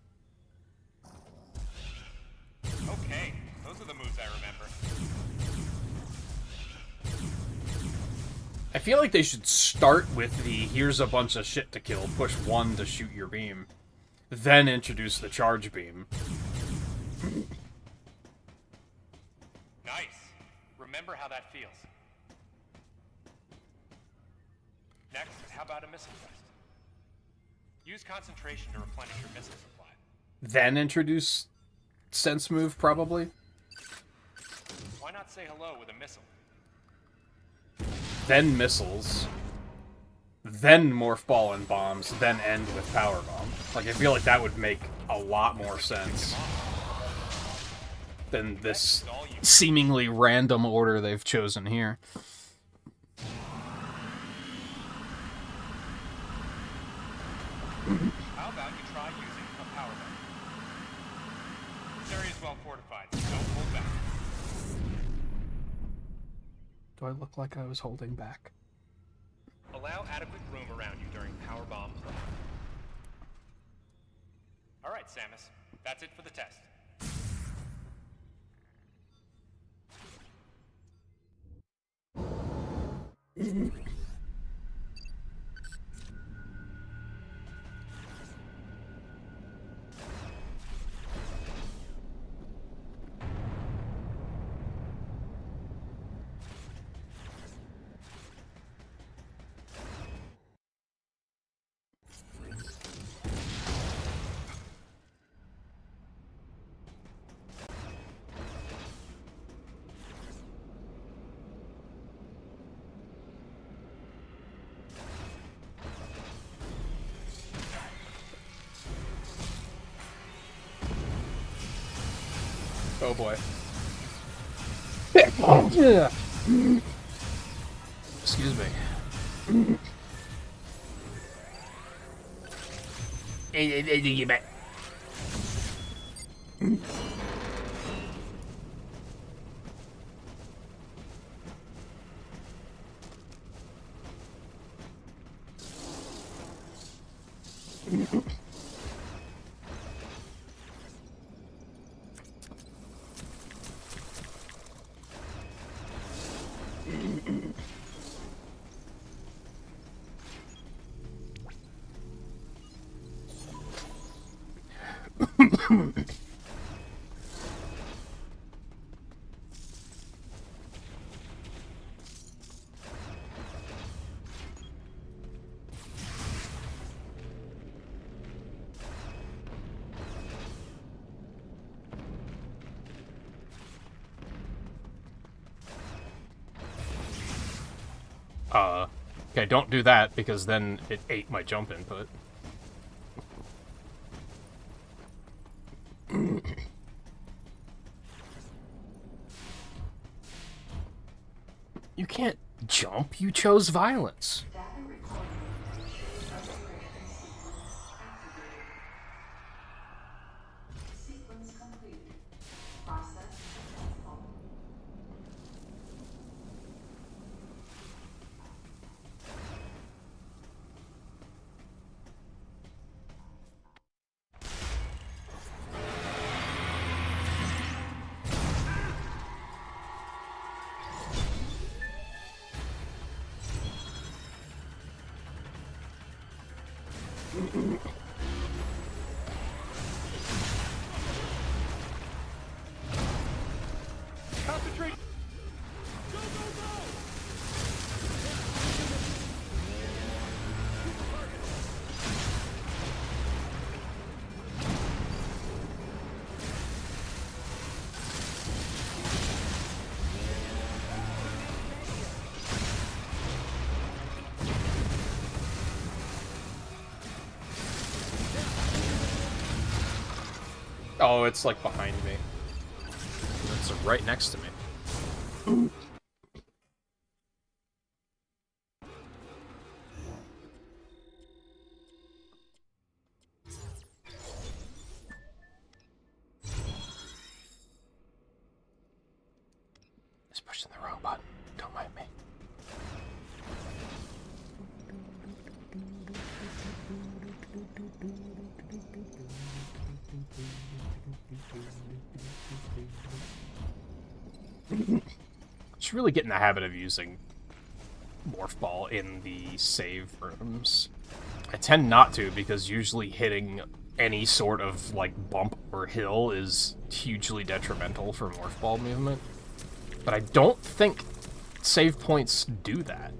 Okay, those are the moves I remember. I feel like they should start with the here's a bunch of shit to kill, push 1 to shoot your beam, then introduce the charge beam. Nice. Remember how that feels. Next, how about a missile test? Use concentration to replenish your missile supply. Then introduce sense move, probably. Why not say hello with a missile? Then missiles. Then morph ball and bombs, then end with power bomb. Like, I feel like that would make a lot more sense than this seemingly random order they've chosen here. How about you try using a power gun? This area is well fortified, so don't hold back. Do I look like I was holding back? Allow adequate room around you during power bomb play. All right, Samus. That's it for the test. Oh boy. Excuse me. Okay, don't do that, because then it ate my jump input. You can't jump, you chose violence. Data recording. Restoration sequence activated. Sequence complete. Process successful. Concentrate! Oh, it's like behind me. It's right next to me. Just pushing the wrong button. Don't mind me. Should really get in the habit of using Morph Ball in the save rooms. I tend not to, because usually hitting any sort of, like, bump or hill is hugely detrimental for Morph Ball movement. But I don't think save points do that.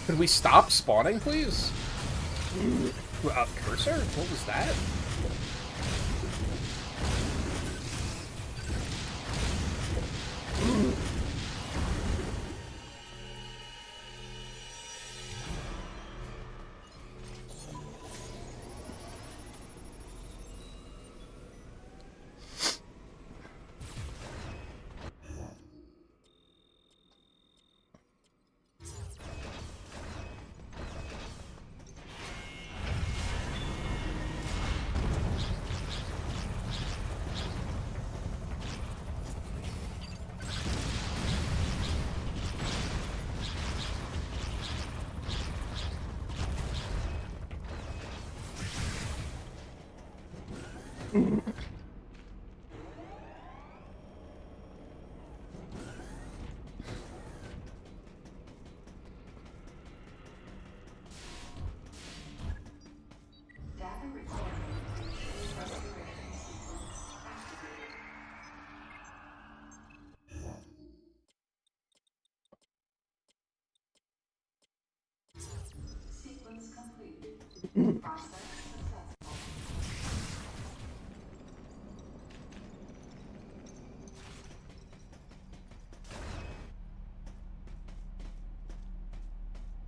Could we stop spawning, please? Cursor? What was that? Data recording. Restoration sequence activated. Sequence complete. Process successful.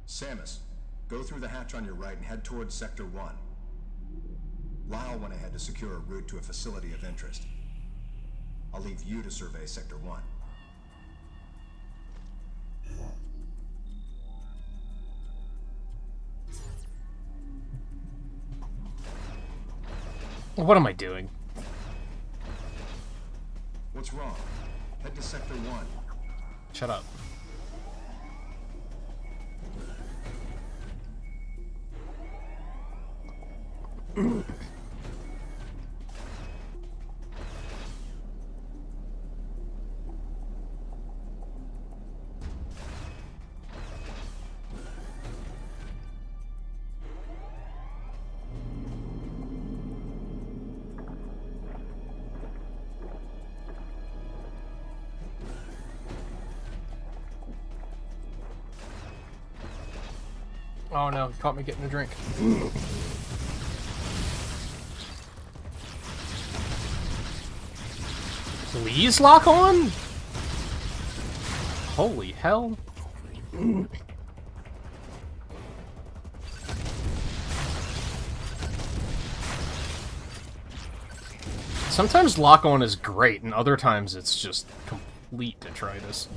Samus, go through the hatch on your right and head towards Sector 1. Lyle went ahead to secure a route to a facility of interest. I'll leave you to survey Sector 1. What am I doing? What's wrong? Head to Sector 1. Shut up. Oh no, he caught me getting a drink. Please lock on? Holy hell. Sometimes lock on is great, and other times it's just complete detritus.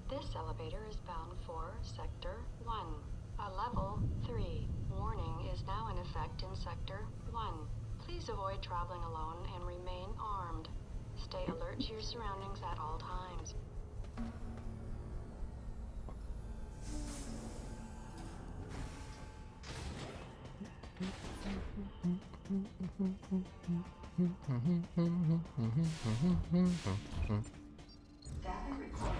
This elevator is bound for Sector 1. A level 3 warning is now in effect in Sector 1. Please avoid traveling alone and remain armed. Stay alert to your surroundings at all times. Data recording.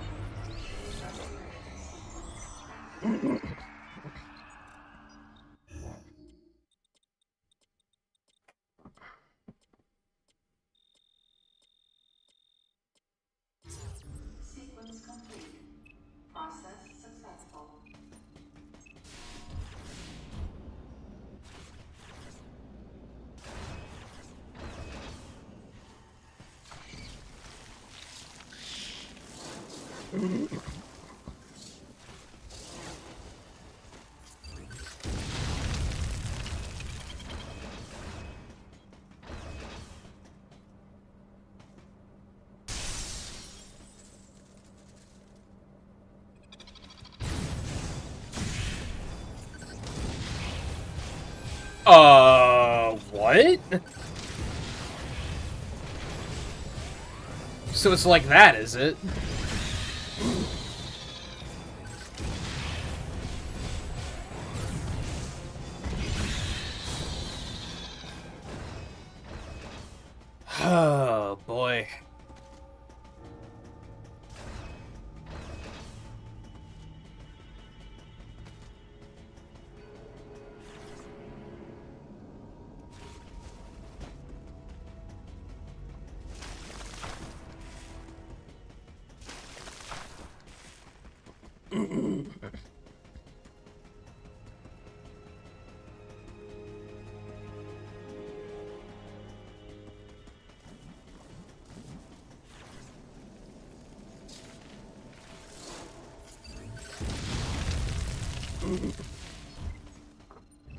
Sequence complete. Process successful. What? So it's like that, is it? Oh, boy.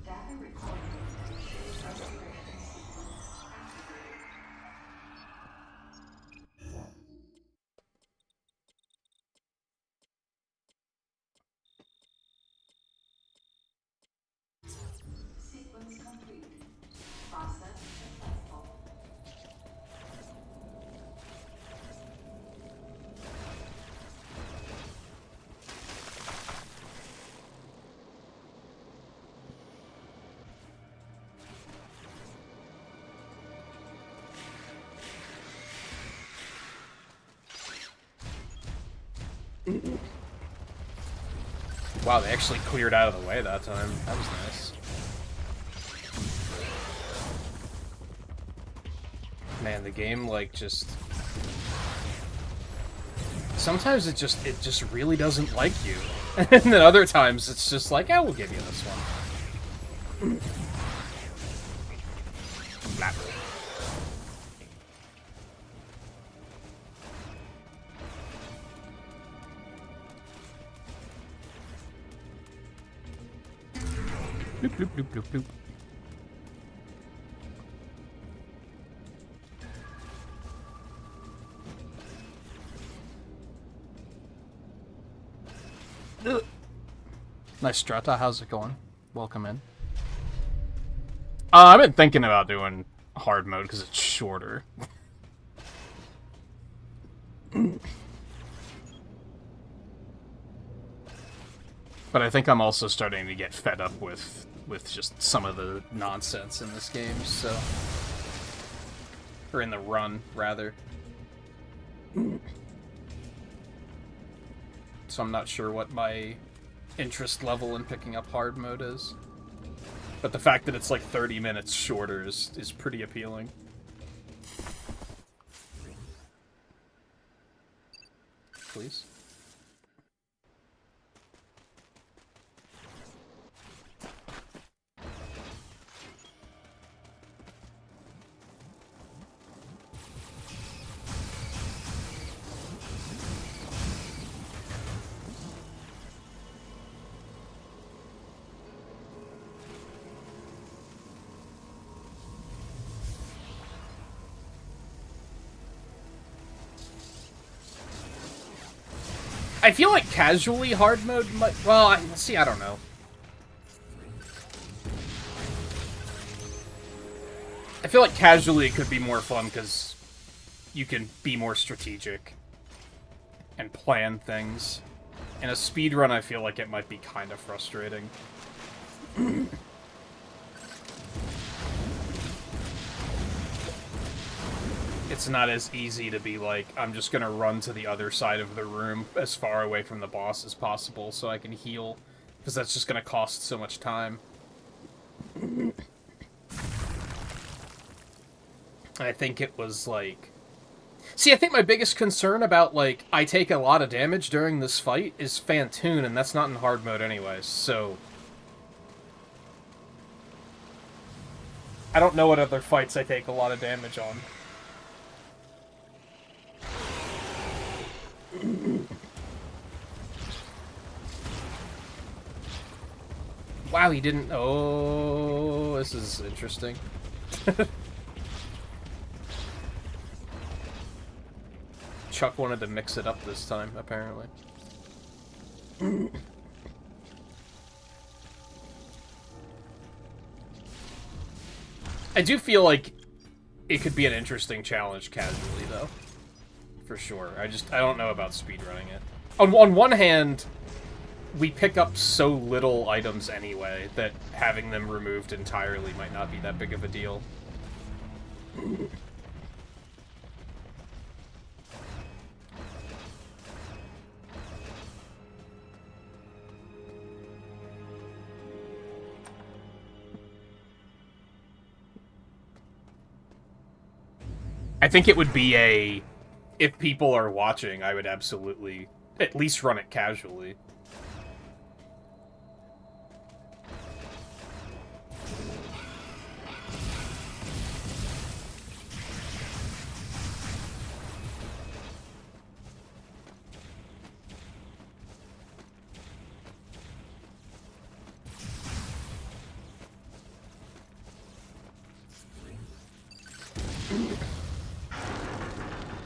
Data recording. Restoration sequence activated. Sequence complete. Process successful. Wow, they actually cleared out of the way that time. That was nice. Man, the game, like, just... Sometimes it just really doesn't like you. And then other times it's just like, we'll give you this one. Blap. Bloop, bloop, bloop, bloop, bloop. Ugh. Nice Strata, how's it going? Welcome in. I've been thinking about doing hard mode because it's shorter. But I think I'm also starting to get fed up with just some of the nonsense in this game, so... Or in the run, rather. So I'm not sure what my interest level in picking up hard mode is. But the fact that it's like 30 minutes shorter is pretty appealing. Please. I feel like casually hard mode might... Well, I don't know. I feel like casually it could be more fun because you can be more strategic and plan things. In a speedrun, I feel like it might be kind of frustrating. It's not as easy to be like, I'm just gonna run to the other side of the room as far away from the boss as possible so I can heal, because that's just gonna cost so much time. I think it was like... See, I think my biggest concern about, like, I take a lot of damage during this fight is Fantoon, and that's not in hard mode anyways, so... I don't know what other fights I take a lot of damage on. Wow, he didn't... Oh, this is interesting. Chuck wanted to mix it up this time, apparently. I do feel like it could be an interesting challenge casually, though. For sure. I don't know about speedrunning it. On one hand, we pick up so little items anyway that having them removed entirely might not be that big of a deal. I think it would be a... If people are watching, I would absolutely at least run it casually.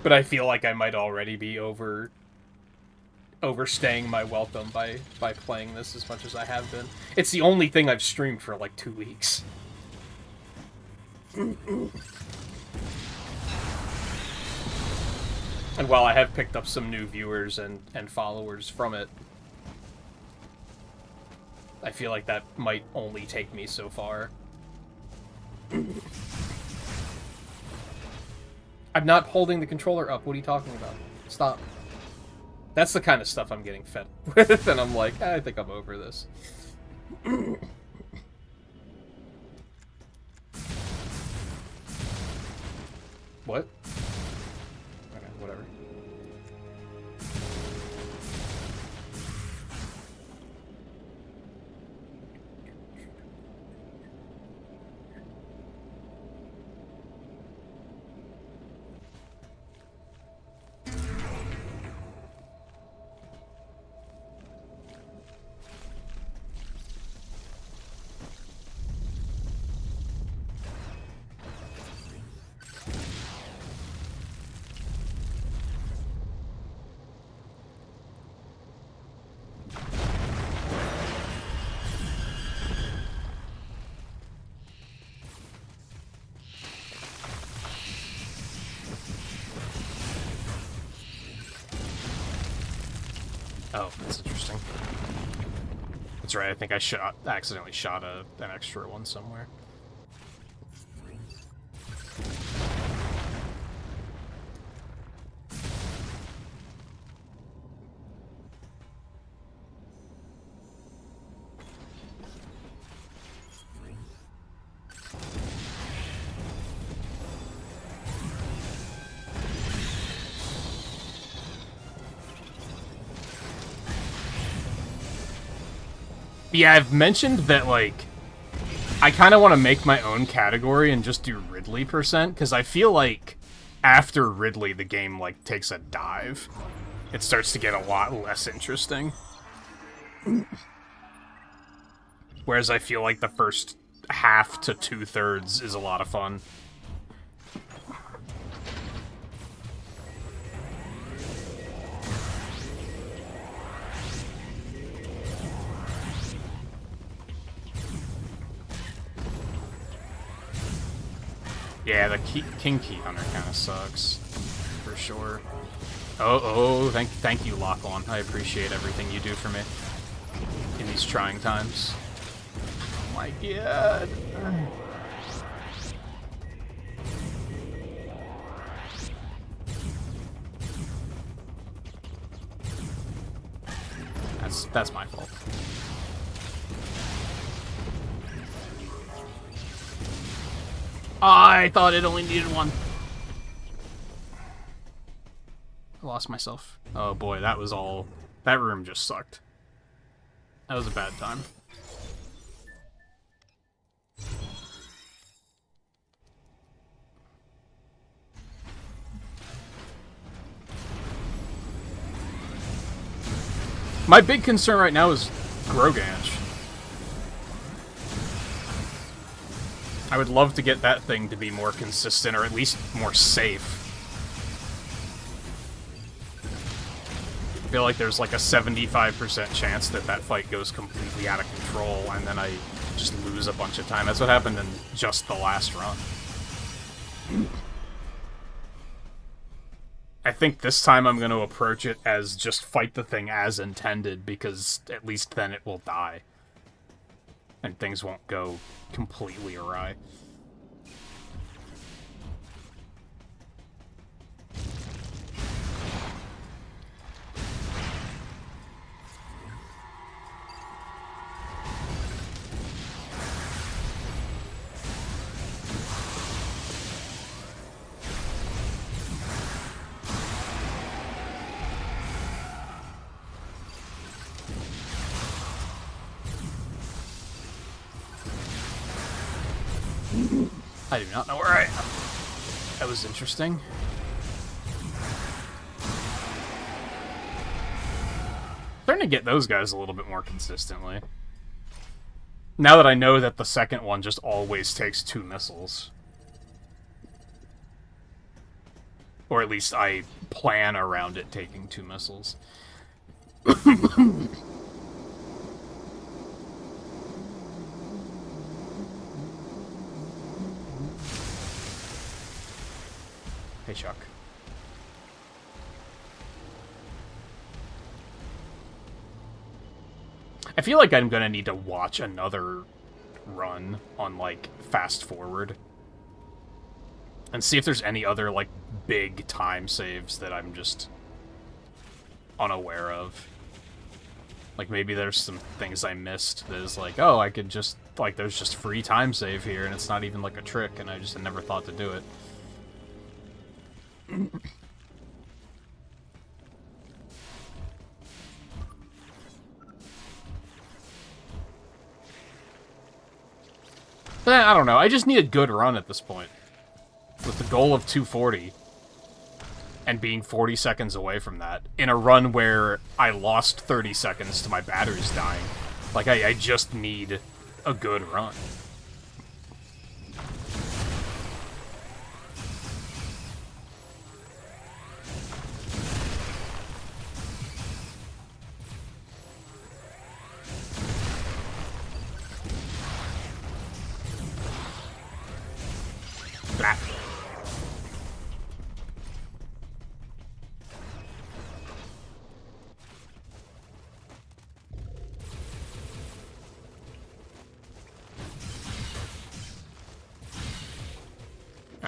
But I feel like I might already be overstaying my welcome by playing this as much as I have been. It's the only thing I've streamed for like 2 weeks. And while I have picked up some new viewers and followers from it, I feel like that might only take me so far. I'm not holding the controller up. What are you talking about? Stop. That's the kind of stuff I'm getting fed with, and I'm like, I think I'm over this. What? Okay, whatever. Oh, that's interesting. That's right, I think I accidentally shot an extra one somewhere. Yeah, I've mentioned that, like, I kind of want to make my own category and just do Ridley %, because I feel like after Ridley, the game, like, takes a dive. It starts to get a lot less interesting. Whereas I feel like the first half to 2/3 is a lot of fun. Yeah, the King Key Hunter kind of sucks, for sure. Oh, thank you, Lock-On. I appreciate everything you do for me in these trying times. Oh my god. That's my fault. I thought it only needed one. I lost myself. Oh boy, that was all... That room just sucked. That was a bad time. My big concern right now is Groganch. I would love to get that thing to be more consistent, or at least more safe. I feel like there's like a 75% chance that that fight goes completely out of control, and then I just lose a bunch of time. That's what happened in just the last run. I think this time I'm going to approach it as just fight the thing as intended, because at least then it will die. And things won't go completely awry. I do not know where I am. That was interesting. Starting to get those guys a little bit more consistently. Now that I know that the second one just always takes 2 missiles. Or at least I plan around it taking 2 missiles. Hey, Chuck. I feel like I'm gonna need to watch another run on, like, fast forward. And see if there's any other, like, big time saves that I'm just unaware of. Like, maybe there's some things I missed that is like, oh, I could just, like, there's just free time save here, and it's not even, like, a trick, and I just had never thought to do it. I don't know. I just need a good run at this point. With the goal of 240. And being 40 seconds away from that. In a run where I lost 30 seconds to my batteries dying. Like, I just need a good run. Blah.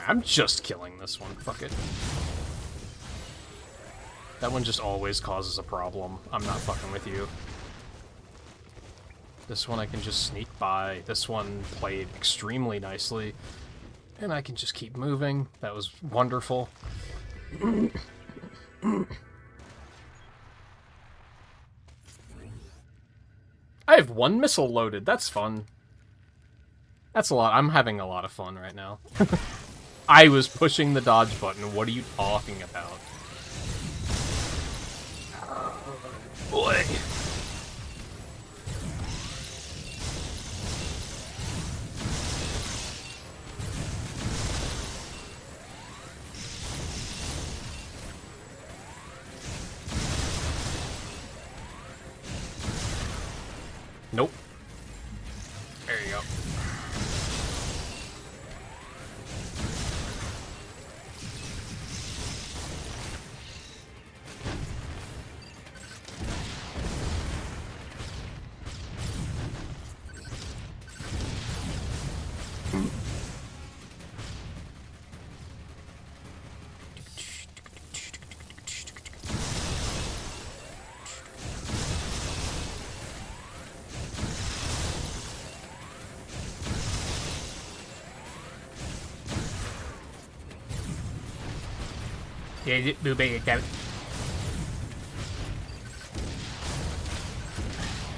I'm just killing this one. Fuck it. That one just always causes a problem. I'm not fucking with you. This one I can just sneak by. This one played extremely nicely. And I can just keep moving. That was wonderful. I have 1 missile loaded. That's fun. That's a lot. I'm having a lot of fun right now. I was pushing the dodge button. What are you talking about? Boy. Nope. There you go.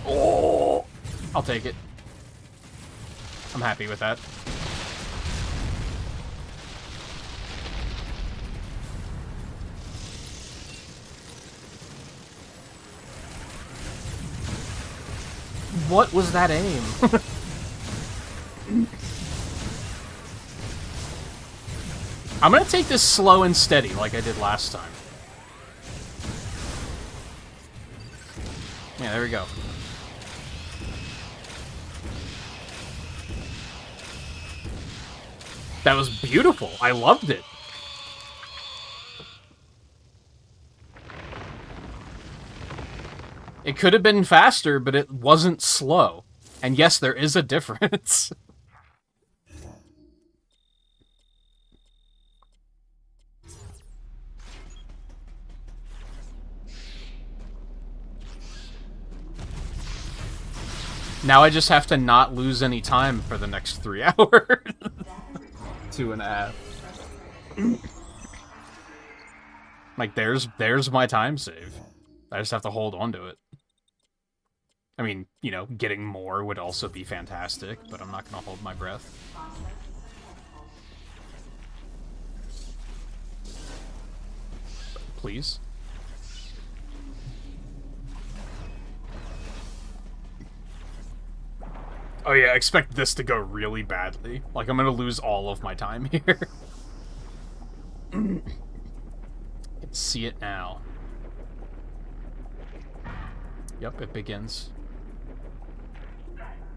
Oh, I'll take it. I'm happy with that. What was that aim? I'm gonna take this slow and steady like I did last time. Yeah, there we go. That was beautiful. I loved it. It could have been faster, but it wasn't slow. And yes, there is a difference. Now I just have to not lose any time for the next 3 hours. 2.5. Like, there's my time save. I just have to hold on to it. I mean, you know, getting more would also be fantastic, but I'm not gonna hold my breath. Please. Oh yeah, expect this to go really badly. Like, I'm gonna lose all of my time here. I can see it now. Yep, it begins.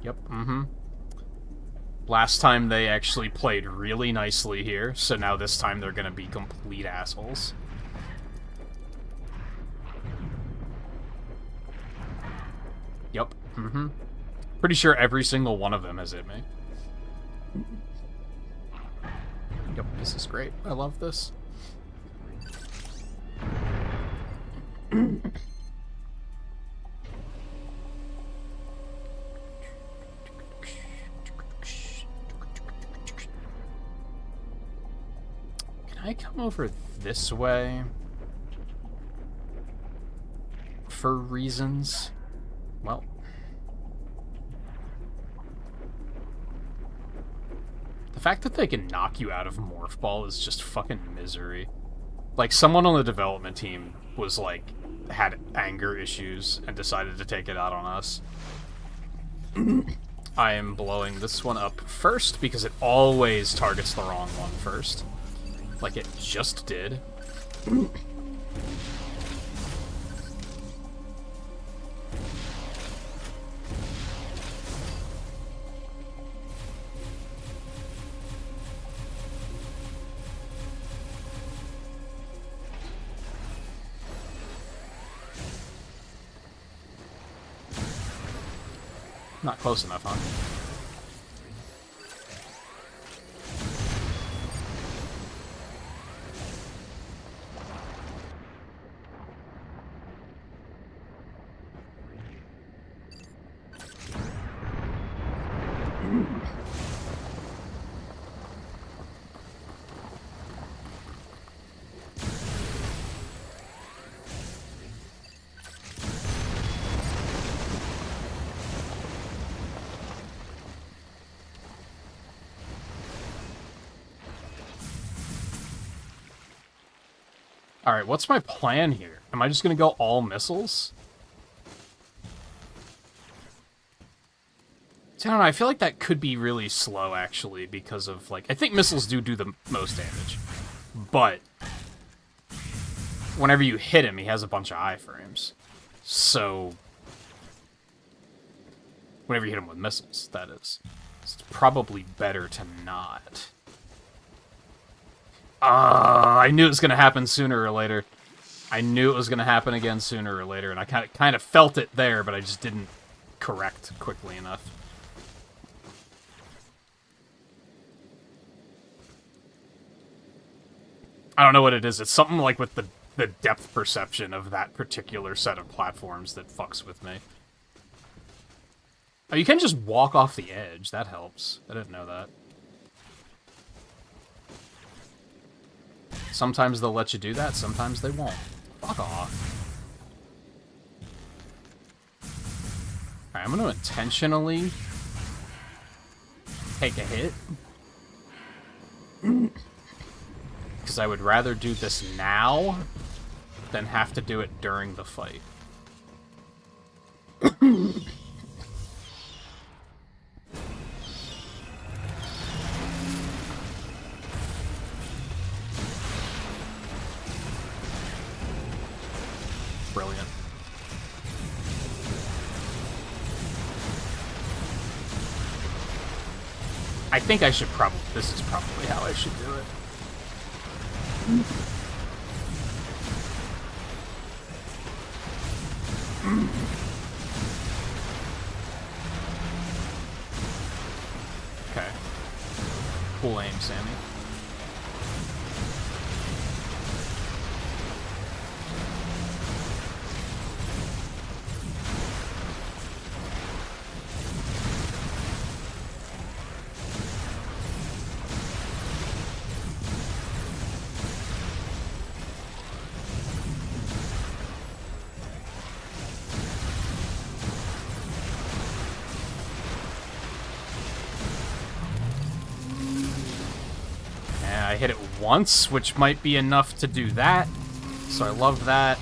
Yep, Last time they actually played really nicely here, so now this time they're gonna be complete assholes. Yep, Pretty sure every single one of them has hit me. Yep, this is great. I love this. Can I come over this way? For reasons? Well... The fact that they can knock you out of Morph Ball is just fucking misery. Like, someone on the development team was, like, had anger issues and decided to take it out on us. I am blowing this one up first because it always targets the wrong one first. Like it just did. Not close enough, huh? Alright, what's my plan here? Am I just gonna go all missiles? I don't know, I feel like that could be really slow, actually, because of, like... I think missiles do the most damage. But... whenever you hit him, he has a bunch of iframes. So... whenever you hit him with missiles, that is. It's probably better to not. I knew it was going to happen sooner or later. I knew it was going to happen again sooner or later, and I kind of felt it there, but I just didn't correct quickly enough. I don't know what it is. It's something like with the depth perception of that particular set of platforms that fucks with me. Oh, you can just walk off the edge. That helps. I didn't know that. Sometimes they'll let you do that, sometimes they won't. Fuck off. Alright, I'm gonna intentionally take a hit. Because I would rather do this now than have to do it during the fight. Brilliant. I think I should probably... this is probably how I should do it. Okay. Cool aim, Sammy. I hit it once, which might be enough to do that. So I love that.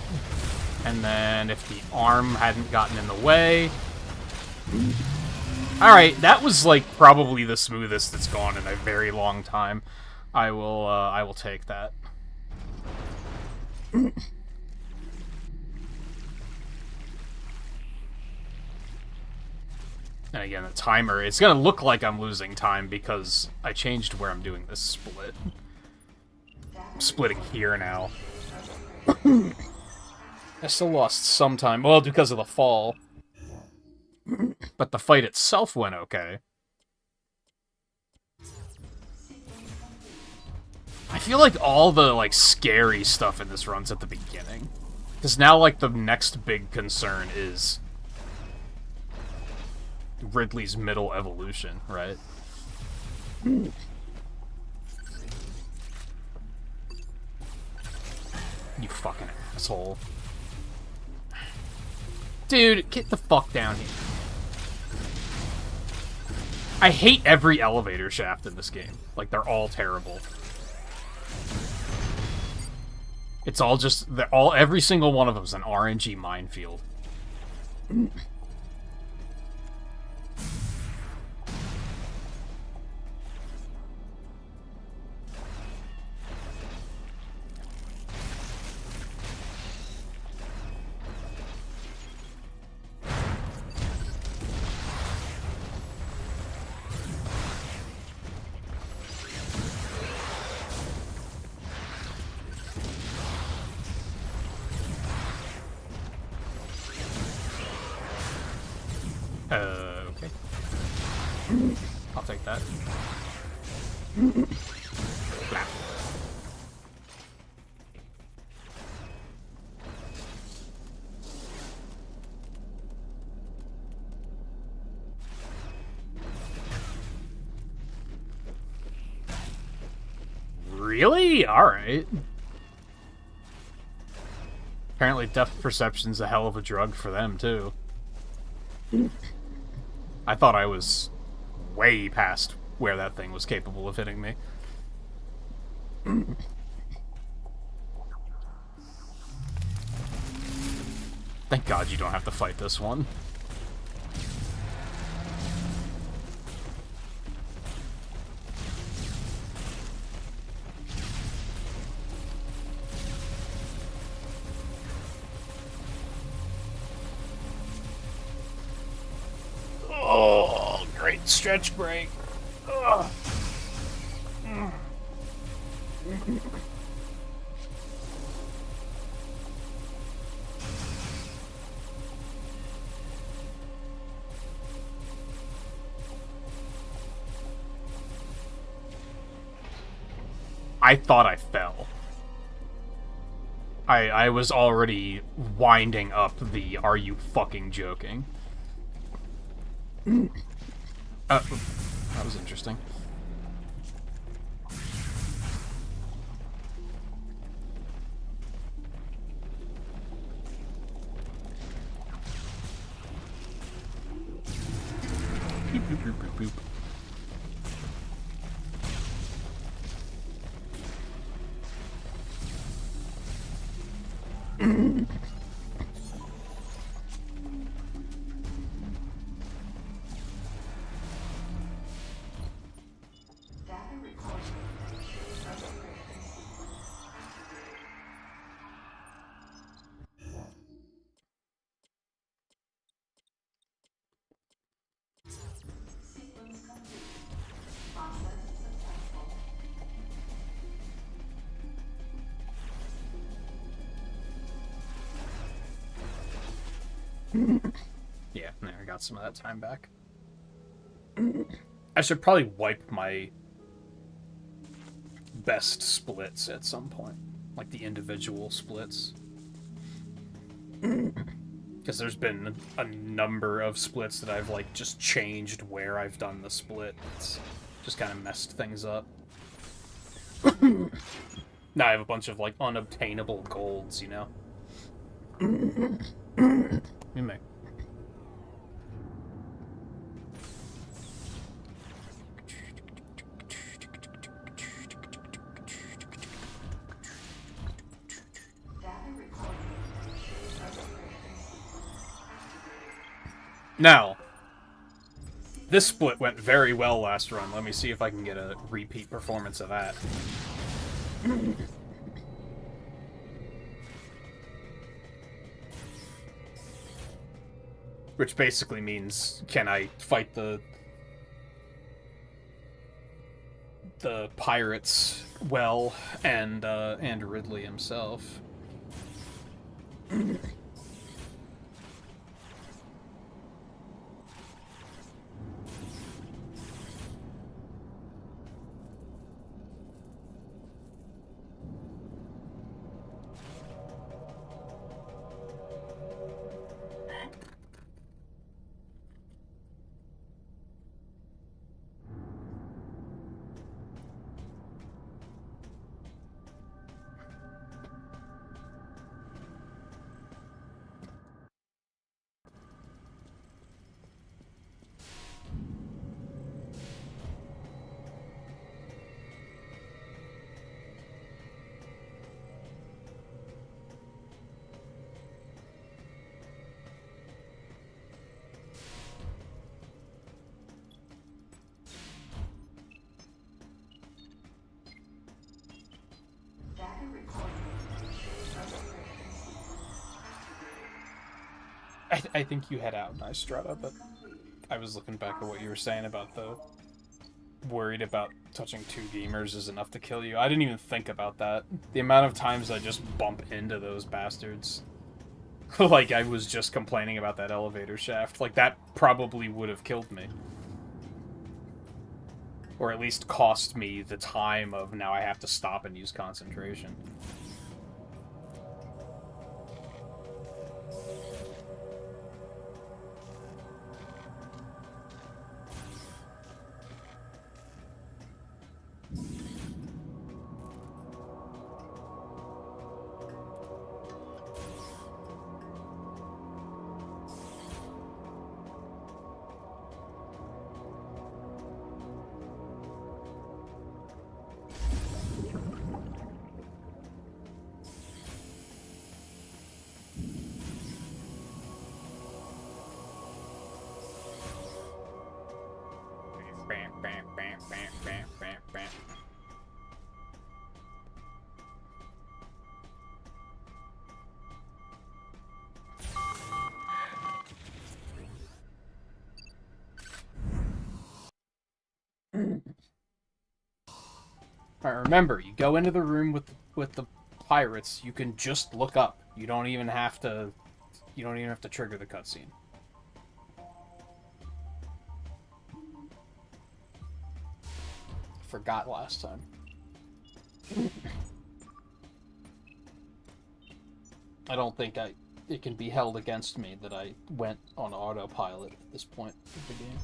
And then if the arm hadn't gotten in the way... Alright, that was like probably the smoothest it's gone in a very long time. I will take that. And again, the timer, it's gonna look like I'm losing time because I changed where I'm doing this split. I'm splitting here now. I still lost some time, well, because of the fall. But the fight itself went okay. I feel like all the, like, scary stuff in this run's at the beginning. Because now, like, the next big concern is Ridley's middle evolution, right? You fucking asshole. Dude, get the fuck down here. I hate every elevator shaft in this game. Like, they're all terrible. It's all just... every single one of them is an RNG minefield. Okay. I'll take that. Blah. Really? Alright. Apparently depth perception's a hell of a drug for them, too. I thought I was way past where that thing was capable of hitting me. Thank God you don't have to fight this one. Oh, great stretch break. Ugh. I thought I fell. I was already winding up the "Are you fucking joking?" That was interesting. Boop, boop, boop, boop, boop. Data recording. Restoration sequence activated. Sequence complete. Process successful. Yeah, there, I got some of that time back. I should probably wipe my best splits at some point. Like the individual splits. Because there's been a number of splits that I've, like, just changed where I've done the split. It's just kind of messed things up. Now I have a bunch of, like, unobtainable golds, you know? You may. Data recording. Restoration sequence activated. Now, this split went very well last run. Let me see if I can get a repeat performance of that. Which basically means, can I fight the pirates well, and Ridley himself? Data recording. Restoration sequence activated. I think you head out, nice Strata, but I was looking back at what you were saying about the worried about touching two gamers is enough to kill you. I didn't even think about that. The amount of times I just bump into those bastards. Like, I was just complaining about that elevator shaft. Like, that probably would have killed me. Or at least cost me the time of now I have to stop and use concentration. Alright, remember, you go into the room with the pirates, you can just look up. You don't even have to trigger the cutscene. Forgot last time. I don't think it can be held against me that I went on autopilot at this point of the game.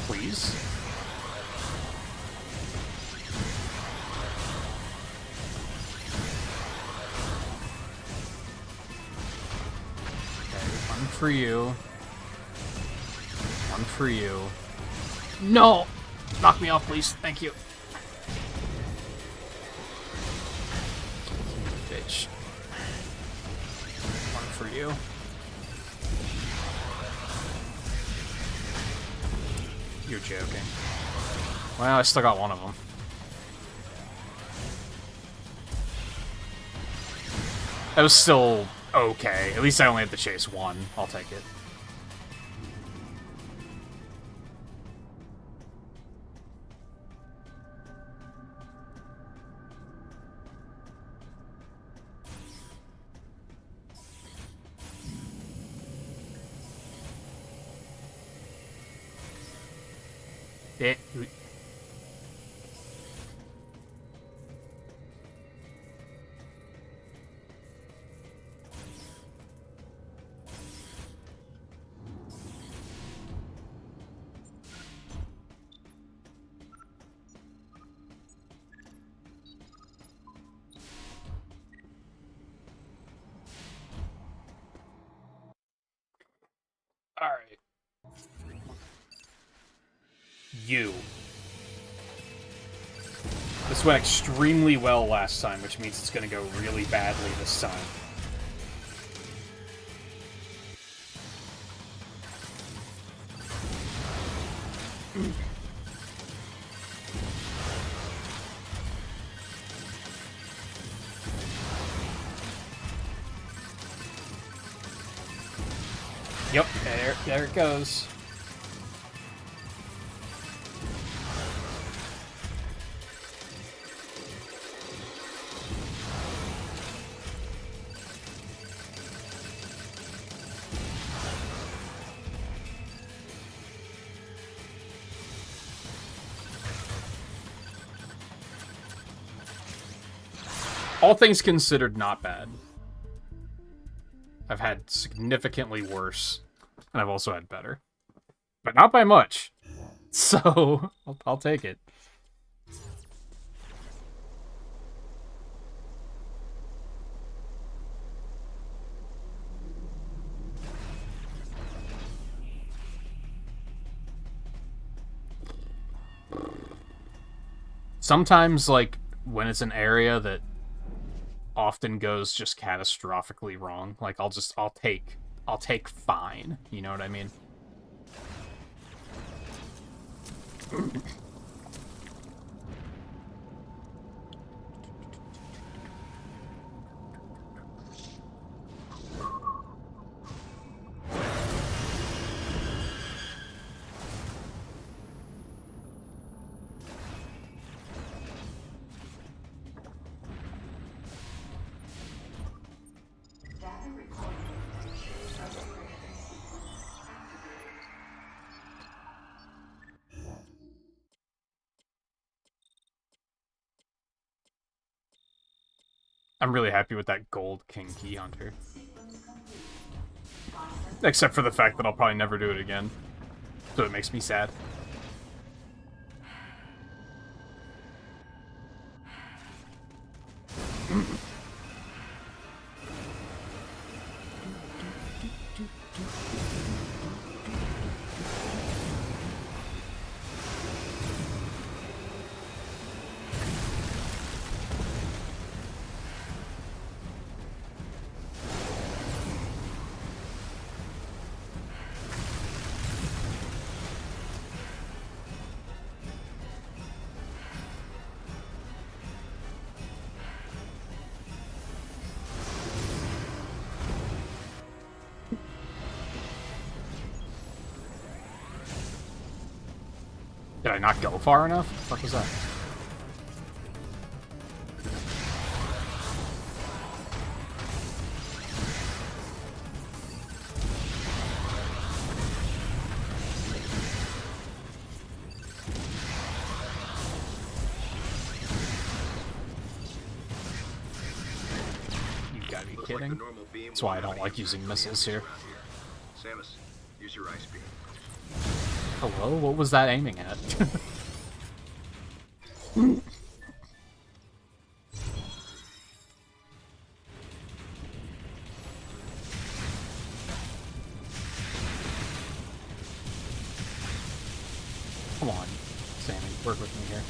Please. Okay, one for you. One for you. No! Knock me off, please. Thank you. Bitch. One for you. You're joking. Well, I still got one of them. That was still okay. At least I only had to chase one. I'll take it. Alright. You. This went extremely well last time, which means it's gonna go really badly this time. Yep, there it goes. All things considered, not bad. I've had significantly worse, and I've also had better. But not by much. So, I'll take it. Sometimes, like, when it's an area that often goes just catastrophically wrong, like, I'll take fine. You know what I mean? Data recording. Restoration I'm really happy with that gold King Key Hunter. Except for the fact that I'll probably never do it again. So it makes me sad. Did I not go far enough? What was that? You gotta be Looks like the kidding. normal beam That's why I won't don't have like any using use missiles here. around Samus, use your ice beam. Hello? What was that aiming at? Come on, Sammy, work with me here.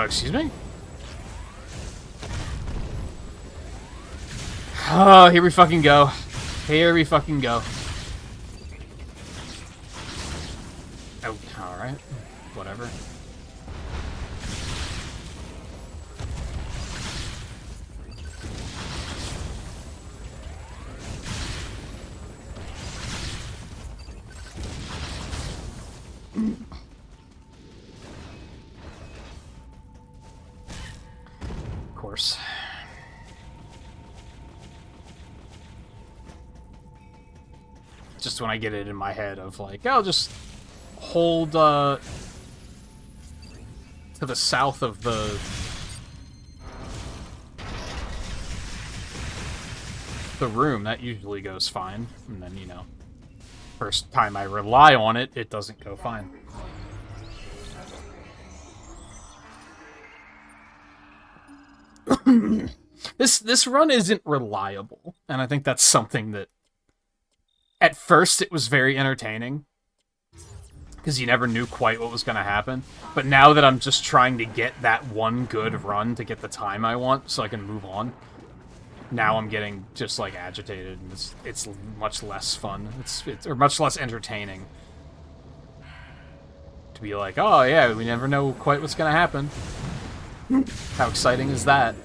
Excuse me? Oh, here we fucking go. Here we fucking go. Oh, alright. Whatever. Of course. Just when I get it in my head of like, I'll just hold to the south of the room, that usually goes fine. And then, you know, first time I rely on it, it doesn't go fine. This run isn't reliable, and I think that's something that at first it was very entertaining because you never knew quite what was going to happen. But now that I'm just trying to get that one good run to get the time I want so I can move on, now I'm getting just like agitated, and it's much less fun. It's or much less entertaining to be like, oh yeah, we never know quite what's going to happen. How exciting is that?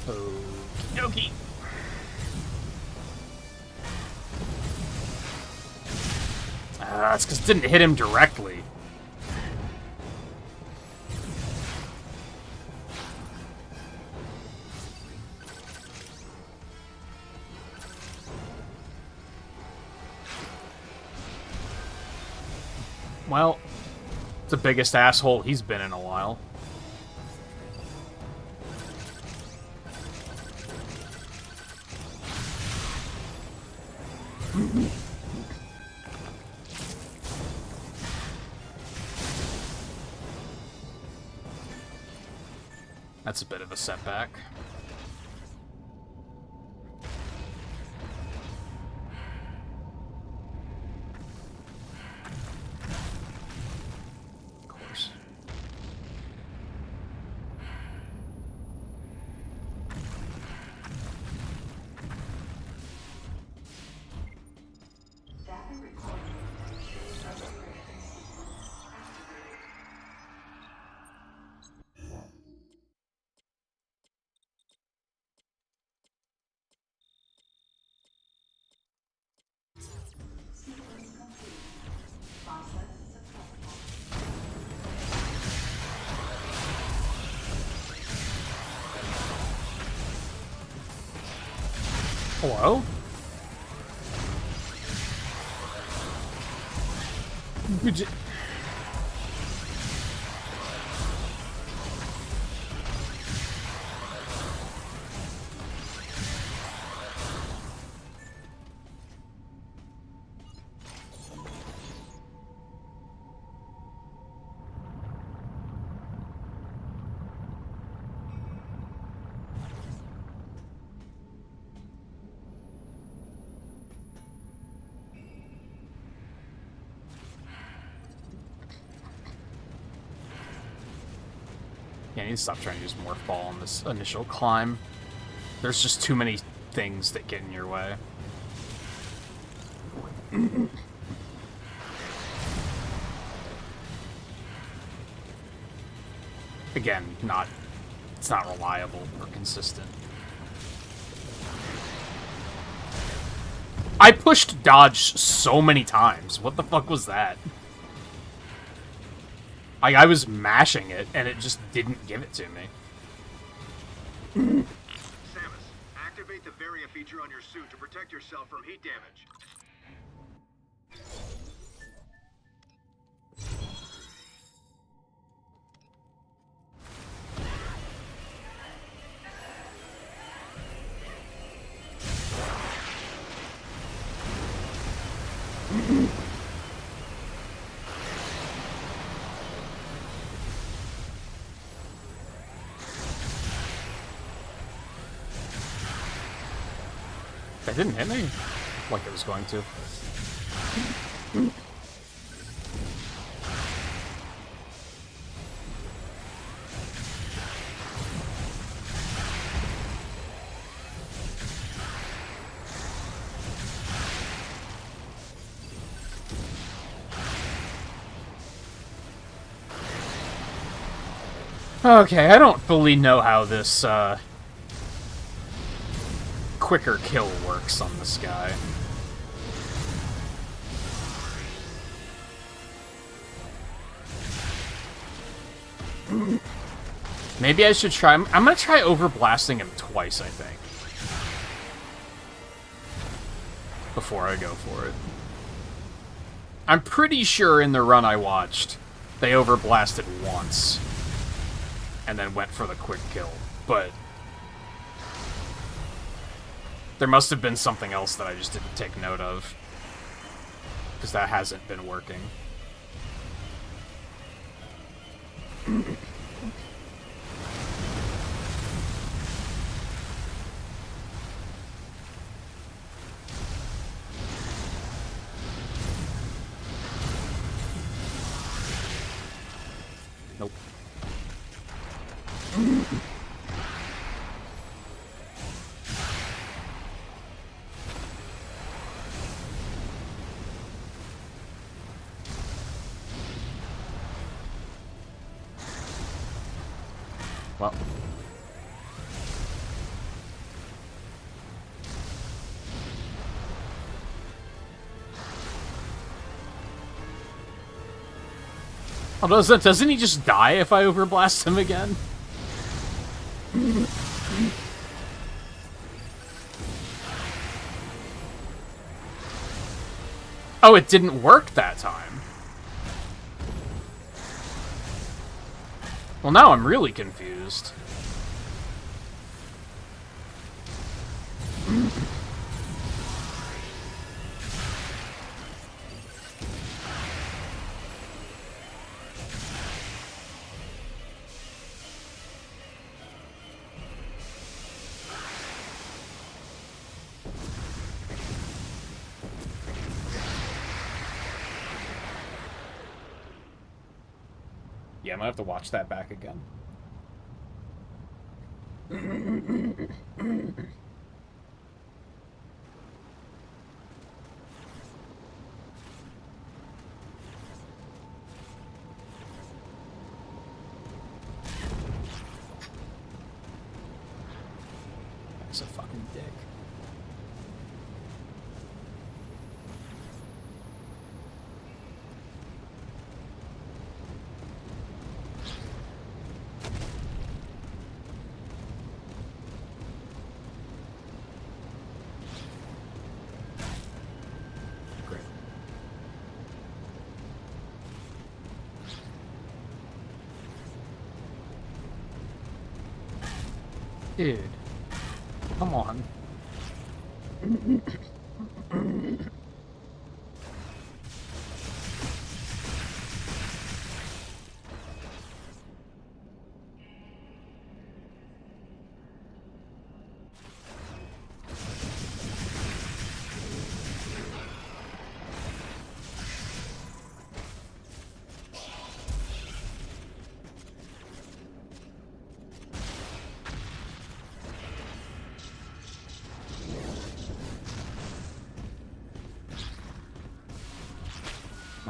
Okey-dokey. That's because it didn't hit him directly. Well, it's the biggest asshole he's been in a while. That's a bit of a setback. Of course. Hello? Would you... Yeah, I need to stop trying to use Morph Ball on this initial climb. There's just too many things that get in your way. Again, it's not reliable or consistent. I pushed dodge so many times. What the fuck was that? I was mashing it, and it just didn't give it to me. Samus, activate the Varia feature on your suit to protect yourself from heat damage. That didn't hit me like it was going to. Okay, I don't fully know how this, quicker kill works on this guy. Maybe I should try... I'm gonna try overblasting him twice, I think. Before I go for it. I'm pretty sure in the run I watched, they overblasted once. And then went for the quick kill. But... there must have been something else that I just didn't take note of. Because that hasn't been working. Nope. Well. Oh, doesn't he just die if I overblast him again? Oh, it didn't work that time. Well, now I'm really confused. Yeah, I'm gonna have to watch that back again. That's a fucking dick. Dude. Come on.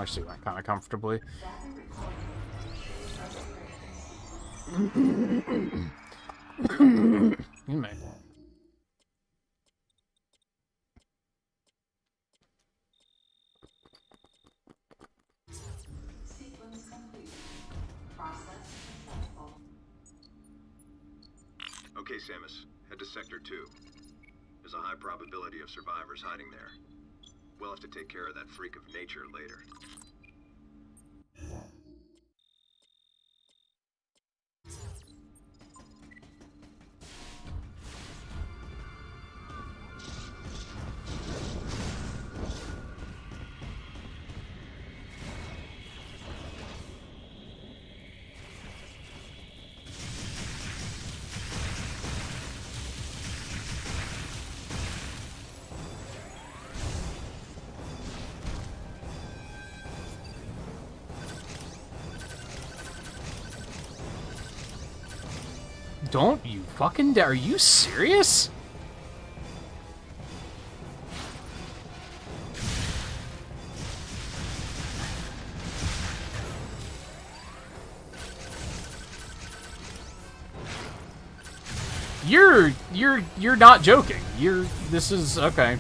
Actually went kind of comfortably. You may. Sequence complete. Process successful. Okay, Samus. Head to Sector 2. There's a high probability of survivors hiding there. We'll have to take care of that freak of nature later. Don't you fucking dare. Are you serious? You're not joking. This is okay.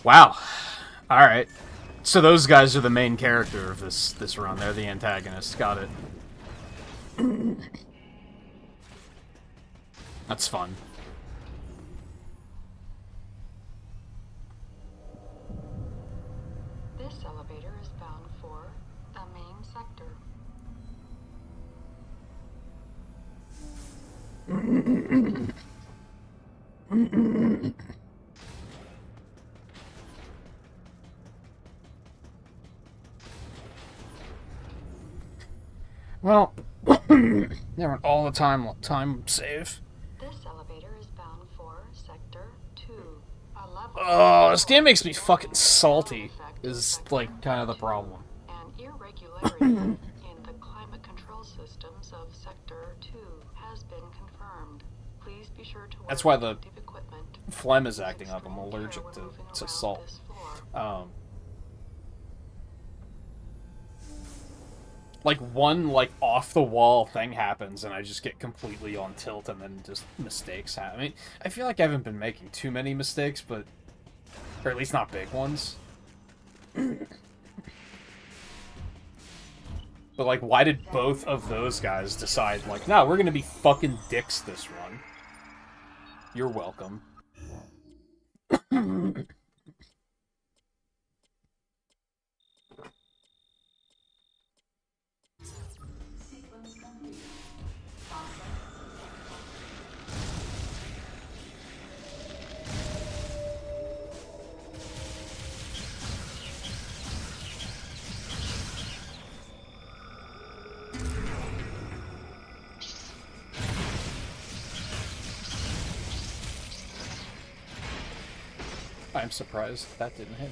Wow. All right. So those guys are the main character of this run. They're the antagonists. Got it. That's fun. This elevator is bound for the main sector. Well, they weren't all the time save. This elevator is bound for Sector 2. A level Oh, this game makes me fucking salty. Is like kind of the problem. An irregularity in the climate control systems of Sector 2 has been confirmed. Please be sure to wear That's why the protective equipment. phlegm is acting up. I'm Extreme allergic care to when moving around salt. this floor. Like one like off the wall thing happens and I just get completely on tilt and then just mistakes happen. I mean, I feel like I haven't been making too many mistakes, but or at least not big ones. But like, why did both of those guys decide like, no, we're gonna be fucking dicks this run? You're welcome. Sequence complete. Process I'm surprised that didn't hit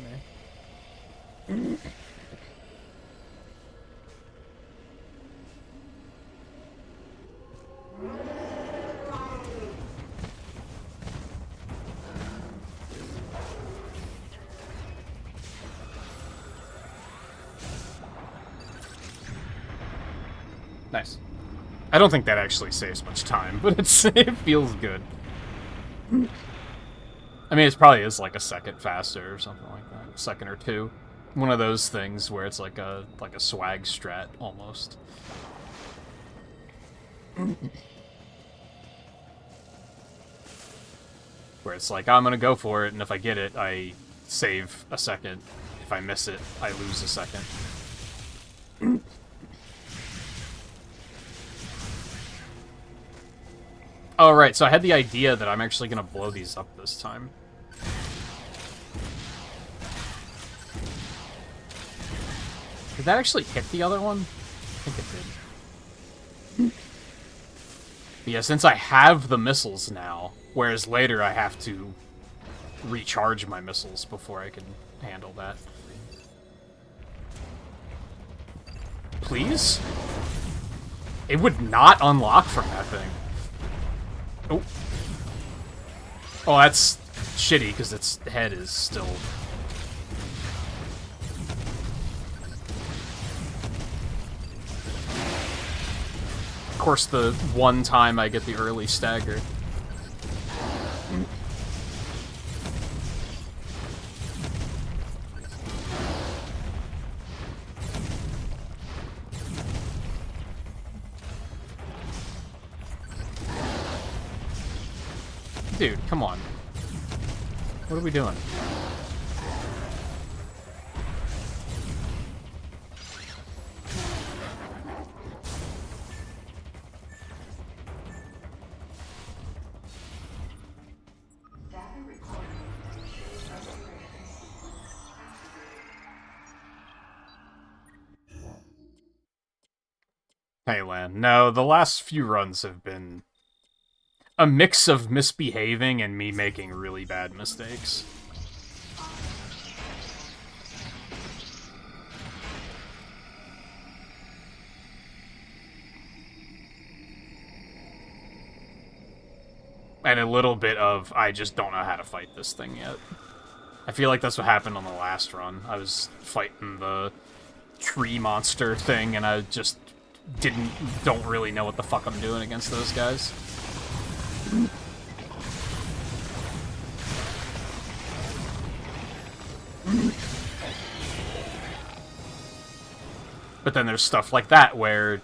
me. Nice. I don't think that actually saves much time, but it feels good. I mean, it probably is like a second faster or something like that, a second or two. One of those things where it's like a swag strat almost. Where it's like, I'm gonna go for it, and if I get it, I save a second. If I miss it, I lose a second. Oh, right, so I had the idea that I'm actually gonna blow these up this time. Did that actually hit the other one? I think it did. Yeah, since I have the missiles now, whereas later I have to recharge my missiles before I can handle that. Please? It would not unlock from that thing. Oh. Oh, that's shitty, because its head is still... Of course, the one time I get the early stagger. Dude, come on. What are we doing? Hey, Lan. No, the last few runs have been a mix of misbehaving and me making really bad mistakes. And a little bit of, I just don't know how to fight this thing yet. I feel like that's what happened on the last run. I was fighting the tree monster thing, and I just don't really know what the fuck I'm doing against those guys. But then there's stuff like that where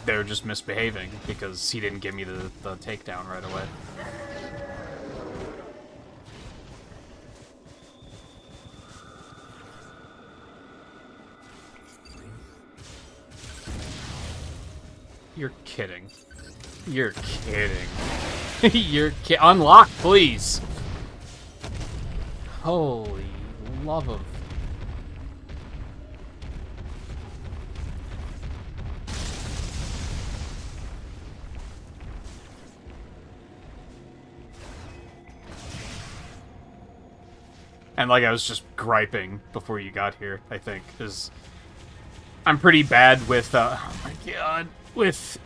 they're just misbehaving because he didn't give me the takedown right away. You're kidding. You're kidding. Unlock, please! Holy love of... And like I was just griping before you got here, I think, because I'm pretty bad with, oh my god,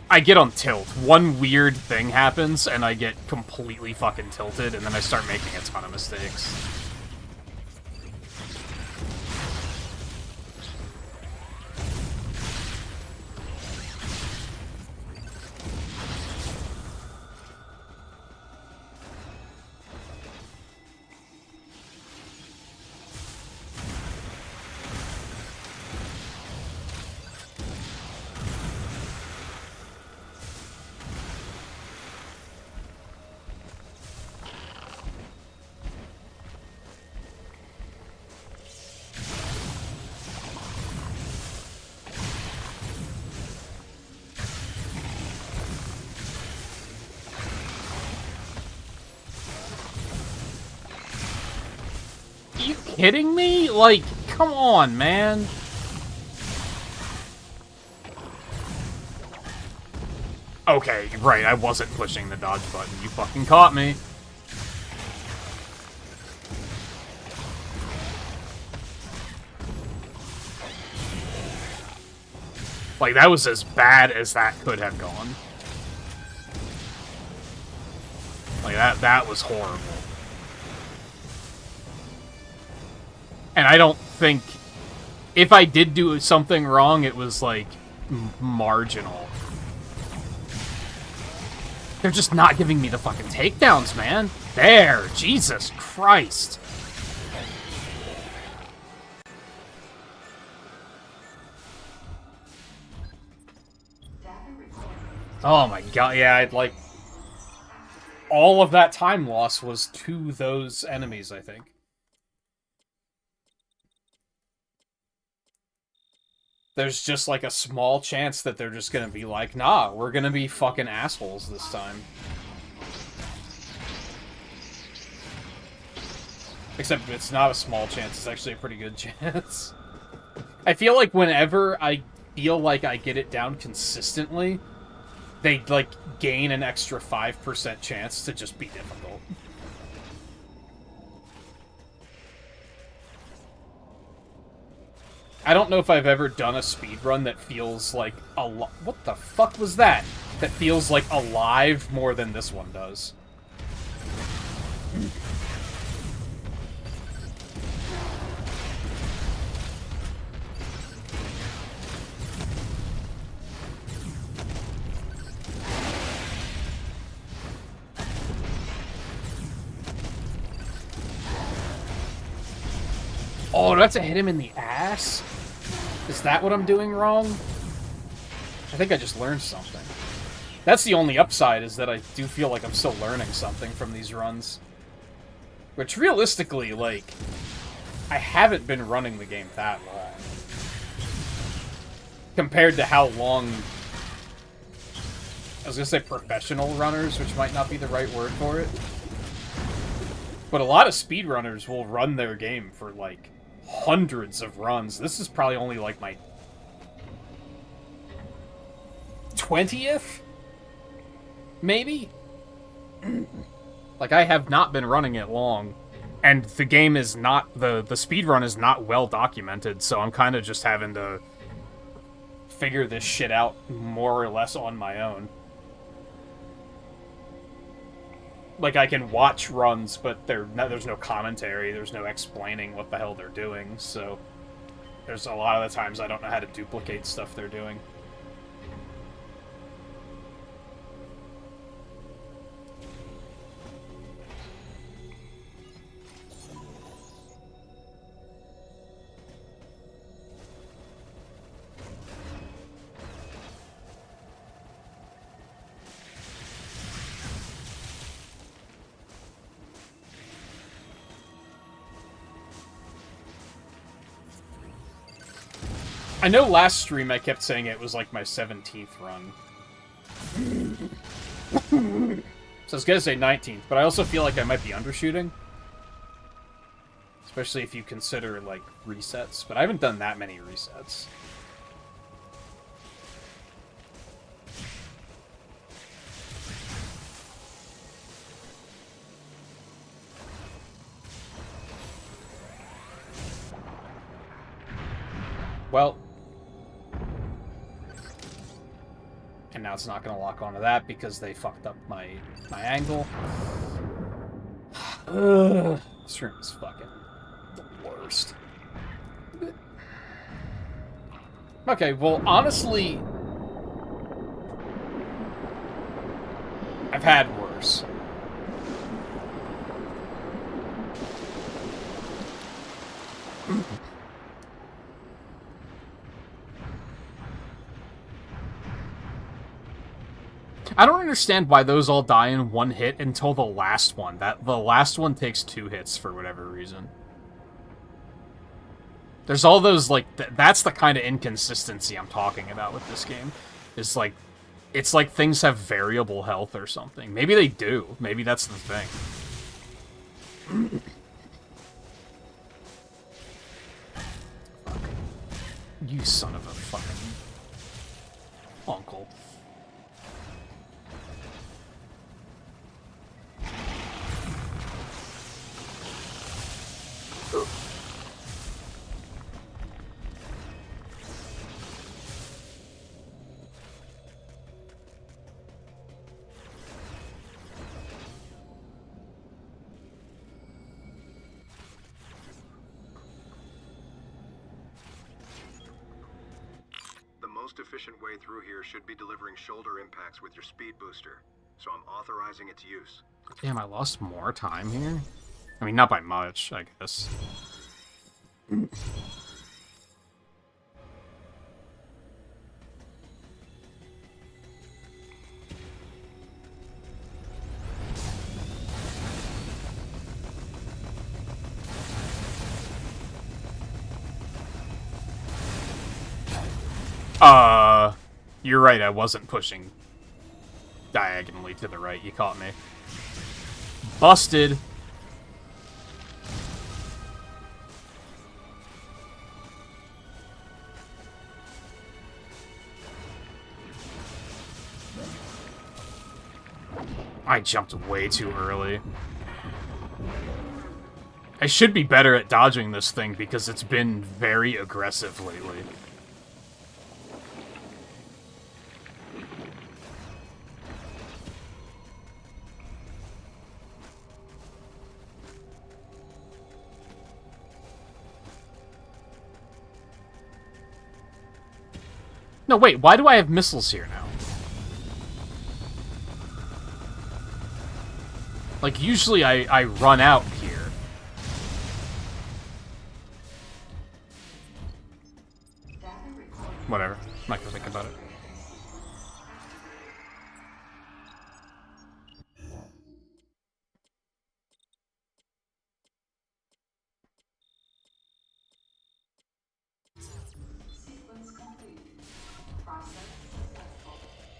I get on tilt. One weird thing happens, and I get completely fucking tilted, and then I start making a ton of mistakes. Are you kidding me? Like, come on, man. Okay, right, I wasn't pushing the dodge button. You fucking caught me. Like, that was as bad as that could have gone. Like, that was horrible. And I don't think... If I did do something wrong, it was, like, marginal. They're just not giving me the fucking takedowns, man. There! Jesus Christ! Oh my god, yeah, I'd like... all of that time loss was to those enemies, I think. There's just like a small chance that they're just gonna be like, nah, we're gonna be fucking assholes this time. Except it's not a small chance, it's actually a pretty good chance. I feel like whenever I feel like I get it down consistently, they, like, gain an extra 5% chance to just be difficult. I don't know if I've ever done a speedrun that feels like what the fuck was that? That feels like alive more than this one does. Oh, do I have to hit him in the ass? Is that what I'm doing wrong? I think I just learned something. That's the only upside, is that I do feel like I'm still learning something from these runs. Which, realistically, like, I haven't been running the game that long. Compared to how long... I was gonna say professional runners, which might not be the right word for it. But a lot of speedrunners will run their game for, like, hundreds of runs. This is probably only, like, my 20th? Maybe? Like, I have not been running it long. And the game is not... The speedrun is not well documented, so I'm kind of just having to figure this shit out more or less on my own. Like, I can watch runs, but there's no commentary, there's no explaining what the hell they're doing, so there's a lot of the times I don't know how to duplicate stuff they're doing. I know last stream I kept saying it was like my 17th run. So I was gonna say 19th, but I also feel like I might be undershooting. Especially if you consider, like, resets. But I haven't done that many resets. Well... And now it's not going to lock onto that because they fucked up my angle. This room is fucking the worst. Okay, well, honestly... I've had worse. I don't understand why those all die in one hit until the last one. The last one takes 2 hits for whatever reason. There's all those, like, that's the kind of inconsistency I'm talking about with this game. It's like things have variable health or something. Maybe they do. Maybe that's the thing. You son of a fucking uncle. The most efficient way through here should be delivering shoulder impacts with your speed booster, so I'm authorizing its use. Damn, I lost more time here? I mean, not by much, I guess. You're right, I wasn't pushing diagonally to the right. You caught me. Busted. I jumped way too early. I should be better at dodging this thing because it's been very aggressive lately. No, wait, why do I have missiles here now? Like, usually I run out here. Whatever. I'm not gonna think about it.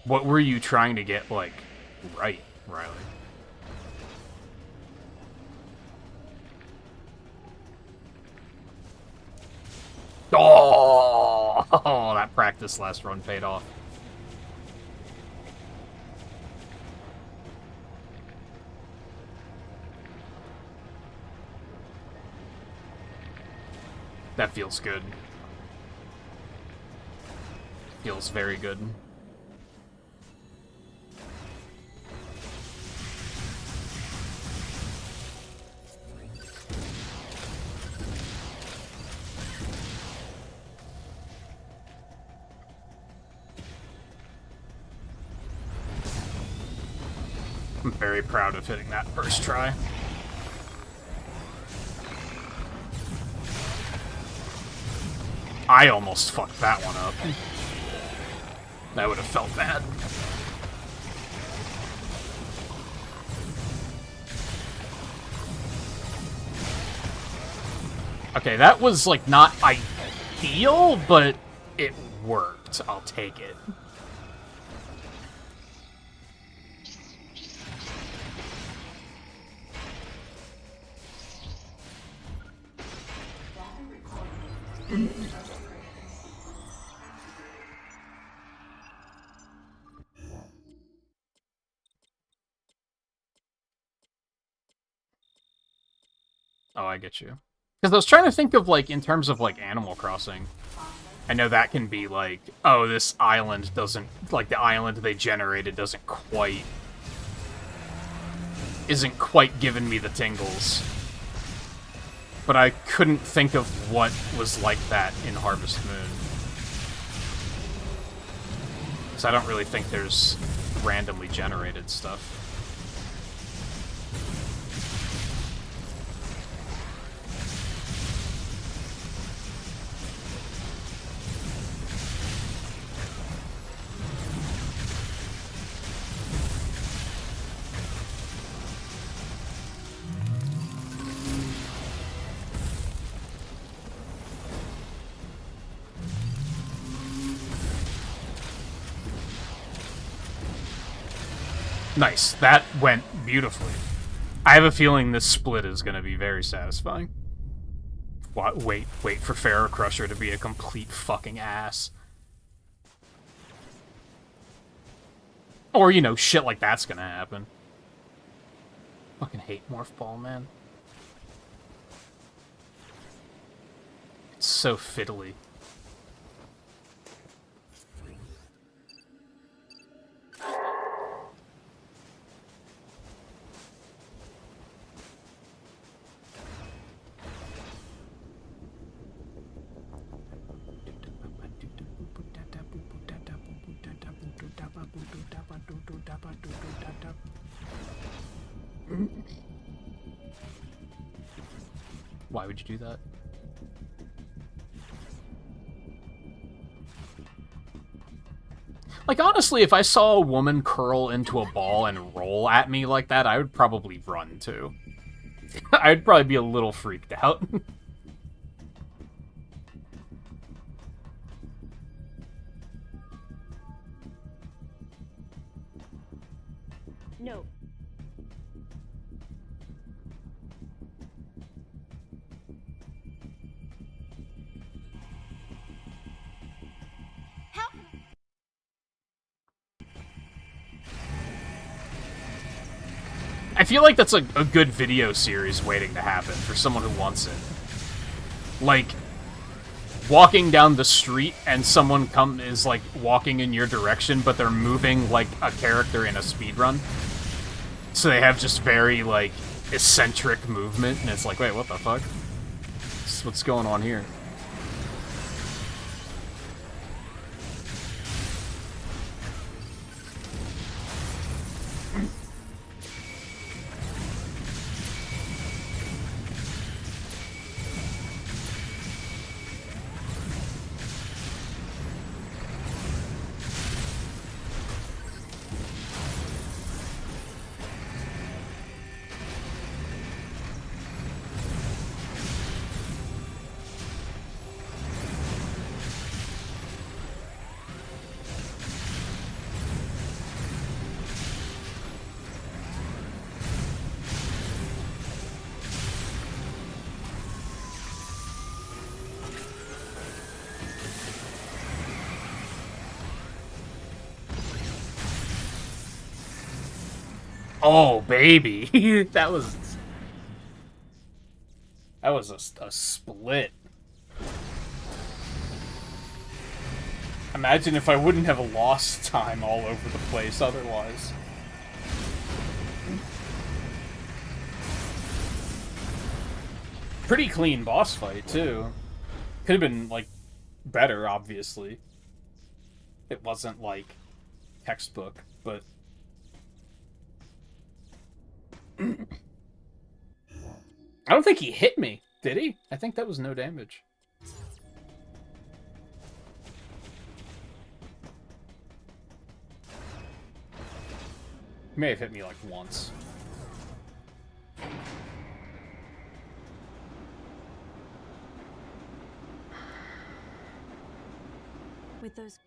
What were you trying to get, like, right, Riley? Oh, that practice last run paid off. That feels good. Feels very good. I'm very proud of hitting that first try. I almost fucked that one up. That would have felt bad. Okay, that was, like, not ideal, but it worked. I'll take it. Oh, I get you. Because I was trying to think of, like, in terms of, like, Animal Crossing. I know that can be, like, oh, this island doesn't, like, the island they generated isn't quite giving me the tingles. But I couldn't think of what was like that in Harvest Moon. So I don't really think there's randomly generated stuff. Nice. That went beautifully. I have a feeling this split is going to be very satisfying. Wait for Pharaoh Crusher to be a complete fucking ass. Or, you know, shit like that's going to happen. Fucking hate Morph Ball, man. It's so fiddly. Why would you do that? Like, honestly, if I saw a woman curl into a ball and roll at me like that, I would probably run, too. I'd probably be a little freaked out. No. Help! I feel like that's a good video series waiting to happen for someone who wants it. Like, walking down the street and someone is like walking in your direction, but they're moving like a character in a speedrun. So they have just very like eccentric movement, and it's like, wait, what the fuck? What's going on here? Oh, baby. that was a split. Imagine if I wouldn't have lost time all over the place otherwise. Pretty clean boss fight, too. Could have been, like, better, obviously. It wasn't, like, textbook, but... I don't think he hit me, did he? I think that was no damage. He may have hit me like once. With those...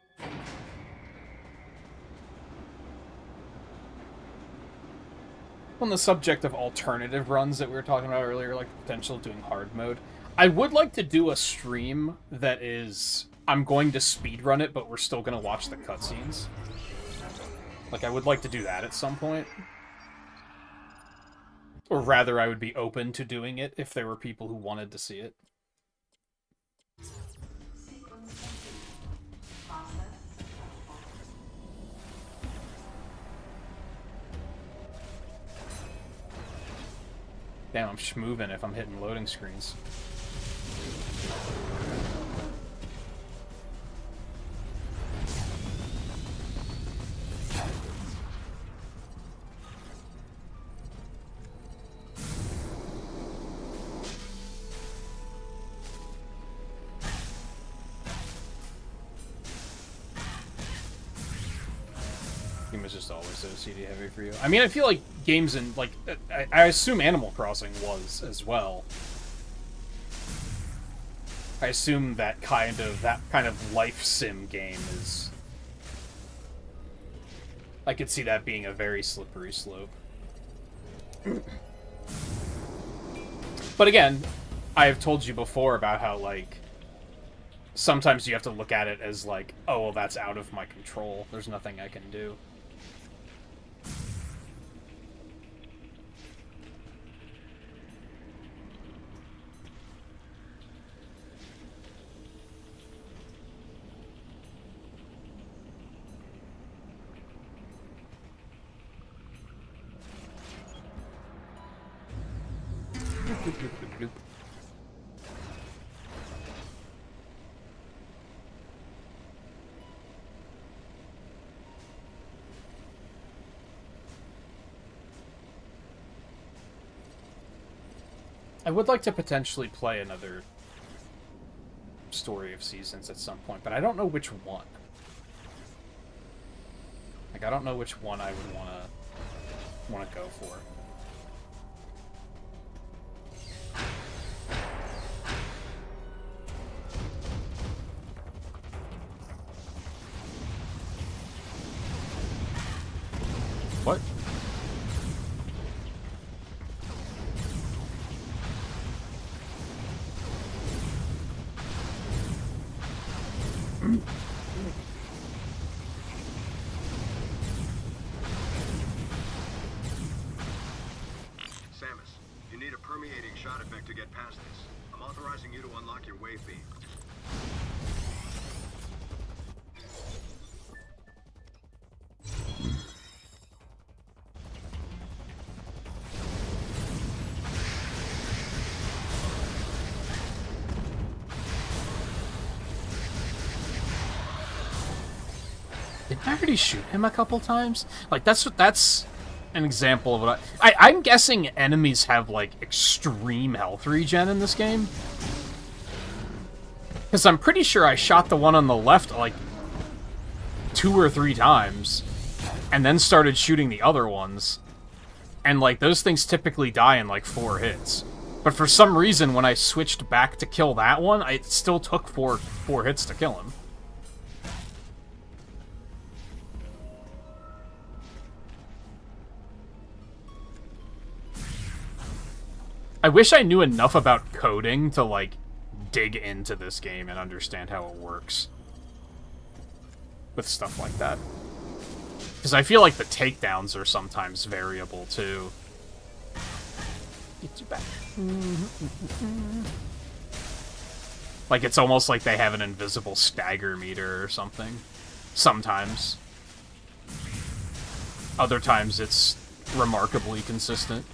On the subject of alternative runs that we were talking about earlier, like the potential of doing hard mode, I would like to do a stream that is... I'm going to speedrun it, but we're still going to watch the cutscenes. Like, I would like to do that at some point. Or rather, I would be open to doing it if there were people who wanted to see it. Damn, I'm schmoovin' if I'm hitting loading screens. Game is just always so CD heavy for you. I mean, I feel like games in, like, I assume Animal Crossing was as well. I assume that kind of life sim game is... I could see that being a very slippery slope. But again, I have told you before about how, like, sometimes you have to look at it as like, oh, well, that's out of my control. There's nothing I can do. I would like to potentially play another Story of Seasons at some point, but I don't know which one. Like, I don't know which one I would want to go for. What? Samus, you need a permeating shot effect to get past this. I'm authorizing you to unlock your wave beam. Did I already shoot him a couple times? Like, that's an example of what I'm guessing enemies have, like, extreme health regen in this game. Because I'm pretty sure I shot the one on the left, like, 2 or 3 times, and then started shooting the other ones. And, like, those things typically die in, like, 4 hits. But for some reason, when I switched back to kill that one, it still took four hits to kill him. I wish I knew enough about coding to, like, dig into this game and understand how it works with stuff like that. Because I feel like the takedowns are sometimes variable, too. Get you back. Like, it's almost like they have an invisible stagger meter or something. Sometimes. Other times it's remarkably consistent.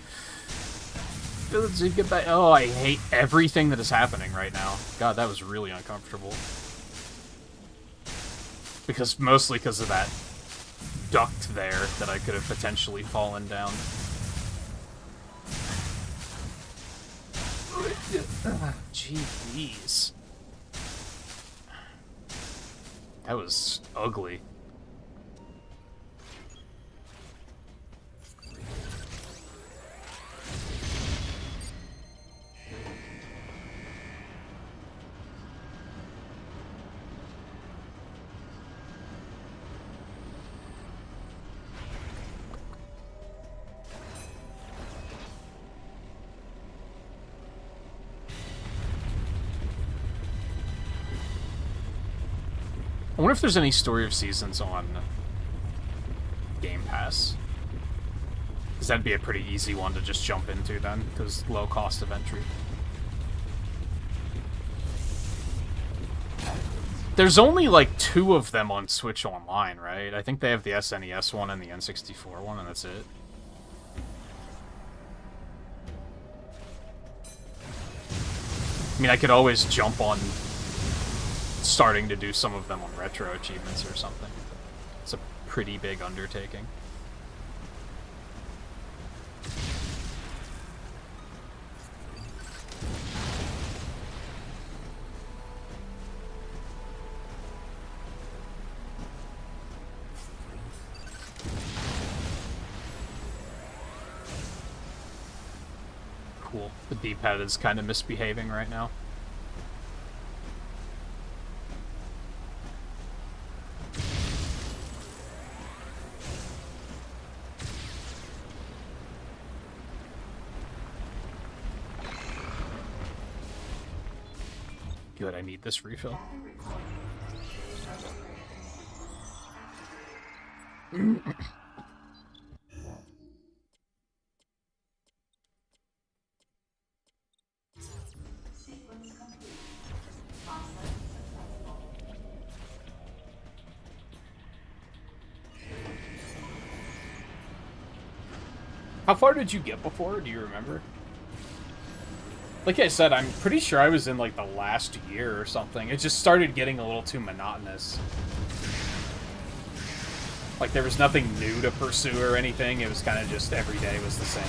Oh, I hate everything that is happening right now. God, that was really uncomfortable. Mostly because of that duct there that I could have potentially fallen down. Jeez. That was ugly. I wonder if there's any Story of Seasons on Game Pass. Because that'd be a pretty easy one to just jump into then, because low cost of entry. There's only like 2 of them on Switch Online, right? I think they have the SNES one and the N64 one, and that's it. I mean, I could always jump on starting to do some of them on retro achievements or something. It's a pretty big undertaking. Cool. The D-pad is kind of misbehaving right now. Good, I need this refill. How far did you get before? Do you remember? Like I said, I'm pretty sure I was in, like, the last year or something. It just started getting a little too monotonous. Like, there was nothing new to pursue or anything. It was kind of just every day was the same.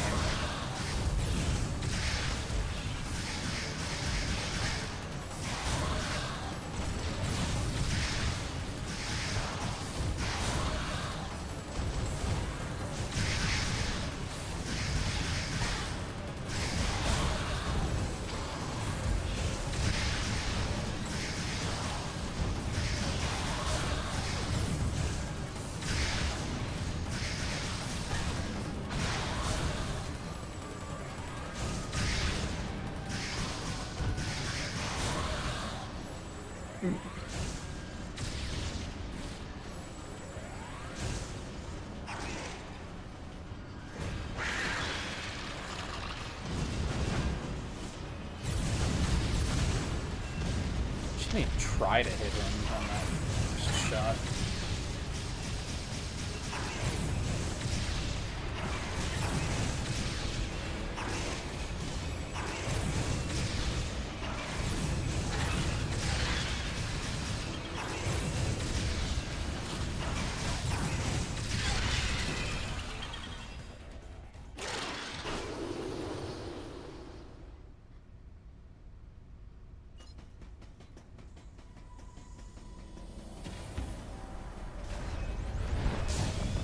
I didn't even try to hit him on that first shot.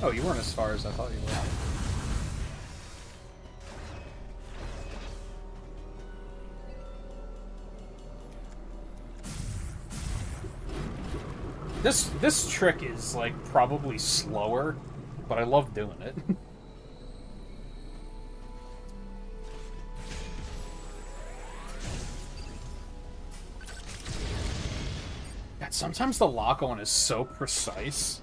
Oh, you weren't as far as I thought you were. This trick is, like, probably slower, but I love doing it. God, sometimes the lock-on is so precise.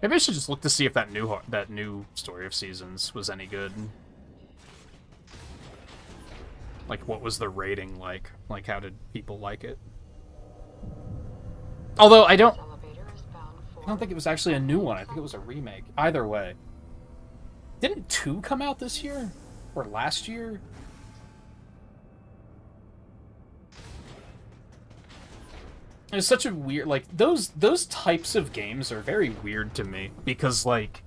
Maybe I should just look to see if that new Story of Seasons was any good. Like, what was the rating like? Like, how did people like it? Although, I don't think it was actually a new one. I think it was a remake. Either way. Didn't 2 come out this year? Or last year? It's such a weird, like, those types of games are very weird to me, because, like,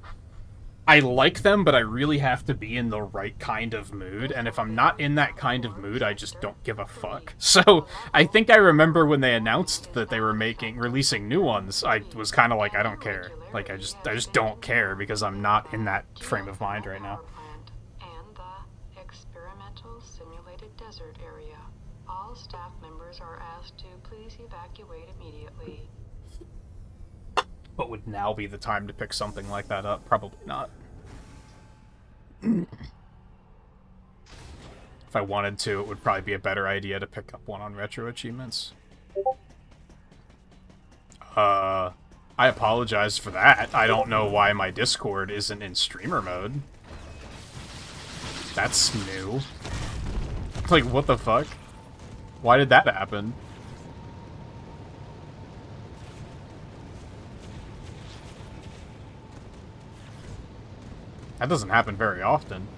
I like them, but I really have to be in the right kind of mood, and if I'm not in that kind of mood, I just don't give a fuck. So, I think I remember when they announced that they were releasing new ones, I was kind of like, I don't care. Like, I just don't care, because I'm not in that frame of mind right now. And the experimental simulated desert area. All staff members are asked to please evacuate immediately. But would now be the time to pick something like that up? Probably not. If I wanted to, it would probably be a better idea to pick up one on retro achievements. I apologize for that. I don't know why my Discord isn't in streamer mode. That's new. Like, what the fuck? Why did that happen? That doesn't happen very often.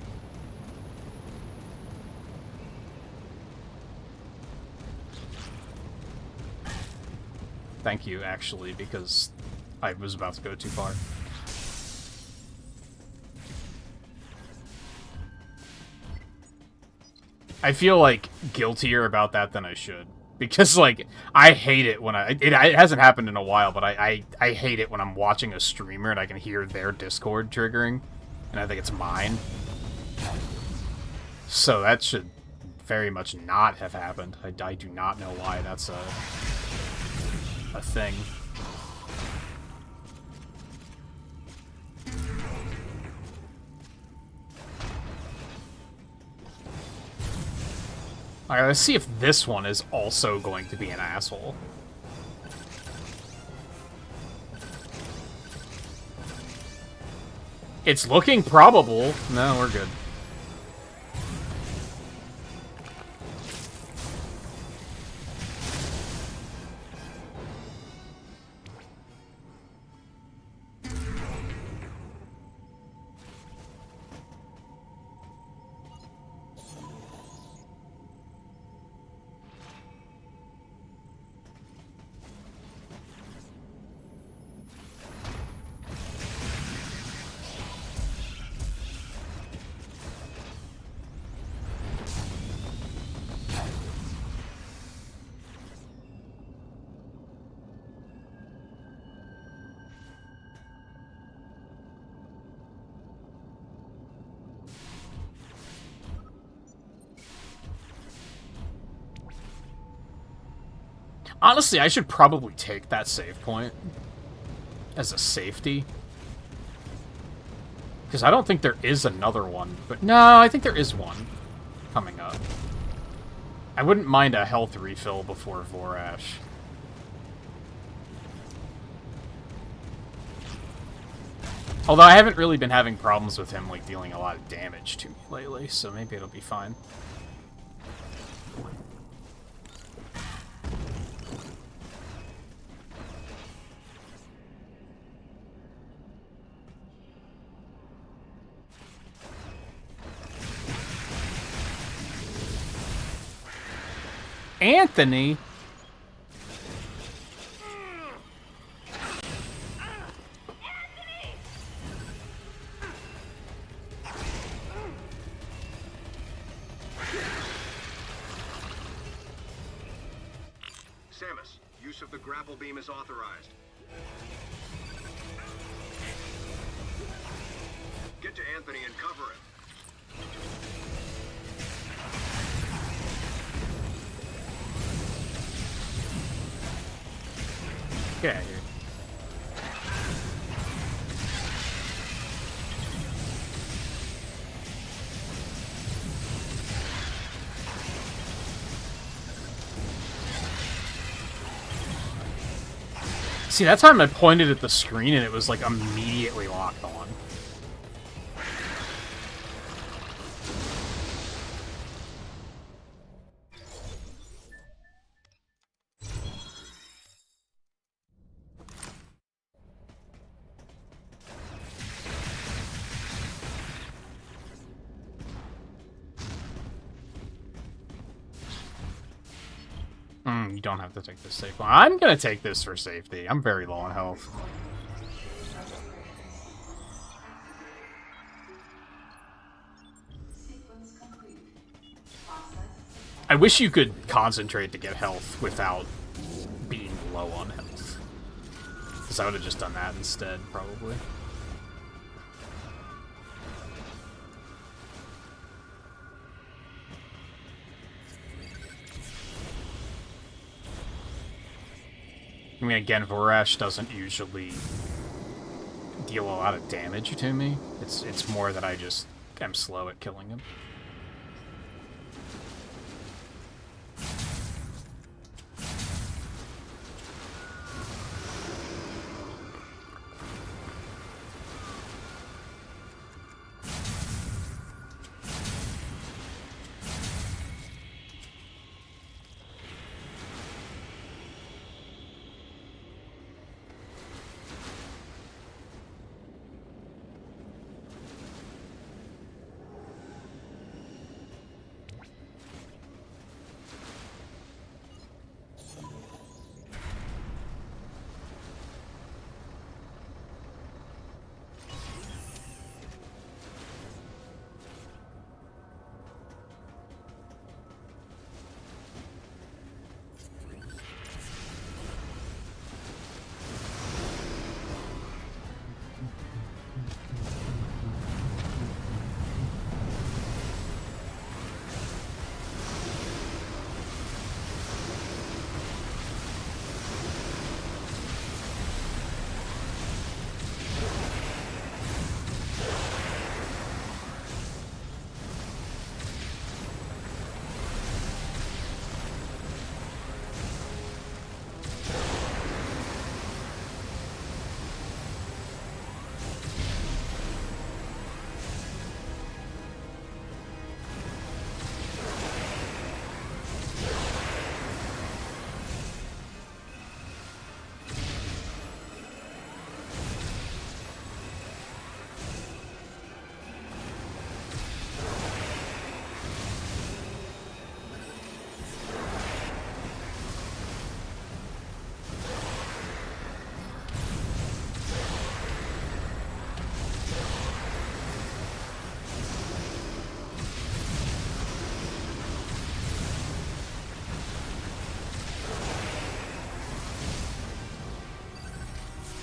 Thank you, actually, because I was about to go too far. I feel, like, guiltier about that than I should. Because, like, I hate it when it hasn't happened in a while, but I hate it when I'm watching a streamer and I can hear their Discord triggering, and I think it's mine. So that should very much not have happened. I do not know why that's a thing. Alright, let's see if this one is also going to be an asshole. It's looking probable. No, we're good. Honestly, I should probably take that save point as a safety. Because I don't think there is another one. But no, I think there is one coming up. I wouldn't mind a health refill before Vorash. Although I haven't really been having problems with him, like, dealing a lot of damage to me lately, so maybe it'll be fine. Anthony? Samus, use of the grapple beam is authorized. Get to Anthony and cover him. Get out of here. See, that time I pointed at the screen and it was like immediately locked on. You don't have to take this safe one. I'm gonna take this for safety. I'm very low on health. I wish you could concentrate to get health without being low on health. Because I would have just done that instead, probably. I mean, again, Vorash doesn't usually deal a lot of damage to me. It's more that I just am slow at killing him.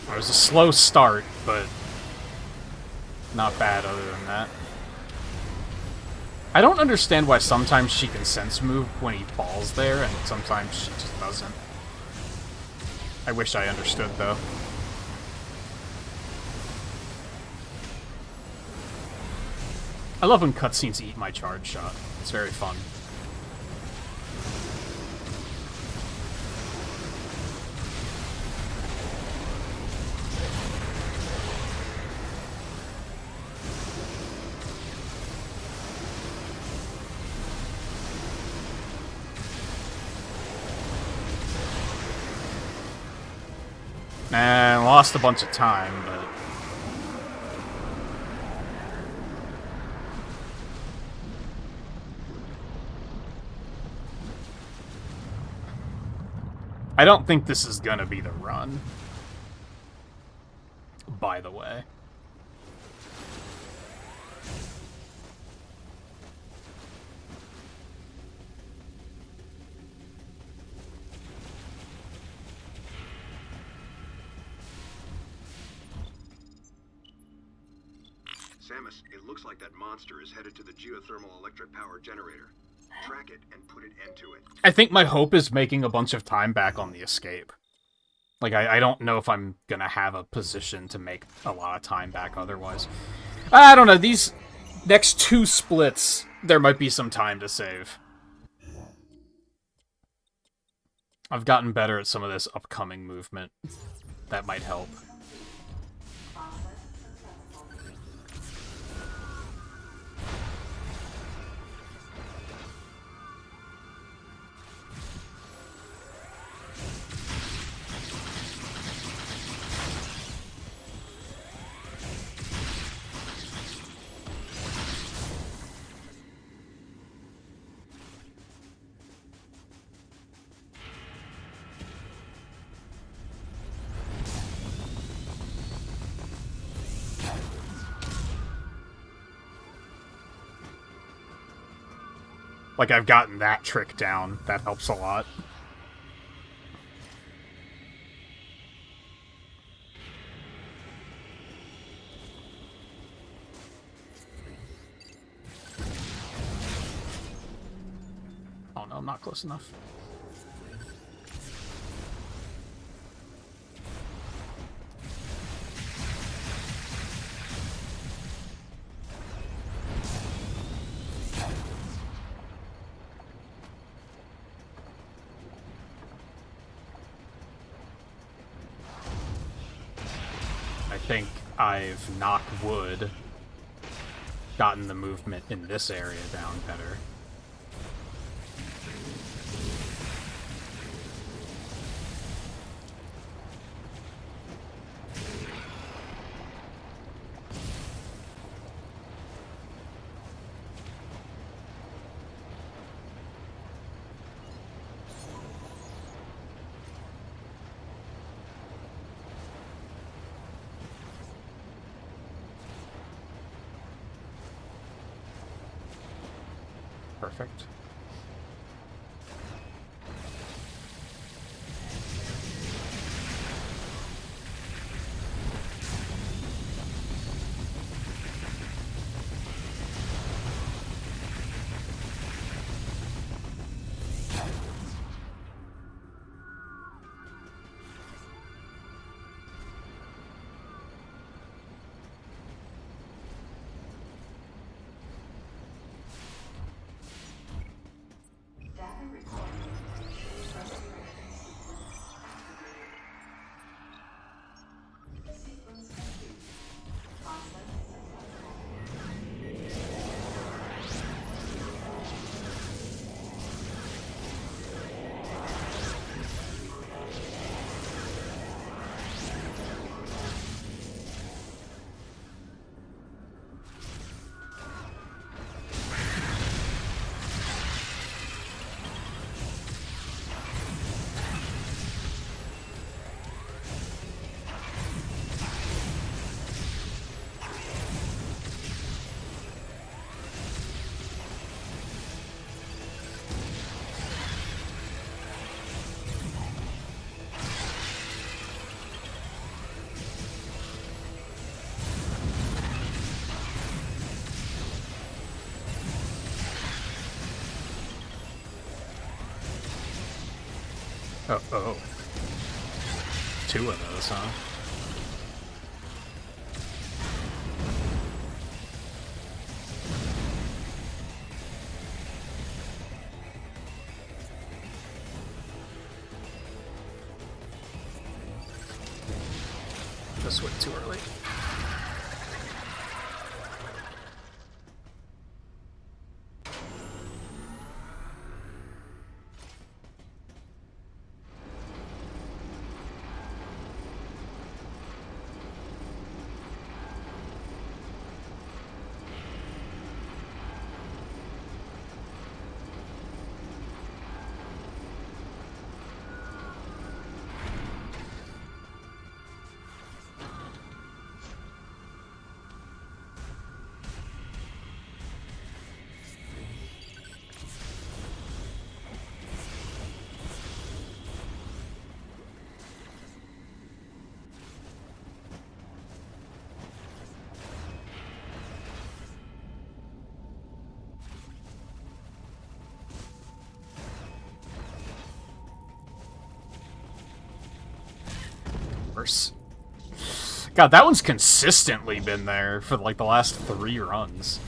It was a slow start, but not bad other than that. I don't understand why sometimes she can sense move when he falls there, and sometimes she just doesn't. I wish I understood, though. I love when cutscenes eat my charge shot. It's very fun. Man, lost a bunch of time, but... I don't think this is gonna be the run. By the way. Samus, it looks like that monster is headed to the geothermal electric power generator. Track it and put an end to it. I think my hope is making a bunch of time back on the escape. Like, I don't know if I'm gonna have a position to make a lot of time back otherwise. I don't know, these next 2 splits, there might be some time to save. I've gotten better at some of this upcoming movement. That might help. Like, I've gotten that trick down. That helps a lot. Oh no, I'm not close enough. I think I've, knock wood, gotten the movement in this area down better. Perfect. Oh. 2 of those, huh? switch too early. God, that one's consistently been there for like the last 3 runs.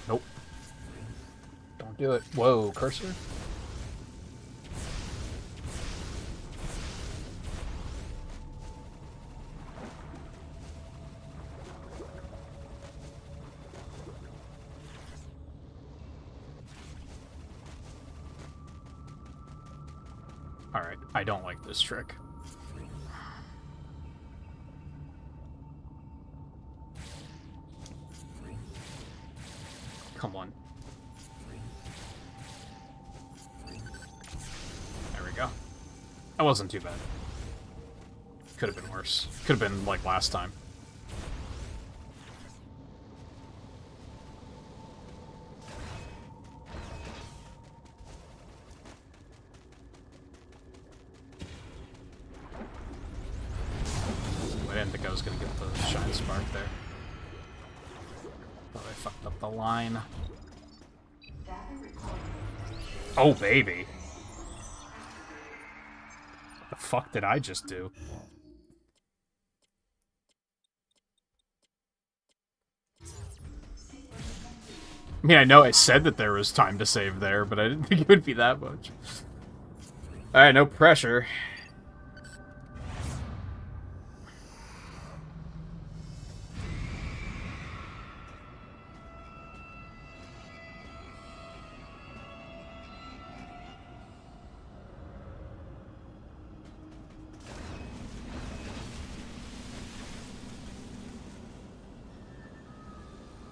Nope. Don't do it. Whoa, cursor? Alright, I don't like this trick. Come on. There we go. That wasn't too bad. Could have been worse. Could have been like last time. I didn't think I was going to get the shine spark there. Thought I fucked up the line. Oh, baby. What the fuck did I just do? I mean, I know I said that there was time to save there, but I didn't think it would be that much. Alright, no pressure.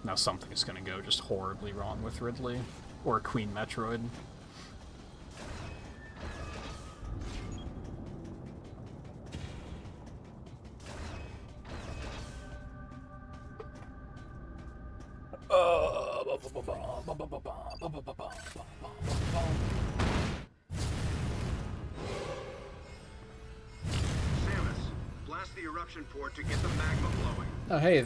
Now something's gonna go just horribly wrong with Ridley. Or Queen Metroid. Samus, blast the eruption port to get the magma flowing. Oh hey,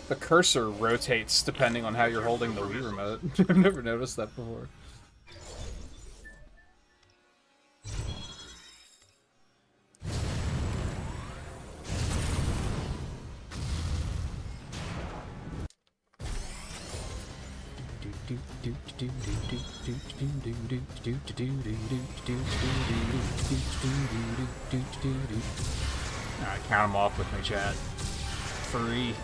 the cursor rotates depending on how you're holding the Wii remote. I've never noticed that before. Alright, count them off with me, chat. 3,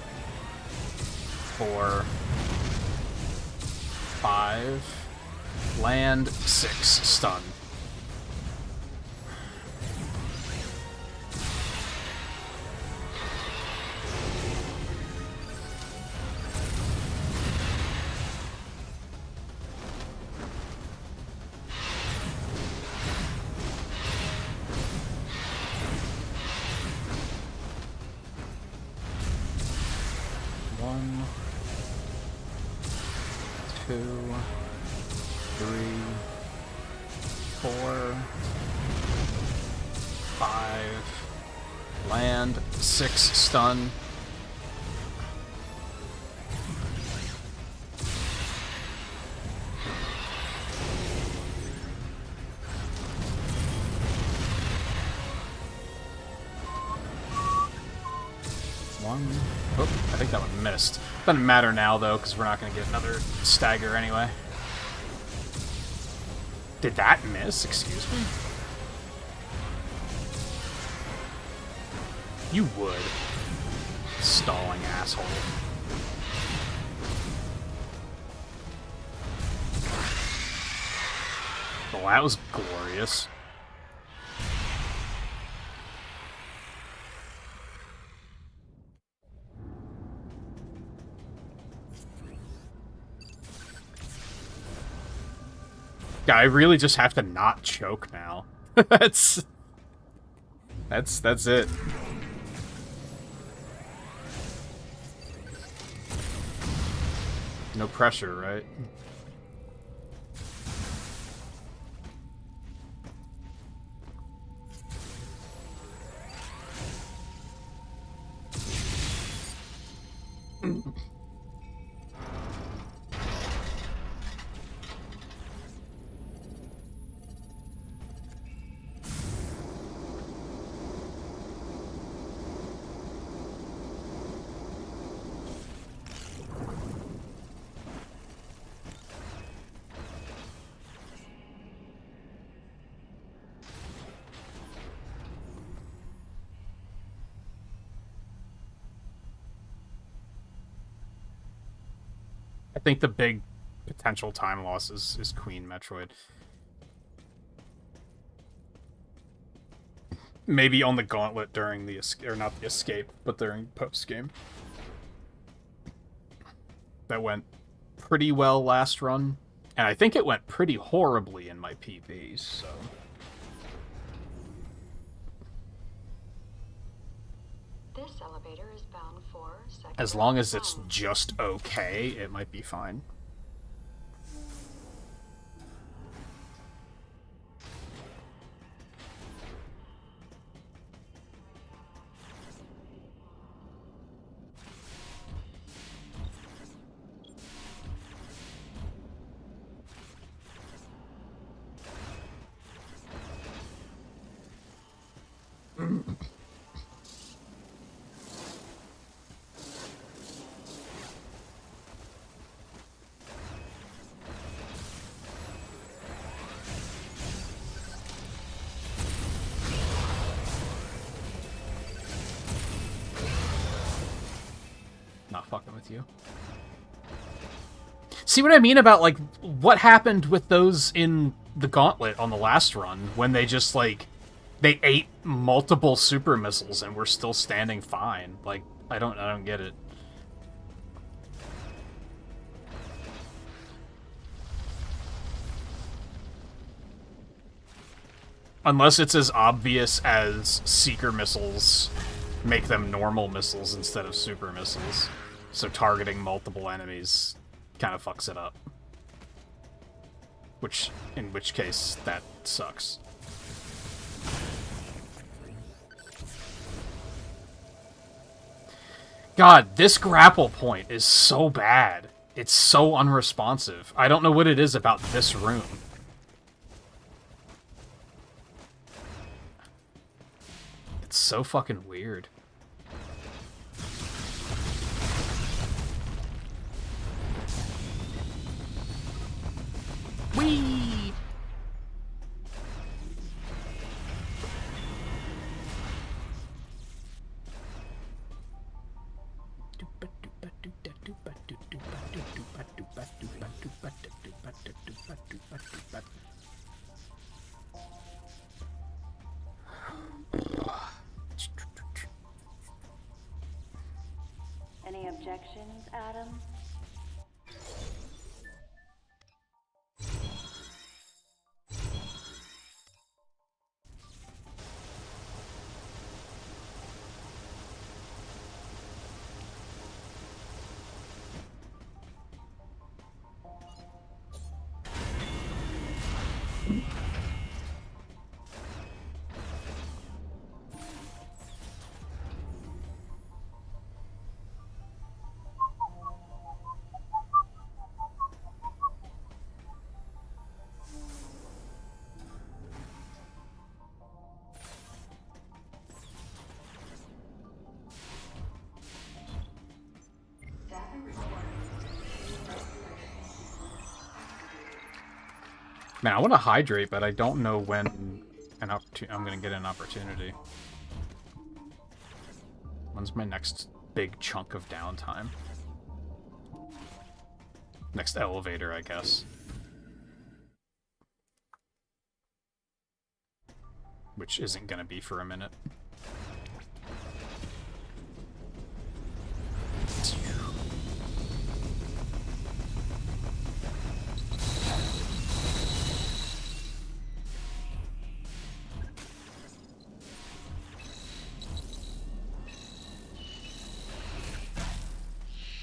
4, 5, land, 6, stun. Stun. one. Oh, I think that one missed. Doesn't matter now, though, because we're not going to get another stagger anyway. Did that miss? Excuse me? You would. Stalling asshole. Well, that was glorious. Yeah, I really just have to not choke now. That's it. No pressure, right? I think the big potential time loss is Queen Metroid. Maybe on the gauntlet during the or not the escape, but during post game. That went pretty well last run, and I think it went pretty horribly in my PB. So This elevator is bound for sector as long as it's 1. just okay, it might be fine. Not fucking with you. See what I mean about, like, what happened with those in the gauntlet on the last run when they just, like, they ate multiple super missiles and were still standing fine. Like, I don't get it. Unless it's as obvious as Seeker missiles make them normal missiles instead of super missiles. So targeting multiple enemies kind of fucks it up. In which case, that sucks. God, this grapple point is so bad. It's so unresponsive. I don't know what it is about this room. It's so fucking weird. Whee! Any objections, Adam? Data recording. Man, I want to hydrate, but I don't know when I'm going to get an opportunity. When's my next big chunk of downtime? Next elevator, I guess. Which isn't going to be for a minute.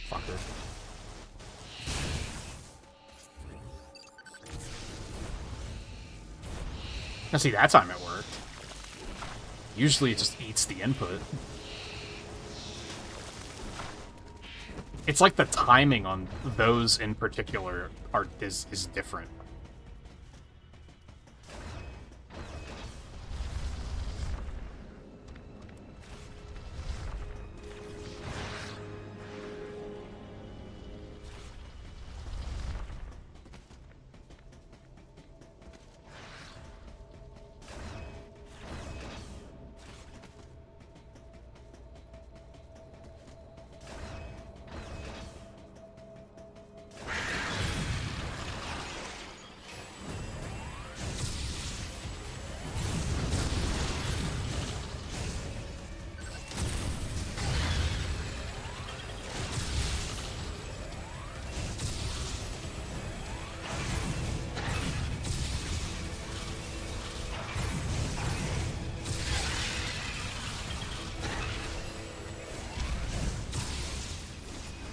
Fucker. Now see, that time it worked. Usually it just eats the input. It's like the timing on those in particular is different.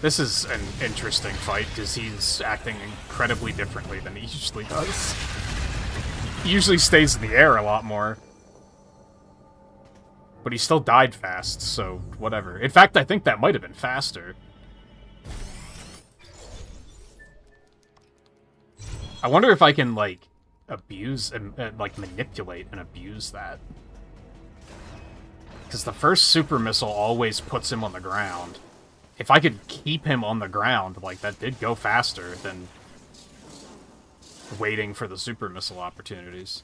This is an interesting fight, because he's acting incredibly differently than he usually does. He usually stays in the air a lot more. But he still died fast, so whatever. In fact, I think that might have been faster. I wonder if I can, like, abuse and, like, manipulate and abuse that. Because the first super missile always puts him on the ground. If I could keep him on the ground, like, that did go faster than waiting for the super missile opportunities.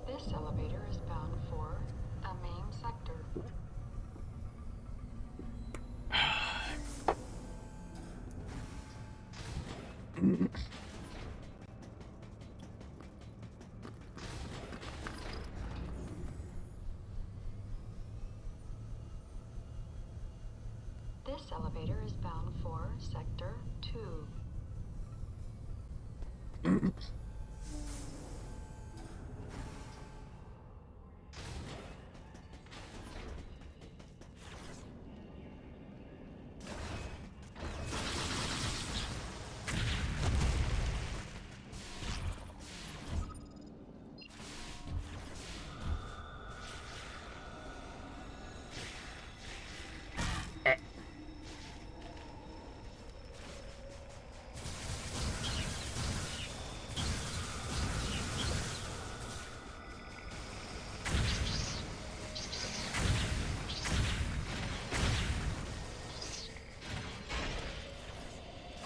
This elevator is bound for a main sector. This elevator is bound for Sector 2.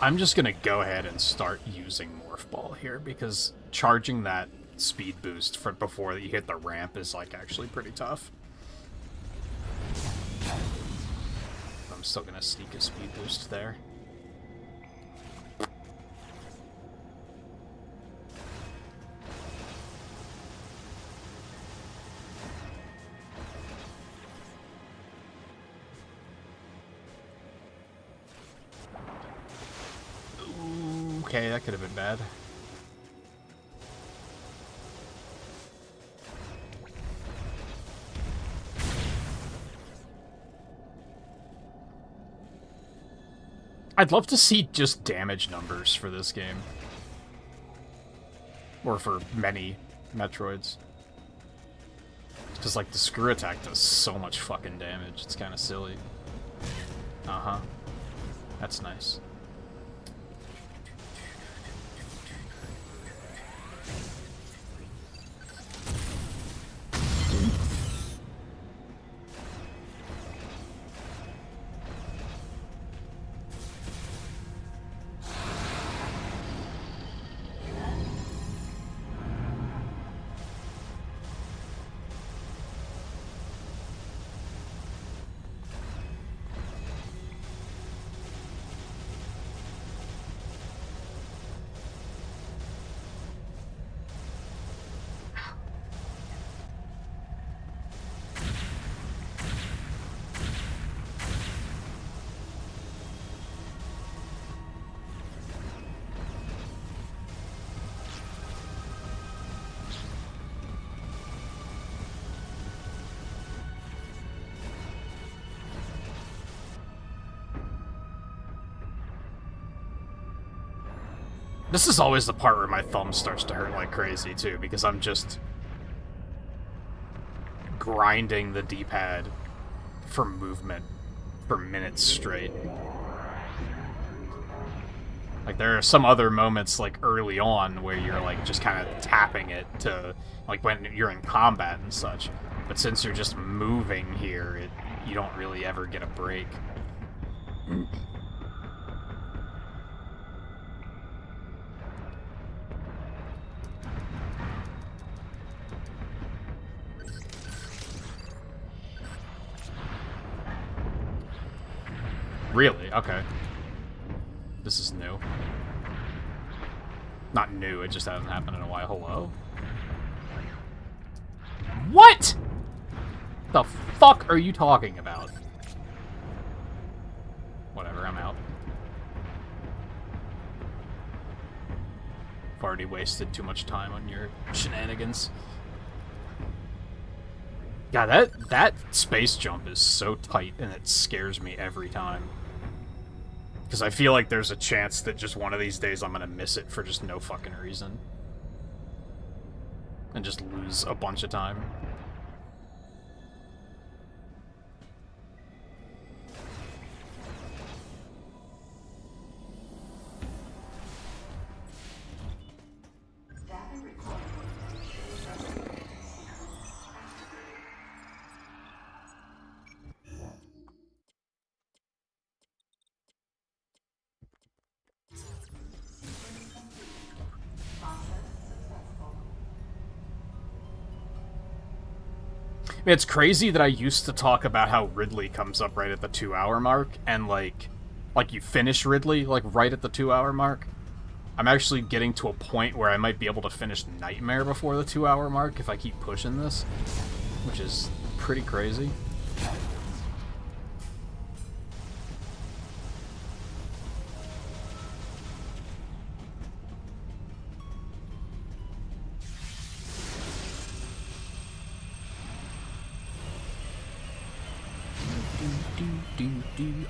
I'm just gonna go ahead and start using Morph Ball here, because charging that speed boost for before you hit the ramp is, like, actually pretty tough. I'm still gonna sneak a speed boost there. Okay, that could have been bad. I'd love to see just damage numbers for this game. Or for many Metroids. Because, like, the screw attack does so much fucking damage. It's kind of silly. Uh-huh. That's nice. This is always the part where my thumb starts to hurt like crazy, too, because I'm just grinding the D-pad for movement for minutes straight. Like, there are some other moments, like, early on where you're, like, just kind of tapping it to, like, when you're in combat and such. But since you're just moving here, you don't really ever get a break. Really? Okay. This is new. Not new, it just hasn't happened in a while. Hello? What? The fuck are you talking about? Whatever, I'm out. I've already wasted too much time on your shenanigans. God, that space jump is so tight, and it scares me every time. Because I feel like there's a chance that just one of these days I'm gonna miss it for just no fucking reason. And just lose a bunch of time. I mean, it's crazy that I used to talk about how Ridley comes up right at the 2-hour mark, and like you finish Ridley, like, right at the 2-hour mark. I'm actually getting to a point where I might be able to finish Nightmare before the 2-hour mark if I keep pushing this, which is pretty crazy.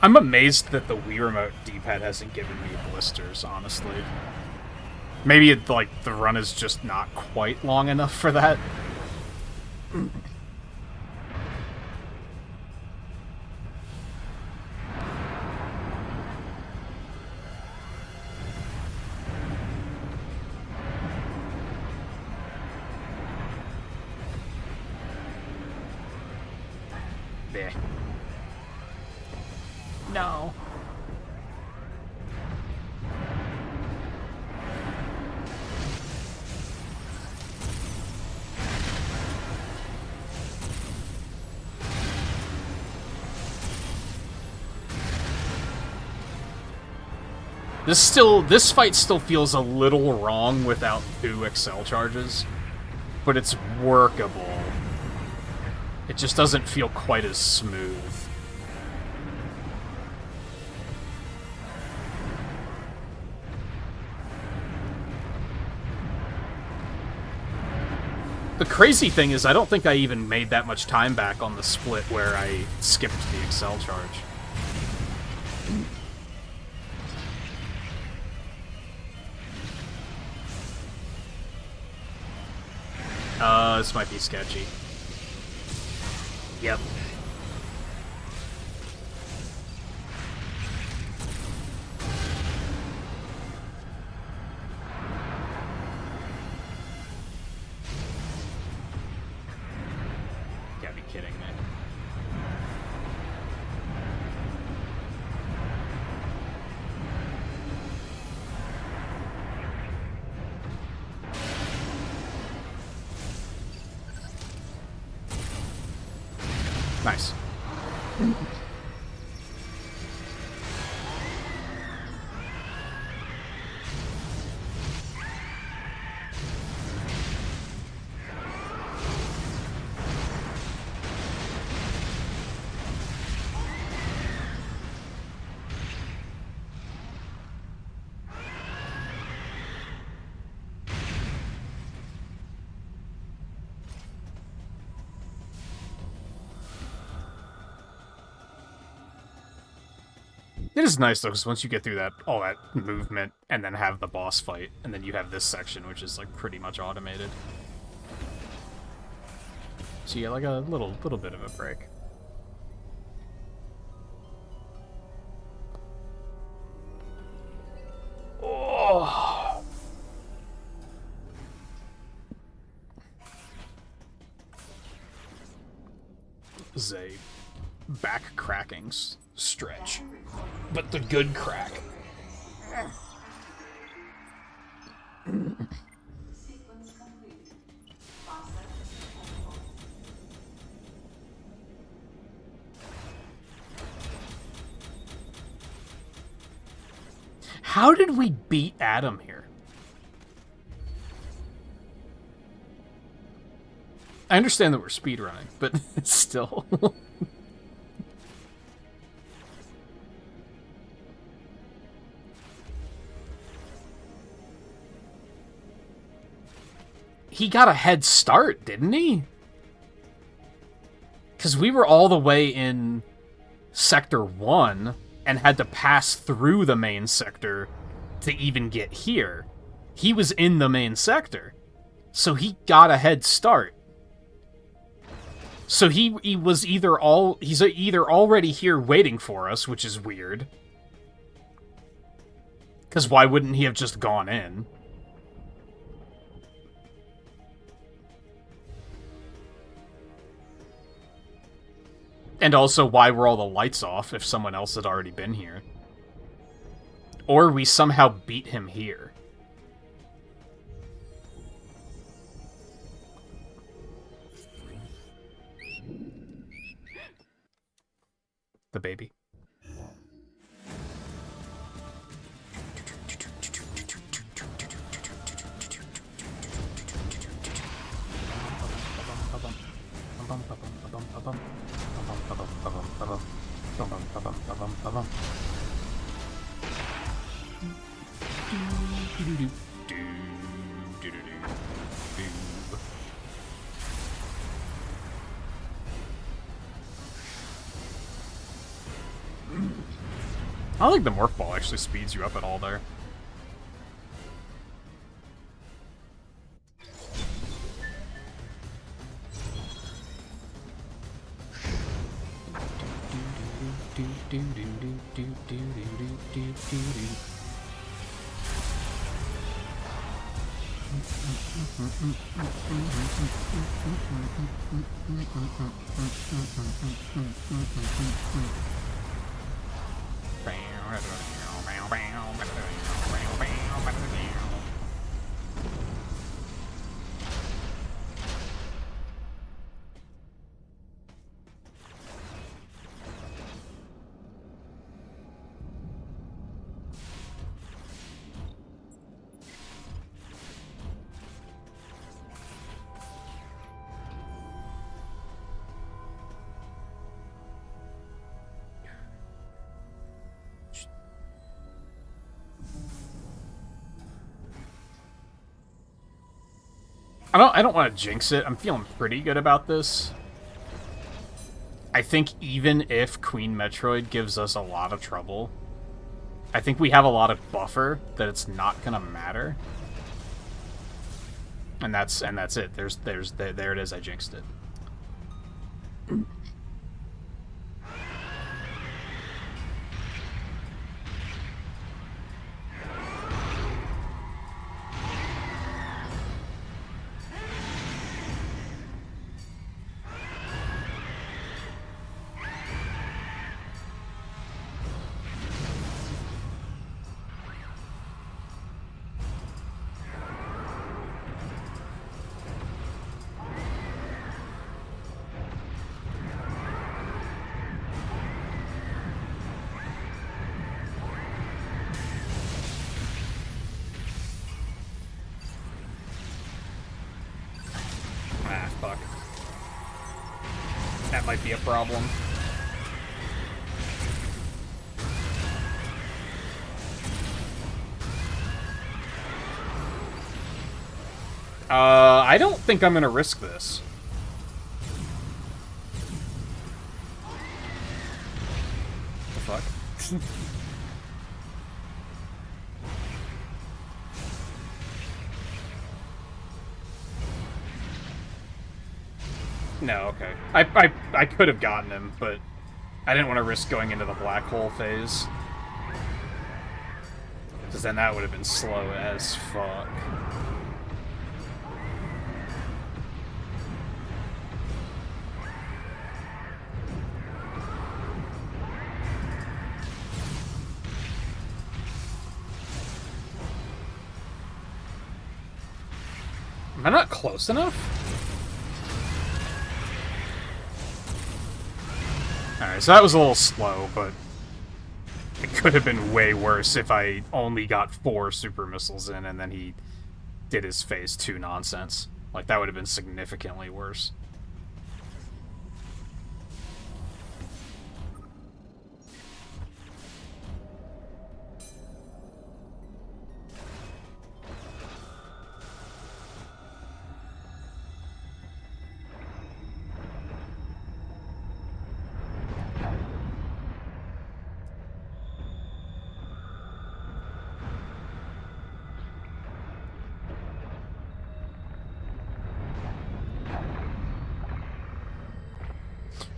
I'm amazed that the Wii Remote D-pad hasn't given me blisters, honestly. Maybe it, like, the run is just not quite long enough for that. There. No. This fight still feels a little wrong without 2 Excel charges, but it's workable. It just doesn't feel quite as smooth. The crazy thing is, I don't think I even made that much time back on the split where I skipped the Excel charge. This might be sketchy. Yep. Gotta be kidding me. Nice. It is nice though, because once you get through that all that movement and then have the boss fight, and then you have this section which is like pretty much automated. So you get like a little bit of a break. Oh. This is a back cracking stretch, but the good crack. Sequence complete. Process successful. How did we beat Adam here? I understand that we're speedrunning, but still. He got a head start, didn't he? Because we were all the way in Sector 1 and had to pass through the main sector to even get here. He was in the main sector, so he got a head start. So he's either already here waiting for us, which is weird. Because why wouldn't he have just gone in? And also, why were all the lights off if someone else had already been here? Or we somehow beat him here. The baby. I don't think the morph ball actually speeds you up at all there. I don't want to jinx it. I'm feeling pretty good about this. I think even if Queen Metroid gives us a lot of trouble, I think we have a lot of buffer that it's not gonna matter. And that's it. There it is. I jinxed it. might be a problem. I don't think I'm gonna risk this. The fuck? No, okay. I could have gotten him, but I didn't want to risk going into the black hole phase. Because then that would have been slow as fuck. Am I not close enough? Alright, so that was a little slow, but it could have been way worse if I only got 4 super missiles in and then he did his phase 2 nonsense. Like, that would have been significantly worse.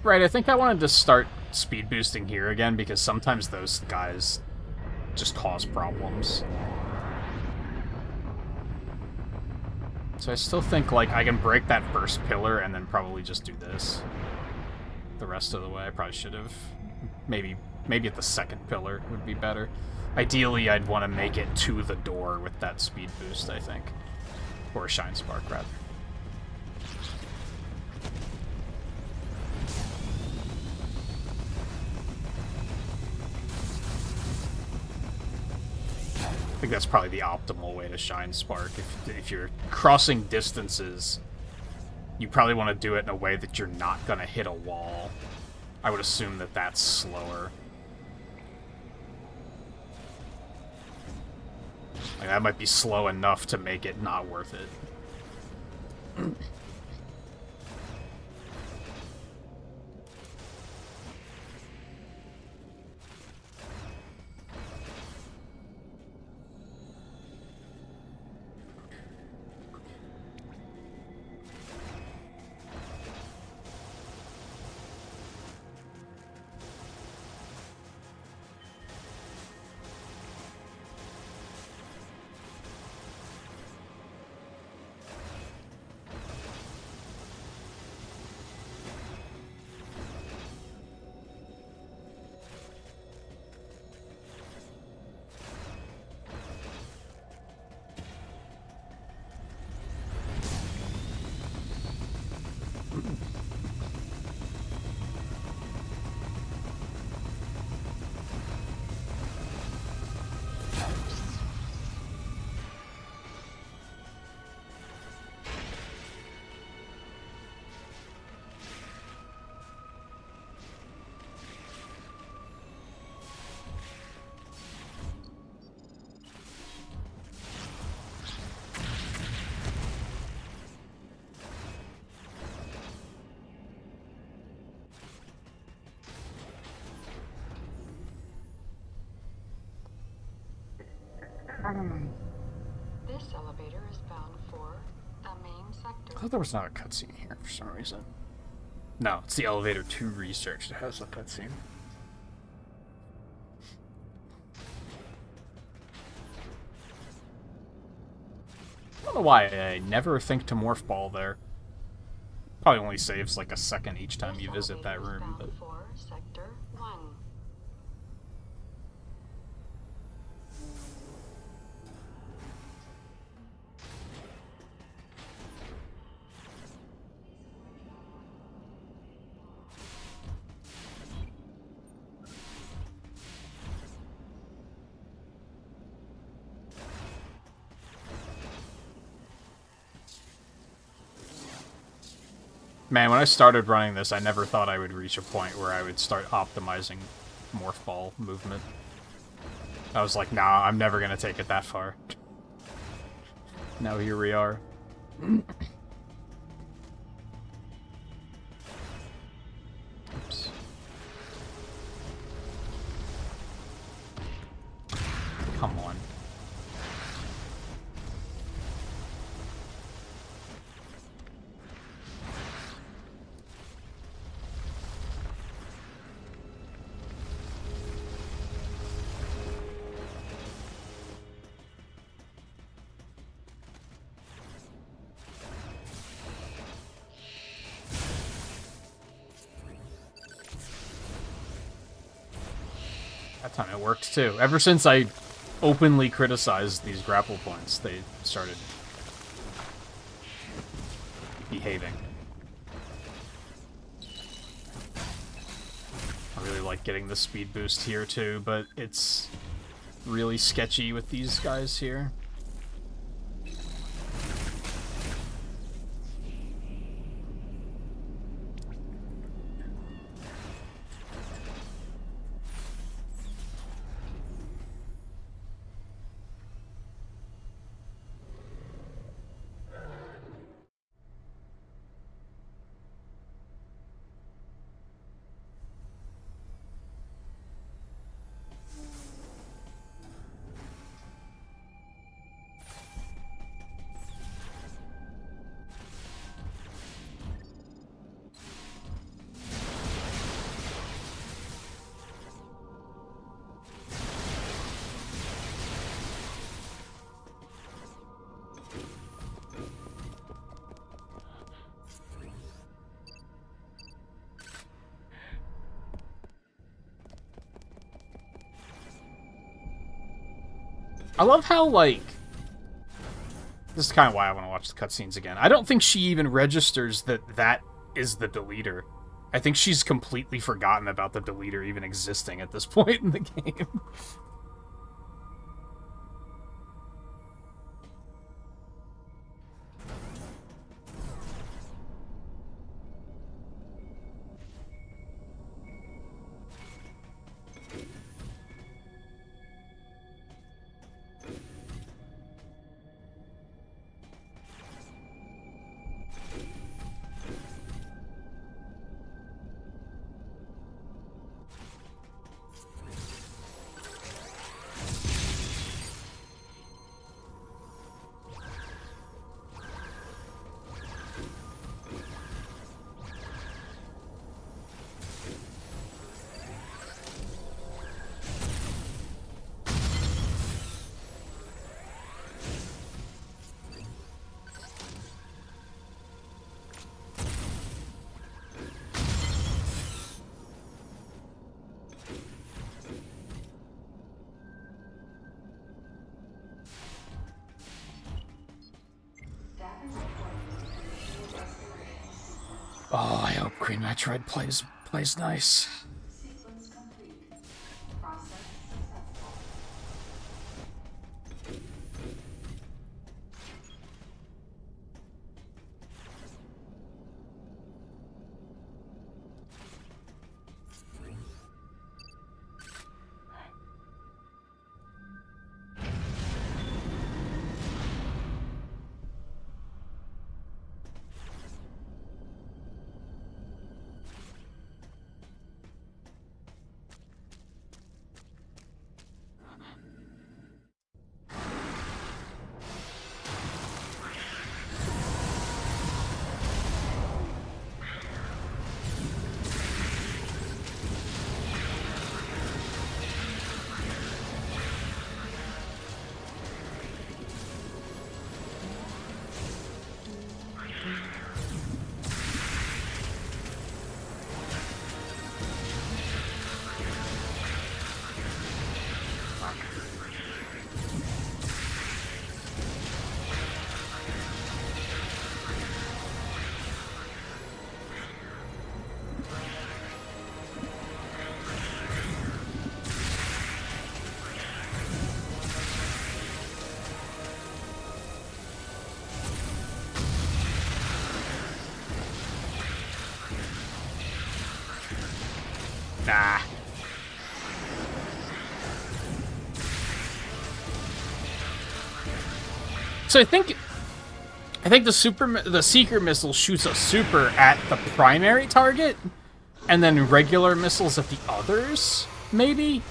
Right, I think I wanted to start speed boosting here again because sometimes those guys just cause problems. So I still think, like, I can break that first pillar and then probably just do this the rest of the way. I probably should have. Maybe at the second pillar would be better. Ideally, I'd want to make it to the door with that speed boost, I think. Or a Shine Spark, rather. I think that's probably the optimal way to Shine Spark. If you're crossing distances, you probably want to do it in a way that you're not going to hit a wall. I would assume that that's slower. Like, that might be slow enough to make it not worth it. This elevator is bound for the main sector. I thought there was not a cutscene here for some reason. No, it's the elevator to research that has a cutscene. I don't know why I never think to morph ball there. Probably only saves like a second each time you visit that room, but... For sector 1. Man, when I started running this, I never thought I would reach a point where I would start optimizing morph ball movement. I was like, nah, I'm never gonna take it that far. Now here we are. Oops. Come on. That time it worked too. Ever since I openly criticized these grapple points, they started behaving. I really like getting the speed boost here too, but it's really sketchy with these guys here. I love how, like... This is kind of why I want to watch the cutscenes again. I don't think she even registers that that is the deleter. I think she's completely forgotten about the deleter even existing at this point in the game. Oh, I hope Queen Metroid plays nice. Sequence complete. Process successful. Nah. So I think the seeker missile shoots a super at the primary target, and then regular missiles at the others, maybe?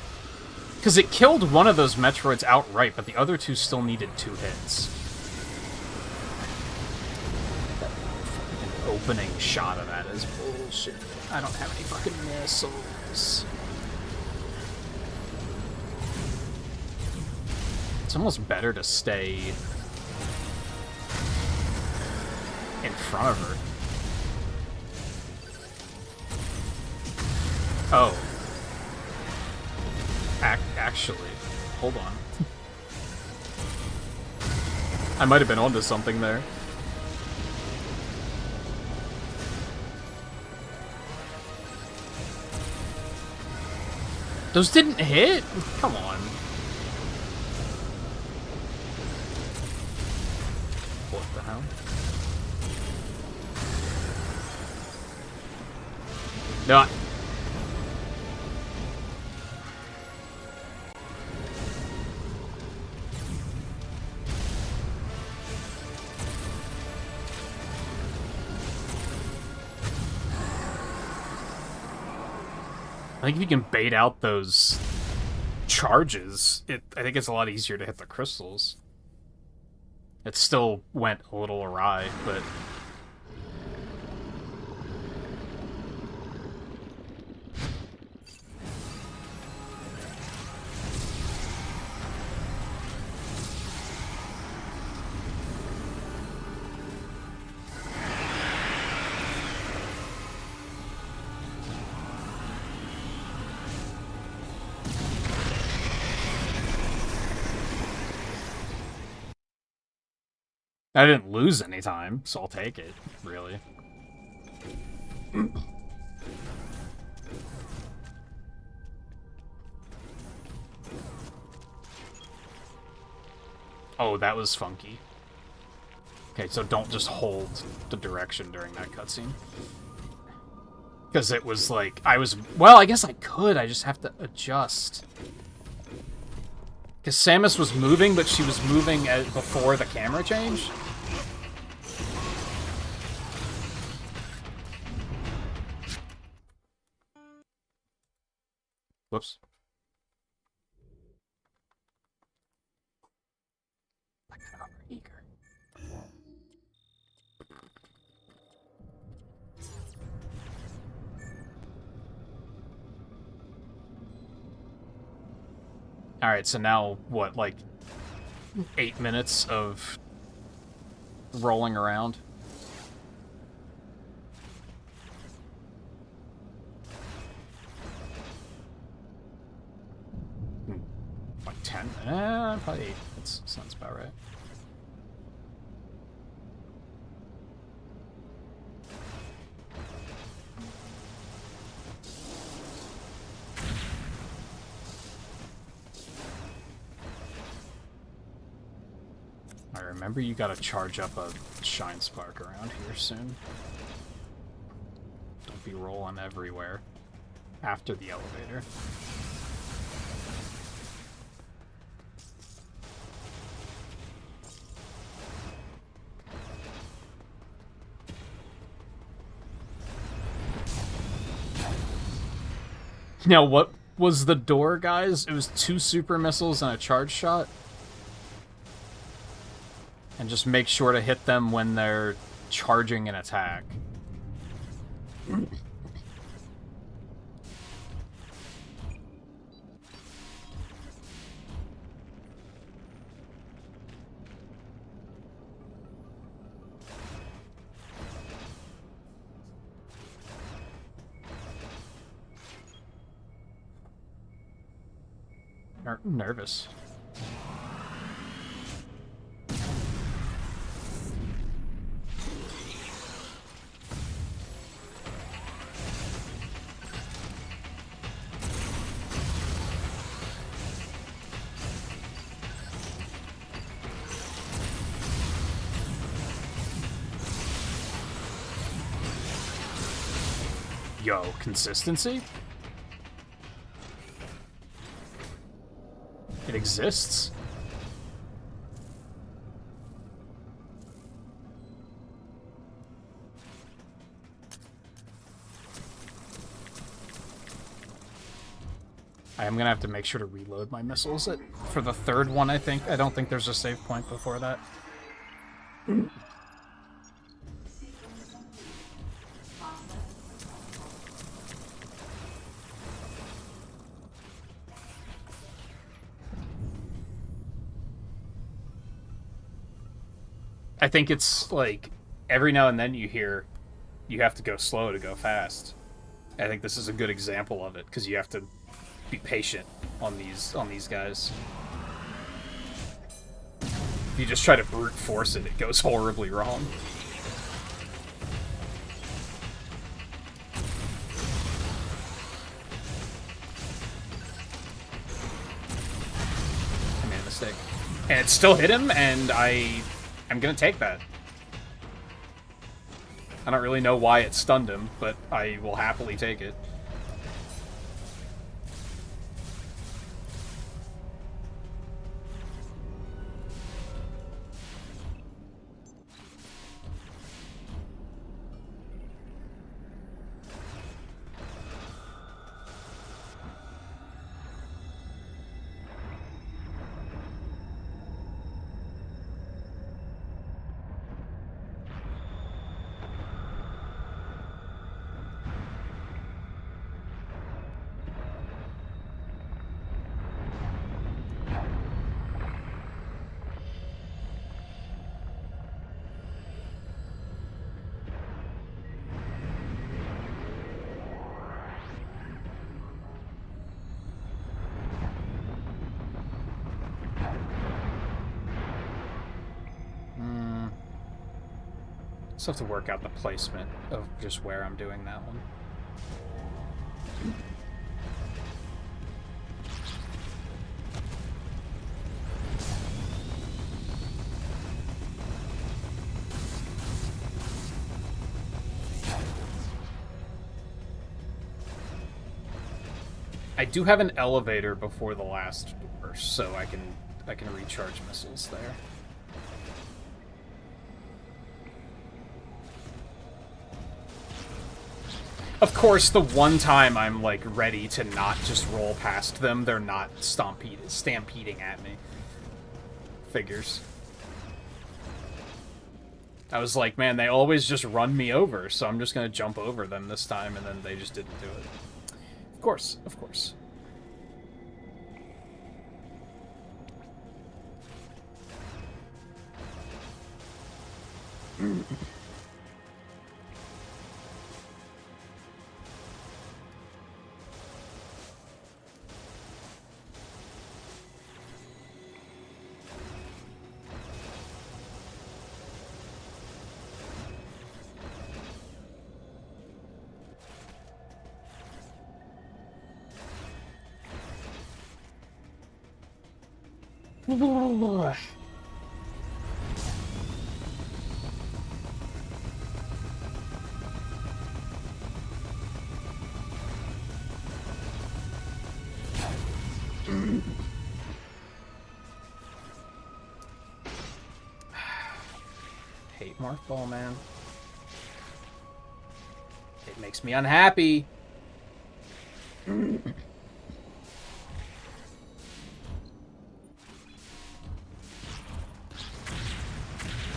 Because it killed one of those Metroids outright, but the other two still needed 2 hits. An opening shot of that is bullshit. I don't have any fucking missiles. It's almost better to stay in front of her. Oh. Actually, hold on. I might have been onto something there. Those didn't hit? Come on. What the hell? No. I think if you can bait out those charges, I think it's a lot easier to hit the crystals. It still went a little awry, but... I didn't lose any time, so I'll take it, really. Oh, that was funky. Okay, so don't just hold the direction during that cutscene. Because it was like, well, I guess I could, I just have to adjust. Because Samus was moving, but she was moving before the camera changed. Whoops. I got overeager. Alright, so now, what, like 8 minutes of rolling around? Like 10? Probably 8. That sounds about right. I remember you gotta charge up a Shine Spark around here soon. Don't be rolling everywhere after the elevator. Now, what was the door, guys? It was 2 super missiles and a charge shot? And just make sure to hit them when they're charging an attack. Nervous. Yo, consistency? It exists. I am gonna have to make sure to reload my missiles for the third one, I think. I don't think there's a save point before that. I think it's like every now and then you hear you have to go slow to go fast. I think this is a good example of it because you have to be patient on these guys. If you just try to brute force it, it goes horribly wrong. I made a mistake. And it still hit him, and I'm gonna take that. I don't really know why it stunned him, but I will happily take it. Still have to work out the placement of just where I'm doing that one. I do have an elevator before the last door, so I can recharge missiles there. Of course, the one time I'm, like, ready to not just roll past them, they're not stampeding at me. Figures. I was like, man, they always just run me over, so I'm just gonna jump over them this time, and then they just didn't do it. Of course, of course. Hate Mark Ball, man. It makes me unhappy.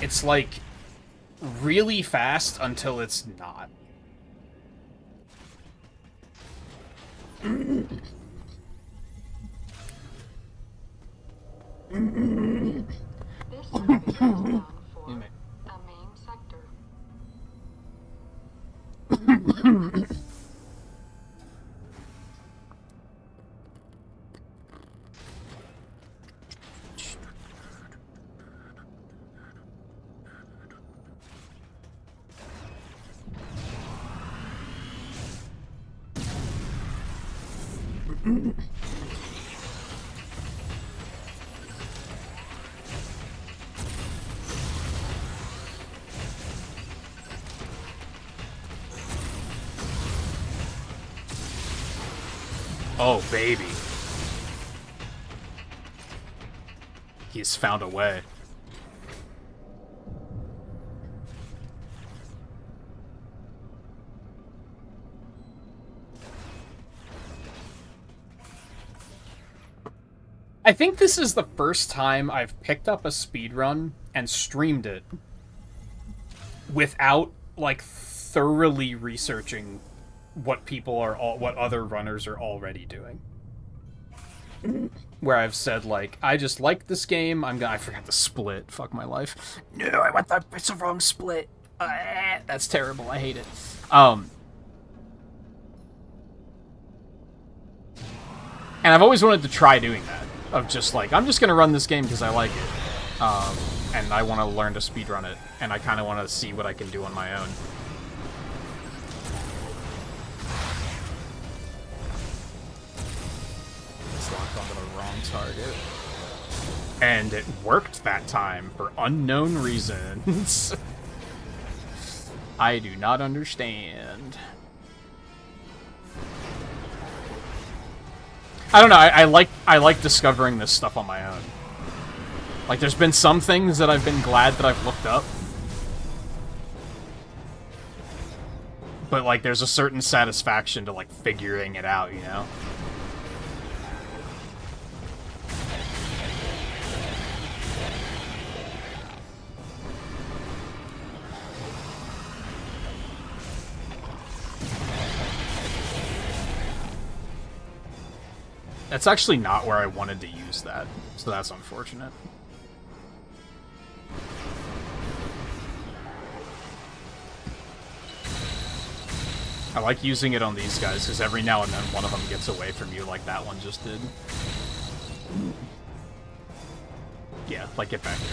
It's like really fast until it's not. This elevator is bound for the main sector. Oh, baby. he's found a way. I think this is the first time I've picked up a speedrun and streamed it without, like, thoroughly researching what what other runners are already doing. Where I've said, like, I just like this game, I forgot the split, fuck my life. No, it's the wrong split. That's terrible, I hate it. And I've always wanted to try doing that. Of just like, I'm just gonna run this game because I like it. And I want to learn to speedrun it. And I kind of want to see what I can do on my own. It's locked onto the wrong target. And it worked that time for unknown reasons. I do not understand. I don't know, I like discovering this stuff on my own. Like, there's been some things that I've been glad that I've looked up. But, like, there's a certain satisfaction to, like, figuring it out, you know? That's actually not where I wanted to use that, so that's unfortunate. I like using it on these guys, because every now and then one of them gets away from you like that one just did. Yeah, like, get back here.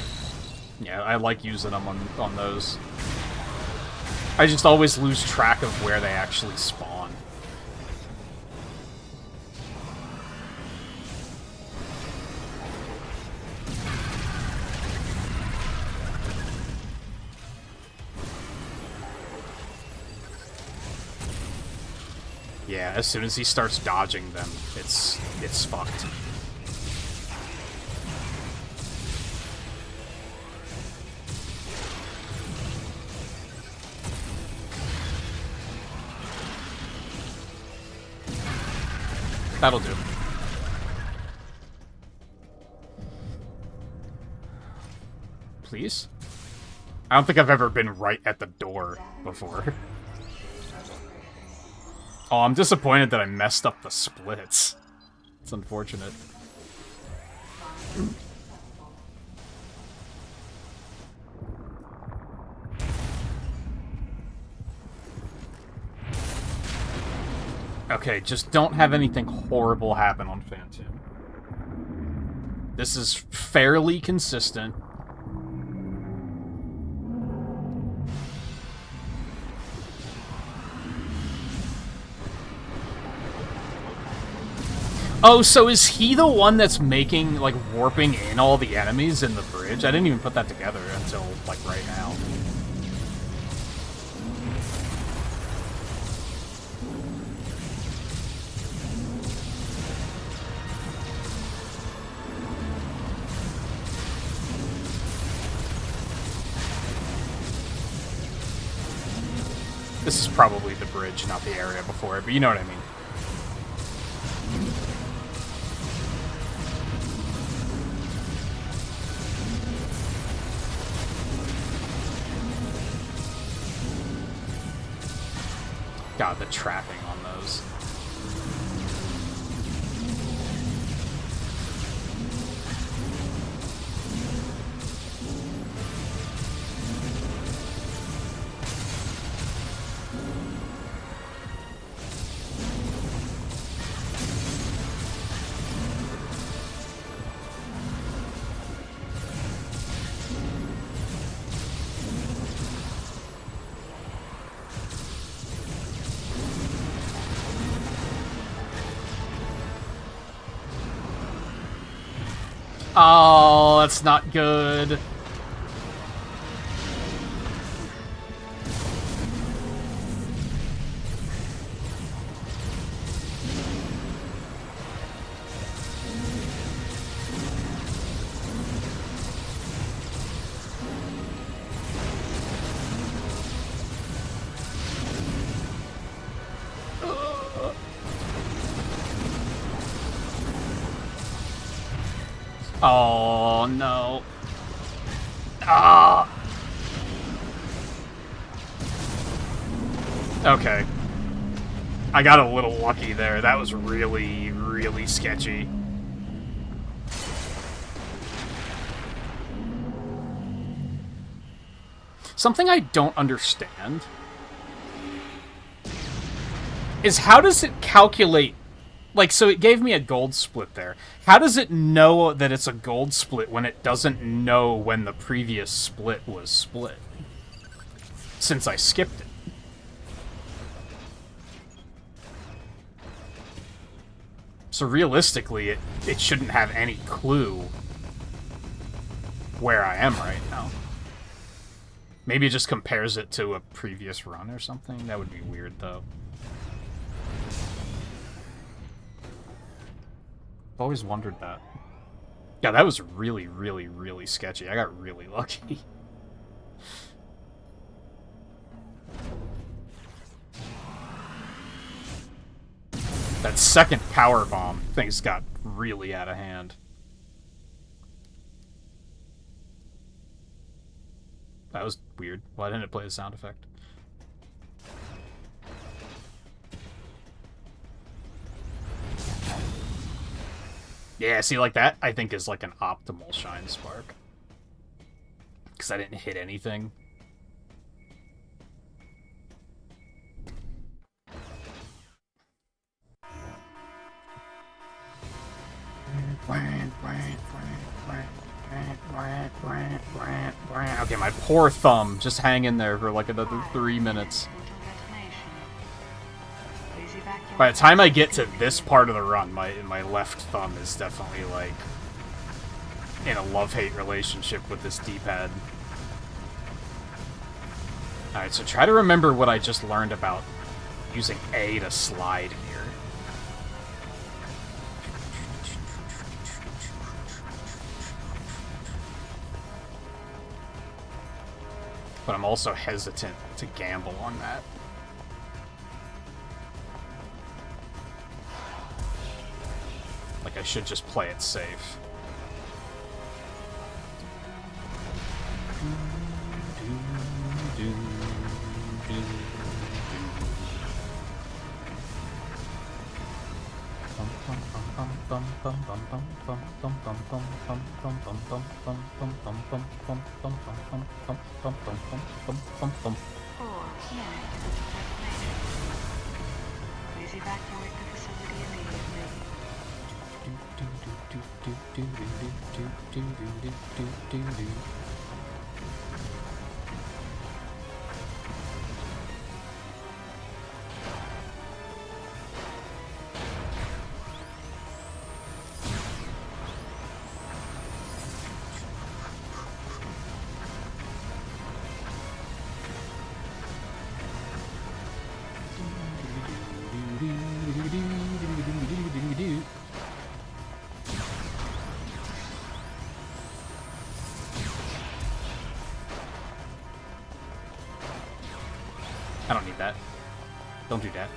Yeah, I like using them on those. I just always lose track of where they actually spawn. Yeah, as soon as he starts dodging them, it's fucked. That'll do. Please? I don't think I've ever been right at the door before. Oh, I'm disappointed that I messed up the splits. It's unfortunate. Okay, just don't have anything horrible happen on Phantom. This is fairly consistent. Oh, so is he the one that's making, like, warping in all the enemies in the bridge? I didn't even put that together until, like, right now. This is probably the bridge, not the area before it, but you know what I mean. God, the trapping on those. Oh, that's not good. Oh, no. Ah! Okay. I got a little lucky there. That was really, really sketchy. Something I don't understand is how does it calculate... Like, so it gave me a gold split there. How does it know that it's a gold split when it doesn't know when the previous split was split? Since I skipped it. So realistically, it shouldn't have any clue where I am right now. Maybe it just compares it to a previous run or something? That would be weird, though. I've always wondered that. Yeah, that was really, really, really sketchy. I got really lucky. That second power bomb, things got really out of hand. That was weird. Why didn't it play the sound effect? Yeah, see, like that, I think is like an optimal Shine Spark. Because I didn't hit anything. Okay, my poor thumb. Just hang in there for like another 3 minutes. By the time I get to this part of the run, my left thumb is definitely, like, in a love-hate relationship with this D-pad. Alright, so try to remember what I just learned about using A to slide here. But I'm also hesitant to gamble on that. Like, I should just play it safe. Please evacuate the facility immediately. I don't need that. Don't do that.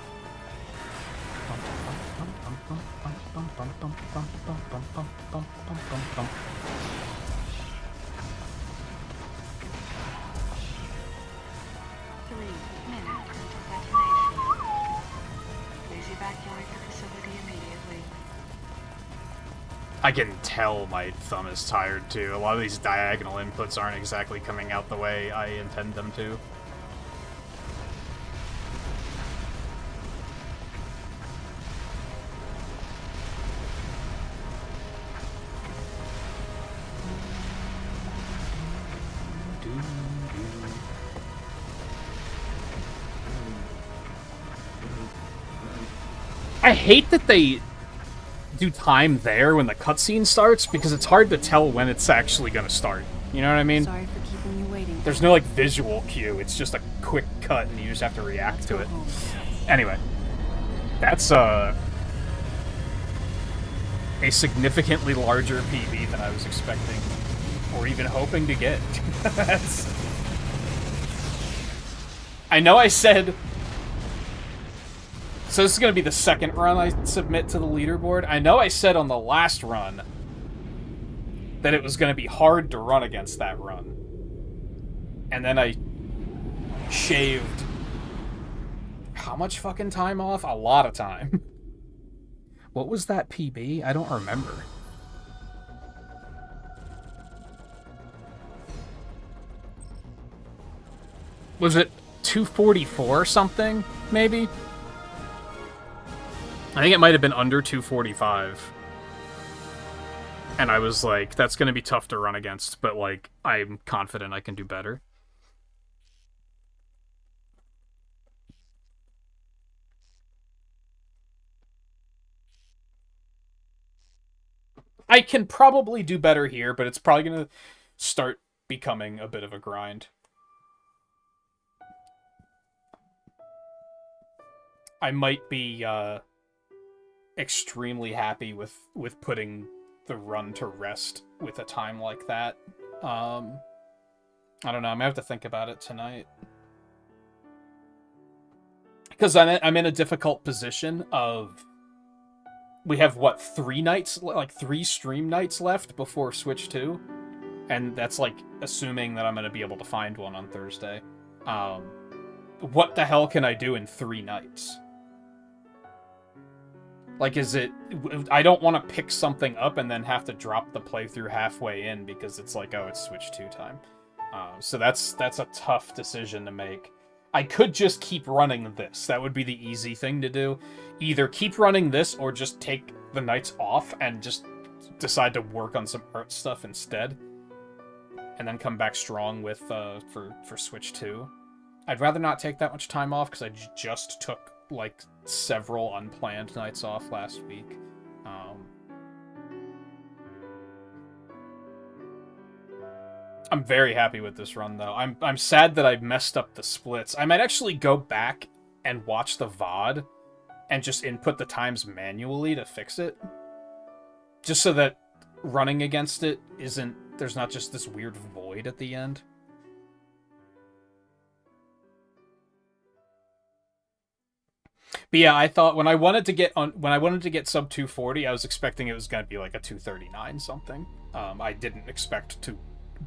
I can tell my thumb is tired too. A lot of these diagonal inputs aren't exactly coming out the way I intend them to. I hate that they do time there when the cutscene starts, because it's hard to tell when it's actually gonna start. You know what I mean? Sorry for keeping you waiting. There's no, like, visual cue. It's just a quick cut, and you just have to react to it. Anyway. That's, a significantly larger PB than I was expecting. Or even hoping to get. I know I said... So this is going to be the second run I submit to the leaderboard. I know I said on the last run that it was going to be hard to run against that run. And then I shaved how much fucking time off? A lot of time. What was that PB? I don't remember. Was it 244 something, maybe? I think it might have been under 245. And I was like, that's going to be tough to run against, but, like, I'm confident I can do better. I can probably do better here, but it's probably going to start becoming a bit of a grind. I might be extremely happy with putting the run to rest with a time like that. I don't know. I'm gonna have to think about it tonight. Because I'm in a difficult position of... We have, what, 3 nights? Like, 3 stream nights left before Switch 2? And that's, like, assuming that I'm gonna be able to find one on Thursday. What the hell can I do in 3 nights? Like, is it... I don't want to pick something up and then have to drop the playthrough halfway in because it's like, oh, it's Switch 2 time. So that's a tough decision to make. I could just keep running this. That would be the easy thing to do. Either keep running this or just take the nights off and just decide to work on some art stuff instead. And then come back strong with for Switch 2. I'd rather not take that much time off because I just took, like, several unplanned nights off last week. I'm very happy with this run, though. I'm sad that I messed up the splits. I might actually go back and watch the VOD and just input the times manually to fix it. Just so that running against it isn't... There's not just this weird void at the end. But yeah, I thought when I wanted to get sub 240, I was expecting it was going to be like a 239 something. I didn't expect to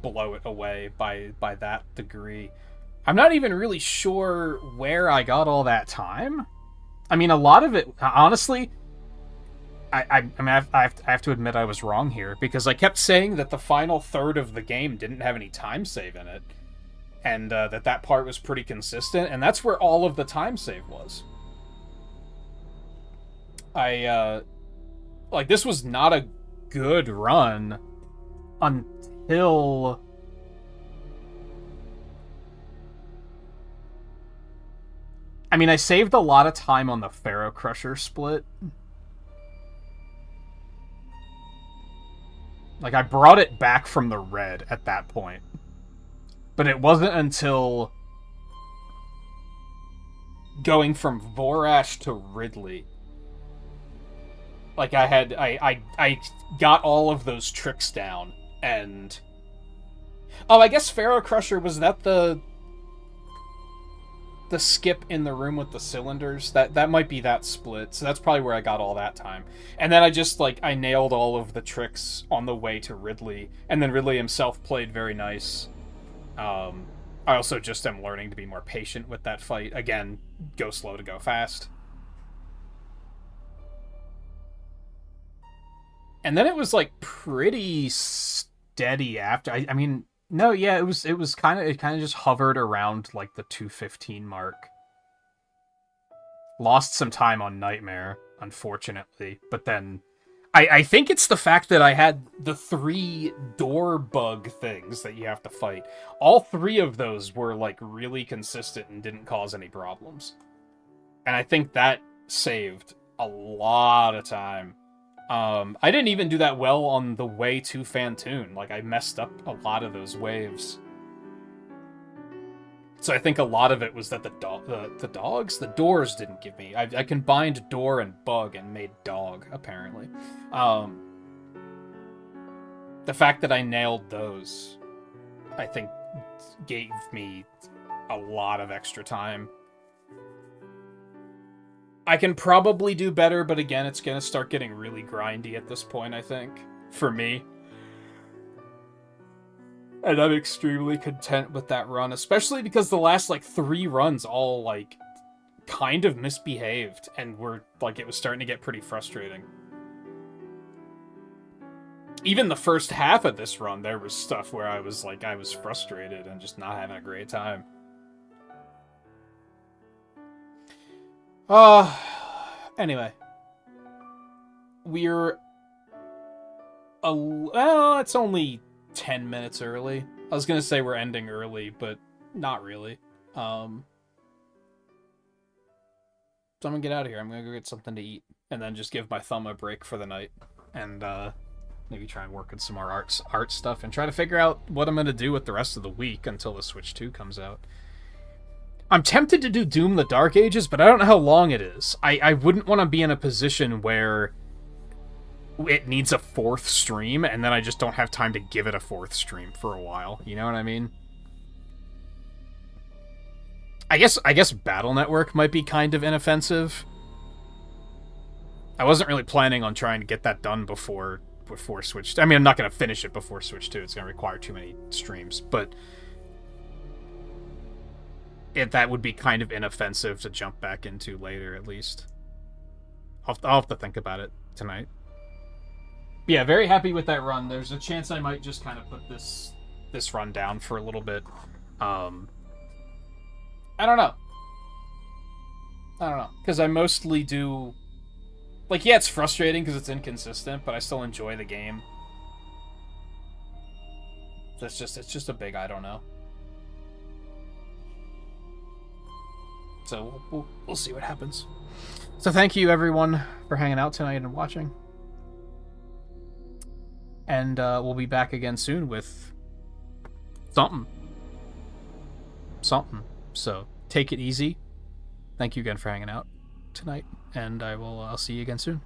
blow it away by that degree. I'm not even really sure where I got all that time. I mean, a lot of it, honestly, I have to admit I was wrong here, because I kept saying that the final third of the game didn't have any time save in it, and that part was pretty consistent, and that's where all of the time save was. Like, this was not a good run until... I mean, I saved a lot of time on the Pharaoh Crusher split. Like, I brought it back from the red at that point. But it wasn't until going from Vorash to Ridley. Like, I got all of those tricks down, and... Oh, I guess Pharaoh Crusher, was that the skip in the room with the cylinders? That might be that split, so that's probably where I got all that time. And then I just, like, I nailed all of the tricks on the way to Ridley, and then Ridley himself played very nice. I also just am learning to be more patient with that fight. Again, go slow to go fast. And then it was, like, pretty steady after. I mean, no, yeah, it kind of just hovered around, like, the 215 mark. Lost some time on Nightmare, unfortunately, but then I think it's the fact that I had the 3 door bug things that you have to fight. All 3 of those were, like, really consistent and didn't cause any problems. And I think that saved a lot of time. I didn't even do that well on the way to Fantoon. Like, I messed up a lot of those waves. So I think a lot of it was that the doors didn't give me. I combined door and bug and made dog, apparently. The fact that I nailed those, I think, gave me a lot of extra time. I can probably do better, but again, it's going to start getting really grindy at this point, I think. For me. And I'm extremely content with that run, especially because the last, like, 3 runs all, like, kind of misbehaved, and it was starting to get pretty frustrating. Even the first half of this run, there was stuff where I was frustrated and just not having a great time. Anyway. We're... well, it's only 10 minutes early. I was gonna say we're ending early, but not really. So I'm gonna get out of here. I'm gonna go get something to eat, and then just give my thumb a break for the night, and maybe try and work on some more art stuff, and try to figure out what I'm gonna do with the rest of the week until the Switch 2 comes out. I'm tempted to do Doom the Dark Ages, but I don't know how long it is. I wouldn't want to be in a position where it needs a 4th stream, and then I just don't have time to give it a 4th stream for a while. You know what I mean? I guess Battle Network might be kind of inoffensive. I wasn't really planning on trying to get that done before Switch. I mean, I'm not going to finish it before Switch 2. It's going to require too many streams, but that would be kind of inoffensive to jump back into later, at least. I'll have to think about it tonight. Yeah, very happy with that run. There's a chance I might just kind of put this run down for a little bit. I don't know. Because I mostly do... Like, yeah, it's frustrating because it's inconsistent, but I still enjoy the game. It's just a big I don't know. So we'll see what happens. So thank you, everyone, for hanging out tonight and watching. And we'll be back again soon with something. So take it easy. Thank you again for hanging out tonight, and I'll see you again soon.